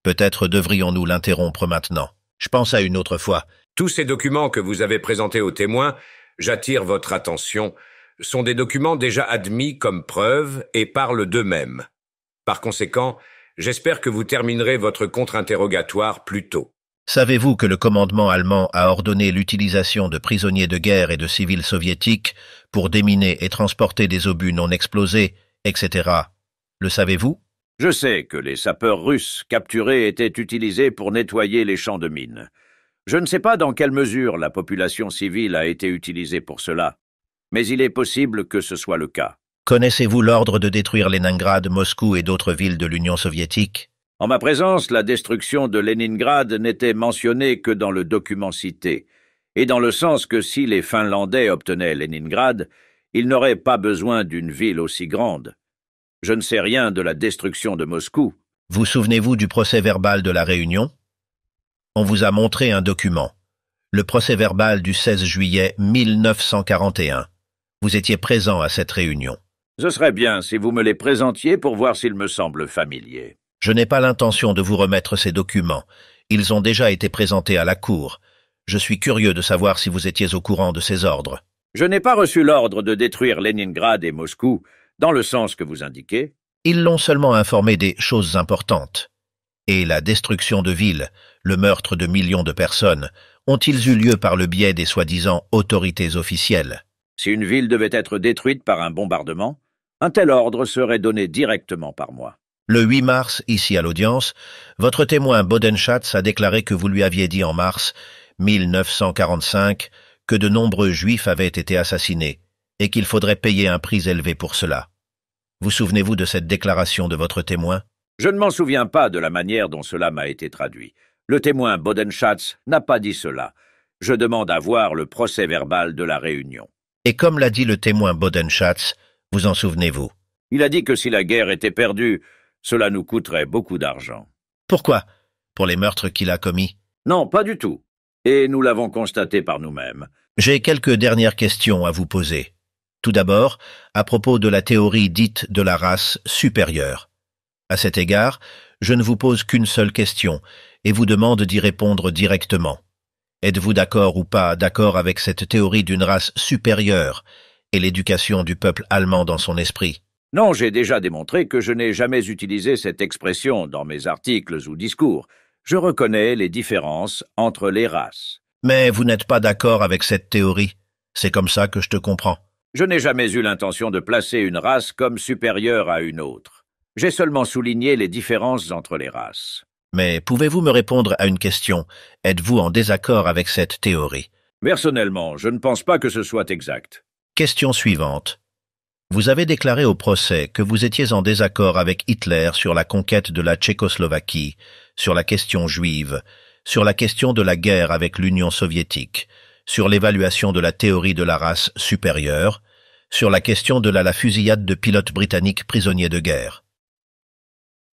Peut-être devrions-nous l'interrompre maintenant. Je pense à une autre fois. Tous ces documents que vous avez présentés aux témoins, j'attire votre attention, sont des documents déjà admis comme preuve et parlent d'eux-mêmes. Par conséquent, j'espère que vous terminerez votre contre-interrogatoire plus tôt. Savez-vous que le commandement allemand a ordonné l'utilisation de prisonniers de guerre et de civils soviétiques pour déminer et transporter des obus non explosés, etc. Le savez-vous? Je sais que les sapeurs russes capturés étaient utilisés pour nettoyer les champs de mines. Je ne sais pas dans quelle mesure la population civile a été utilisée pour cela, mais il est possible que ce soit le cas. Connaissez-vous l'ordre de détruire Leningrad, Moscou et d'autres villes de l'Union soviétique? En ma présence, la destruction de Leningrad n'était mentionnée que dans le document cité, et dans le sens que si les Finlandais obtenaient Leningrad, ils n'auraient pas besoin d'une ville aussi grande. Je ne sais rien de la destruction de Moscou. Vous souvenez-vous du procès-verbal de la Réunion? On vous a montré un document, le procès-verbal du 16 juillet 1941. Vous étiez présent à cette réunion. Ce serait bien si vous me les présentiez pour voir s'ils me semblent familiers. Je n'ai pas l'intention de vous remettre ces documents. Ils ont déjà été présentés à la Cour. Je suis curieux de savoir si vous étiez au courant de ces ordres. Je n'ai pas reçu l'ordre de détruire Leningrad et Moscou, dans le sens que vous indiquez. Ils l'ont seulement informé des choses importantes. Et la destruction de villes, le meurtre de millions de personnes, ont-ils eu lieu par le biais des soi-disant autorités officielles? Si une ville devait être détruite par un bombardement, un tel ordre serait donné directement par moi. Le 8 mars, ici à l'audience, votre témoin Bodenschatz a déclaré que vous lui aviez dit en mars 1945 que de nombreux Juifs avaient été assassinés et qu'il faudrait payer un prix élevé pour cela. Vous souvenez-vous de cette déclaration de votre témoin? Je ne m'en souviens pas de la manière dont cela m'a été traduit. Le témoin Bodenschatz n'a pas dit cela. Je demande à voir le procès-verbal de la réunion. Et comme l'a dit le témoin Bodenschatz, vous en souvenez-vous? Il a dit que si la guerre était perdue, cela nous coûterait beaucoup d'argent. Pourquoi? Pour les meurtres qu'il a commis? Non, pas du tout. Et nous l'avons constaté par nous-mêmes. J'ai quelques dernières questions à vous poser. Tout d'abord, à propos de la théorie dite de la race supérieure. À cet égard, je ne vous pose qu'une seule question et vous demande d'y répondre directement. Êtes-vous d'accord ou pas d'accord avec cette théorie d'une race supérieure et l'éducation du peuple allemand dans son esprit? Non, j'ai déjà démontré que je n'ai jamais utilisé cette expression dans mes articles ou discours. Je reconnais les différences entre les races. Mais vous n'êtes pas d'accord avec cette théorie. C'est comme ça que je te comprends. Je n'ai jamais eu l'intention de placer une race comme supérieure à une autre. J'ai seulement souligné les différences entre les races. Mais pouvez-vous me répondre à une question? Êtes-vous en désaccord avec cette théorie? Personnellement, je ne pense pas que ce soit exact. Question suivante. Vous avez déclaré au procès que vous étiez en désaccord avec Hitler sur la conquête de la Tchécoslovaquie, sur la question juive, sur la question de la guerre avec l'Union soviétique, sur l'évaluation de la théorie de la race supérieure, sur la question de la fusillade de pilotes britanniques prisonniers de guerre.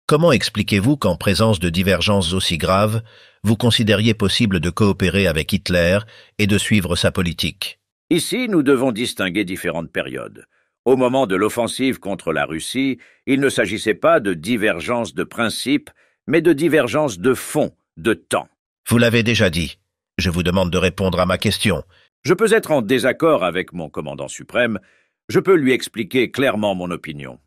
Comment expliquez-vous qu'en présence de divergences aussi graves, vous considériez possible de coopérer avec Hitler et de suivre sa politique? Ici, nous devons distinguer différentes périodes. Au moment de l'offensive contre la Russie, il ne s'agissait pas de divergence de principe, mais de divergence de fond, de temps. Vous l'avez déjà dit. Je vous demande de répondre à ma question. Je peux être en désaccord avec mon commandant suprême, je peux lui expliquer clairement mon opinion.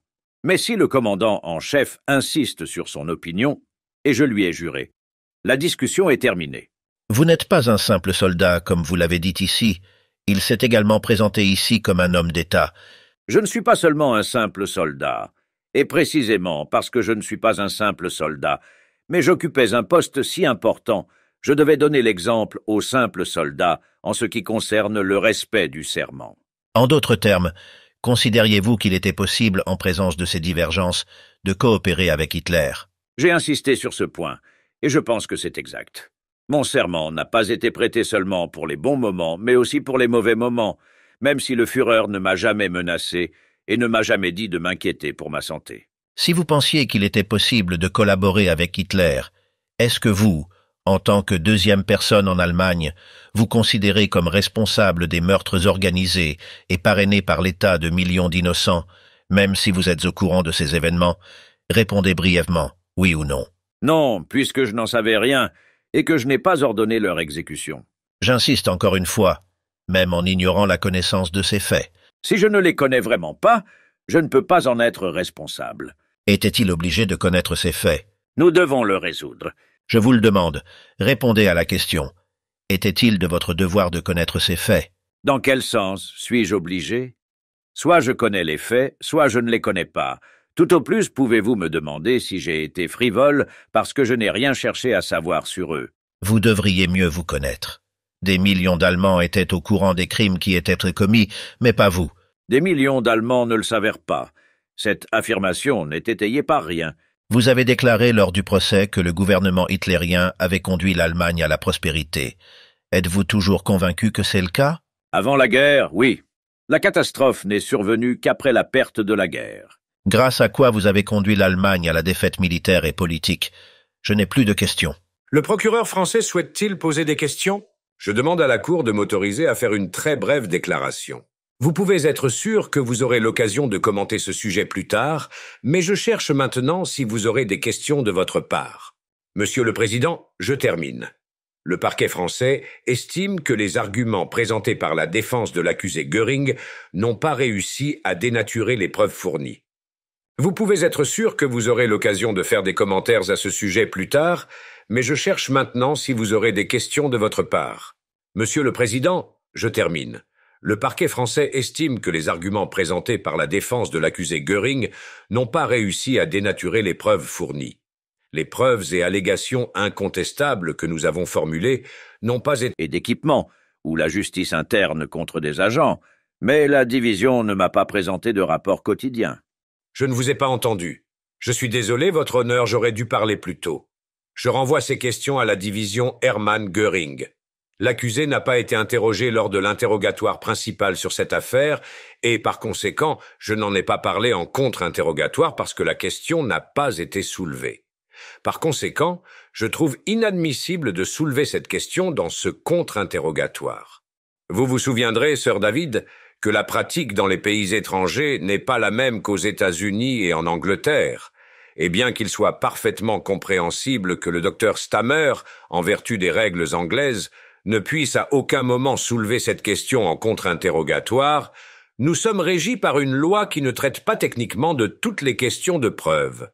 Mais si le commandant en chef insiste sur son opinion, et je lui ai juré, la discussion est terminée. Vous n'êtes pas un simple soldat, comme vous l'avez dit ici. Il s'est également présenté ici comme un homme d'État. Je ne suis pas seulement un simple soldat, et précisément parce que je ne suis pas un simple soldat, mais j'occupais un poste si important, je devais donner l'exemple aux simples soldats en ce qui concerne le respect du serment. En d'autres termes, considériez-vous qu'il était possible, en présence de ces divergences, de coopérer avec Hitler? J'ai insisté sur ce point, et je pense que c'est exact. Mon serment n'a pas été prêté seulement pour les bons moments, mais aussi pour les mauvais moments, même si le Führer ne m'a jamais menacé et ne m'a jamais dit de m'inquiéter pour ma santé. Si vous pensiez qu'il était possible de collaborer avec Hitler, est-ce que vous, en tant que deuxième personne en Allemagne, vous considérez comme responsable des meurtres organisés et parrainés par l'État de millions d'innocents, même si vous êtes au courant de ces événements? Répondez brièvement, oui ou non. Non, puisque je n'en savais rien et que je n'ai pas ordonné leur exécution. J'insiste encore une fois, même en ignorant la connaissance de ces faits. Si je ne les connais vraiment pas, je ne peux pas en être responsable. Était-il obligé de connaître ces faits? Nous devons le résoudre. Je vous le demande, répondez à la question. Était-il de votre devoir de connaître ces faits? Dans quel sens suis-je obligé? Soit je connais les faits, soit je ne les connais pas. Tout au plus pouvez-vous me demander si j'ai été frivole parce que je n'ai rien cherché à savoir sur eux. Vous devriez mieux vous connaître. Des millions d'Allemands étaient au courant des crimes qui étaient commis, mais pas vous. Des millions d'Allemands ne le s'avèrent pas. Cette affirmation n'est étayée par rien. Vous avez déclaré lors du procès que le gouvernement hitlérien avait conduit l'Allemagne à la prospérité. Êtes-vous toujours convaincu que c'est le cas? Avant la guerre, oui. La catastrophe n'est survenue qu'après la perte de la guerre. Grâce à quoi vous avez conduit l'Allemagne à la défaite militaire et politique? Je n'ai plus de questions. Le procureur français souhaite-t-il poser des questions? Je demande à la Cour de m'autoriser à faire une très brève déclaration. Vous pouvez être sûr que vous aurez l'occasion de commenter ce sujet plus tard, mais je cherche maintenant si vous aurez des questions de votre part. Monsieur le Président, je termine. Le parquet français estime que les arguments présentés par la défense de l'accusé Göring n'ont pas réussi à dénaturer les preuves fournies. Vous pouvez être sûr que vous aurez l'occasion de faire des commentaires à ce sujet plus tard, mais je cherche maintenant si vous aurez des questions de votre part. Monsieur le Président, je termine. Le parquet français estime que les arguments présentés par la défense de l'accusé Göring n'ont pas réussi à dénaturer les preuves fournies. Les preuves et allégations incontestables que nous avons formulées n'ont pas été... Et d'équipement, ou la justice interne contre des agents, mais la division ne m'a pas présenté de rapport quotidien. Je ne vous ai pas entendu. Je suis désolé, votre honneur, j'aurais dû parler plus tôt. Je renvoie ces questions à la division Hermann Göring. L'accusé n'a pas été interrogé lors de l'interrogatoire principal sur cette affaire et, par conséquent, je n'en ai pas parlé en contre-interrogatoire parce que la question n'a pas été soulevée. Par conséquent, je trouve inadmissible de soulever cette question dans ce contre-interrogatoire. Vous vous souviendrez, sœur David, que la pratique dans les pays étrangers n'est pas la même qu'aux États-Unis et en Angleterre. Et bien qu'il soit parfaitement compréhensible que le docteur Stammer, en vertu des règles anglaises, ne puisse à aucun moment soulever cette question en contre-interrogatoire, nous sommes régis par une loi qui ne traite pas techniquement de toutes les questions de preuve.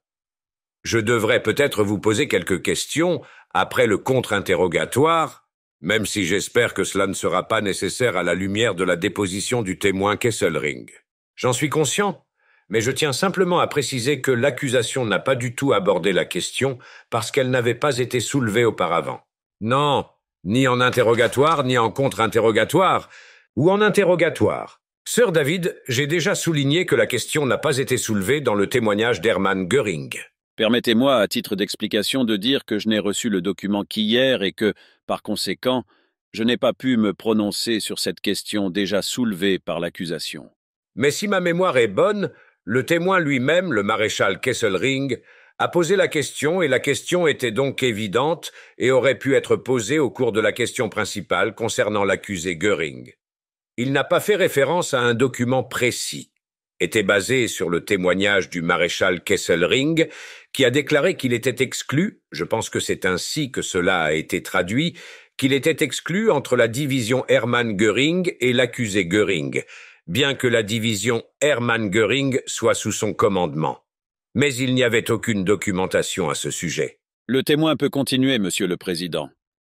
Je devrais peut-être vous poser quelques questions après le contre-interrogatoire, même si j'espère que cela ne sera pas nécessaire à la lumière de la déposition du témoin Kesselring. J'en suis conscient, mais je tiens simplement à préciser que l'accusation n'a pas du tout abordé la question parce qu'elle n'avait pas été soulevée auparavant. Non, ni en interrogatoire, ni en contre-interrogatoire, ou en interrogatoire. Sir David, j'ai déjà souligné que la question n'a pas été soulevée dans le témoignage d'Hermann Göring. Permettez-moi, à titre d'explication, de dire que je n'ai reçu le document qu'hier et que, par conséquent, je n'ai pas pu me prononcer sur cette question déjà soulevée par l'accusation. Mais si ma mémoire est bonne, le témoin lui-même, le maréchal Kesselring, a posé la question et la question était donc évidente et aurait pu être posée au cours de la question principale concernant l'accusé Göring. Il n'a pas fait référence à un document précis. Était basé sur le témoignage du maréchal Kesselring, qui a déclaré qu'il était exclu, je pense que c'est ainsi que cela a été traduit, qu'il était exclu entre la division Hermann Göring et l'accusé Göring, bien que la division Hermann Göring soit sous son commandement. Mais il n'y avait aucune documentation à ce sujet. Le témoin peut continuer, Monsieur le Président.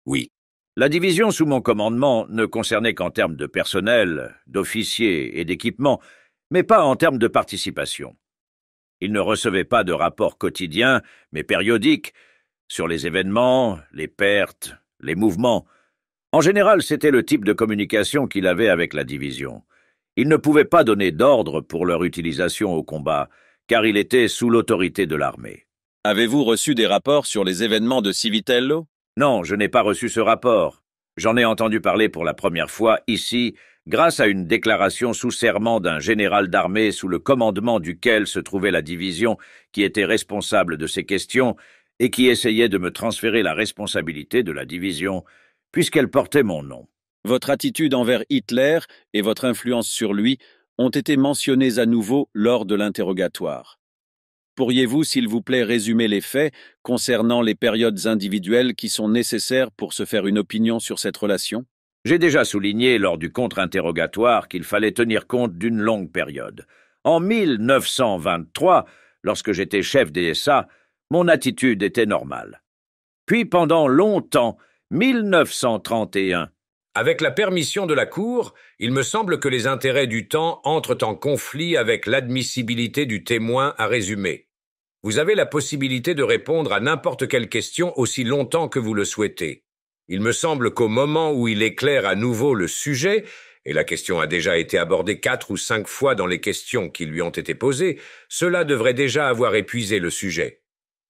Oui. La division sous mon commandement ne concernait qu'en termes de personnel, d'officiers et d'équipement, mais pas en termes de participation. Il ne recevait pas de rapports quotidiens, mais périodiques, sur les événements, les pertes, les mouvements. En général, c'était le type de communication qu'il avait avec la division. Il ne pouvait pas donner d'ordre pour leur utilisation au combat, car il était sous l'autorité de l'armée. Avez-vous reçu des rapports sur les événements de Civitello? Non, je n'ai pas reçu ce rapport. J'en ai entendu parler pour la première fois ici, grâce à une déclaration sous serment d'un général d'armée sous le commandement duquel se trouvait la division qui était responsable de ces questions et qui essayait de me transférer la responsabilité de la division, puisqu'elle portait mon nom. Votre attitude envers Hitler et votre influence sur lui ont été mentionnées à nouveau lors de l'interrogatoire. Pourriez-vous, s'il vous plaît, résumer les faits concernant les périodes individuelles qui sont nécessaires pour se faire une opinion sur cette relation? J'ai déjà souligné lors du contre-interrogatoire qu'il fallait tenir compte d'une longue période. En 1923, lorsque j'étais chef DSA, mon attitude était normale. Puis pendant longtemps, 1931, Avec la permission de la Cour, il me semble que les intérêts du temps entrent en conflit avec l'admissibilité du témoin à résumer. Vous avez la possibilité de répondre à n'importe quelle question aussi longtemps que vous le souhaitez. Il me semble qu'au moment où il éclaire à nouveau le sujet, et la question a déjà été abordée 4 ou 5 fois dans les questions qui lui ont été posées, cela devrait déjà avoir épuisé le sujet.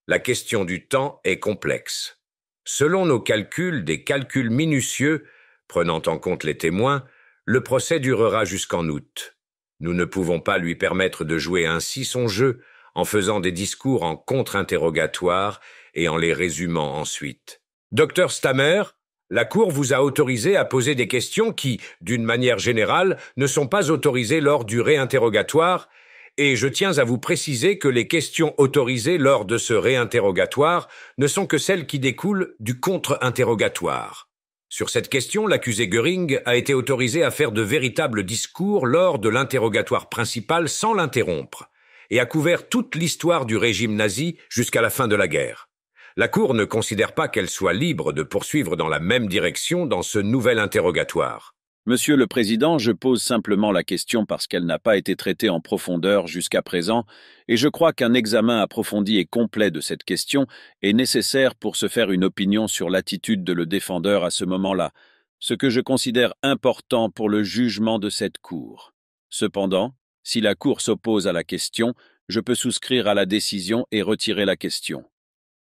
La question du temps est complexe. Selon nos calculs, des calculs minutieux, prenant en compte les témoins, le procès durera jusqu'en août. Nous ne pouvons pas lui permettre de jouer ainsi son jeu en faisant des discours en contre-interrogatoire et en les résumant ensuite. Docteur Stammer, la Cour vous a autorisé à poser des questions qui, d'une manière générale, ne sont pas autorisées lors du réinterrogatoire, et je tiens à vous préciser que les questions autorisées lors de ce réinterrogatoire ne sont que celles qui découlent du contre-interrogatoire. Sur cette question, l'accusé Göring a été autorisé à faire de véritables discours lors de l'interrogatoire principal sans l'interrompre, et a couvert toute l'histoire du régime nazi jusqu'à la fin de la guerre. La Cour ne considère pas qu'elle soit libre de poursuivre dans la même direction dans ce nouvel interrogatoire. Monsieur le Président, je pose simplement la question parce qu'elle n'a pas été traitée en profondeur jusqu'à présent, et je crois qu'un examen approfondi et complet de cette question est nécessaire pour se faire une opinion sur l'attitude de le défendeur à ce moment-là, ce que je considère important pour le jugement de cette Cour. Cependant, si la Cour s'oppose à la question, je peux souscrire à la décision et retirer la question.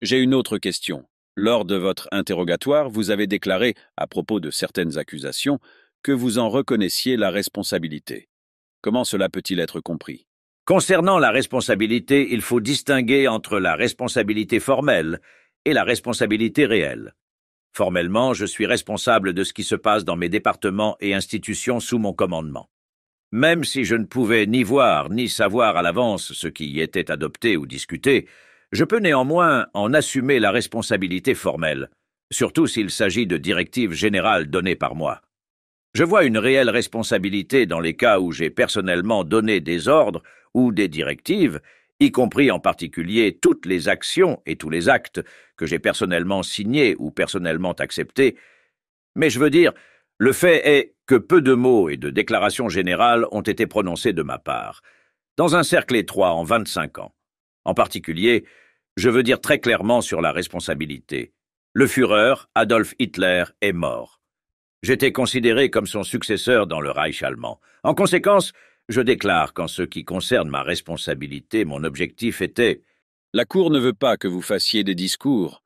J'ai une autre question. Lors de votre interrogatoire, vous avez déclaré, à propos de certaines accusations, que vous en reconnaissiez la responsabilité. Comment cela peut-il être compris? Concernant la responsabilité, il faut distinguer entre la responsabilité formelle et la responsabilité réelle. Formellement, je suis responsable de ce qui se passe dans mes départements et institutions sous mon commandement. Même si je ne pouvais ni voir ni savoir à l'avance ce qui y était adopté ou discuté, je peux néanmoins en assumer la responsabilité formelle, surtout s'il s'agit de directives générales données par moi. Je vois une réelle responsabilité dans les cas où j'ai personnellement donné des ordres ou des directives, y compris en particulier toutes les actions et tous les actes que j'ai personnellement signés ou personnellement acceptés. Mais je veux dire, le fait est que peu de mots et de déclarations générales ont été prononcés de ma part, dans un cercle étroit en 25 ans. En particulier, je veux dire très clairement sur la responsabilité. Le Führer, Adolf Hitler, est mort. J'étais considéré comme son successeur dans le Reich allemand. En conséquence, je déclare qu'en ce qui concerne ma responsabilité, mon objectif était... La Cour ne veut pas que vous fassiez des discours.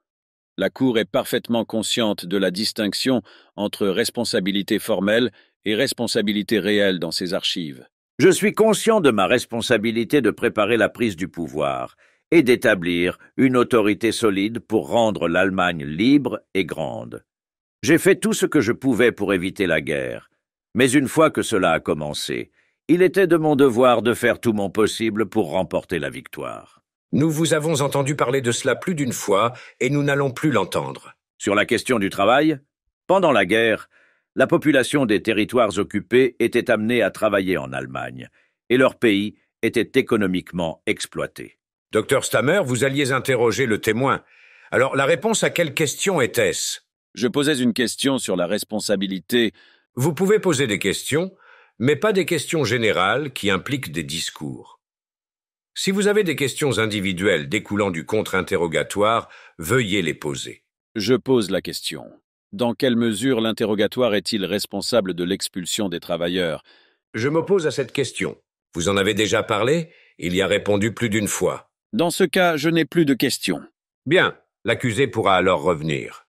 La Cour est parfaitement consciente de la distinction entre responsabilité formelle et responsabilité réelle dans ses archives. Je suis conscient de ma responsabilité de préparer la prise du pouvoir et d'établir une autorité solide pour rendre l'Allemagne libre et grande. J'ai fait tout ce que je pouvais pour éviter la guerre, mais une fois que cela a commencé, il était de mon devoir de faire tout mon possible pour remporter la victoire. Nous vous avons entendu parler de cela plus d'une fois et nous n'allons plus l'entendre. Sur la question du travail, pendant la guerre, la population des territoires occupés était amenée à travailler en Allemagne et leur pays était économiquement exploité. Docteur Stammer, vous alliez interroger le témoin. Alors, la réponse à quelle question était-ce? Je posais une question sur la responsabilité. Vous pouvez poser des questions, mais pas des questions générales qui impliquent des discours. Si vous avez des questions individuelles découlant du contre-interrogatoire, veuillez les poser. Je pose la question. Dans quelle mesure l'interrogatoire est-il responsable de l'expulsion des travailleurs? Je m'oppose à cette question. Vous en avez déjà parlé? Il y a répondu plus d'une fois. Dans ce cas, je n'ai plus de questions. Bien, l'accusé pourra alors revenir.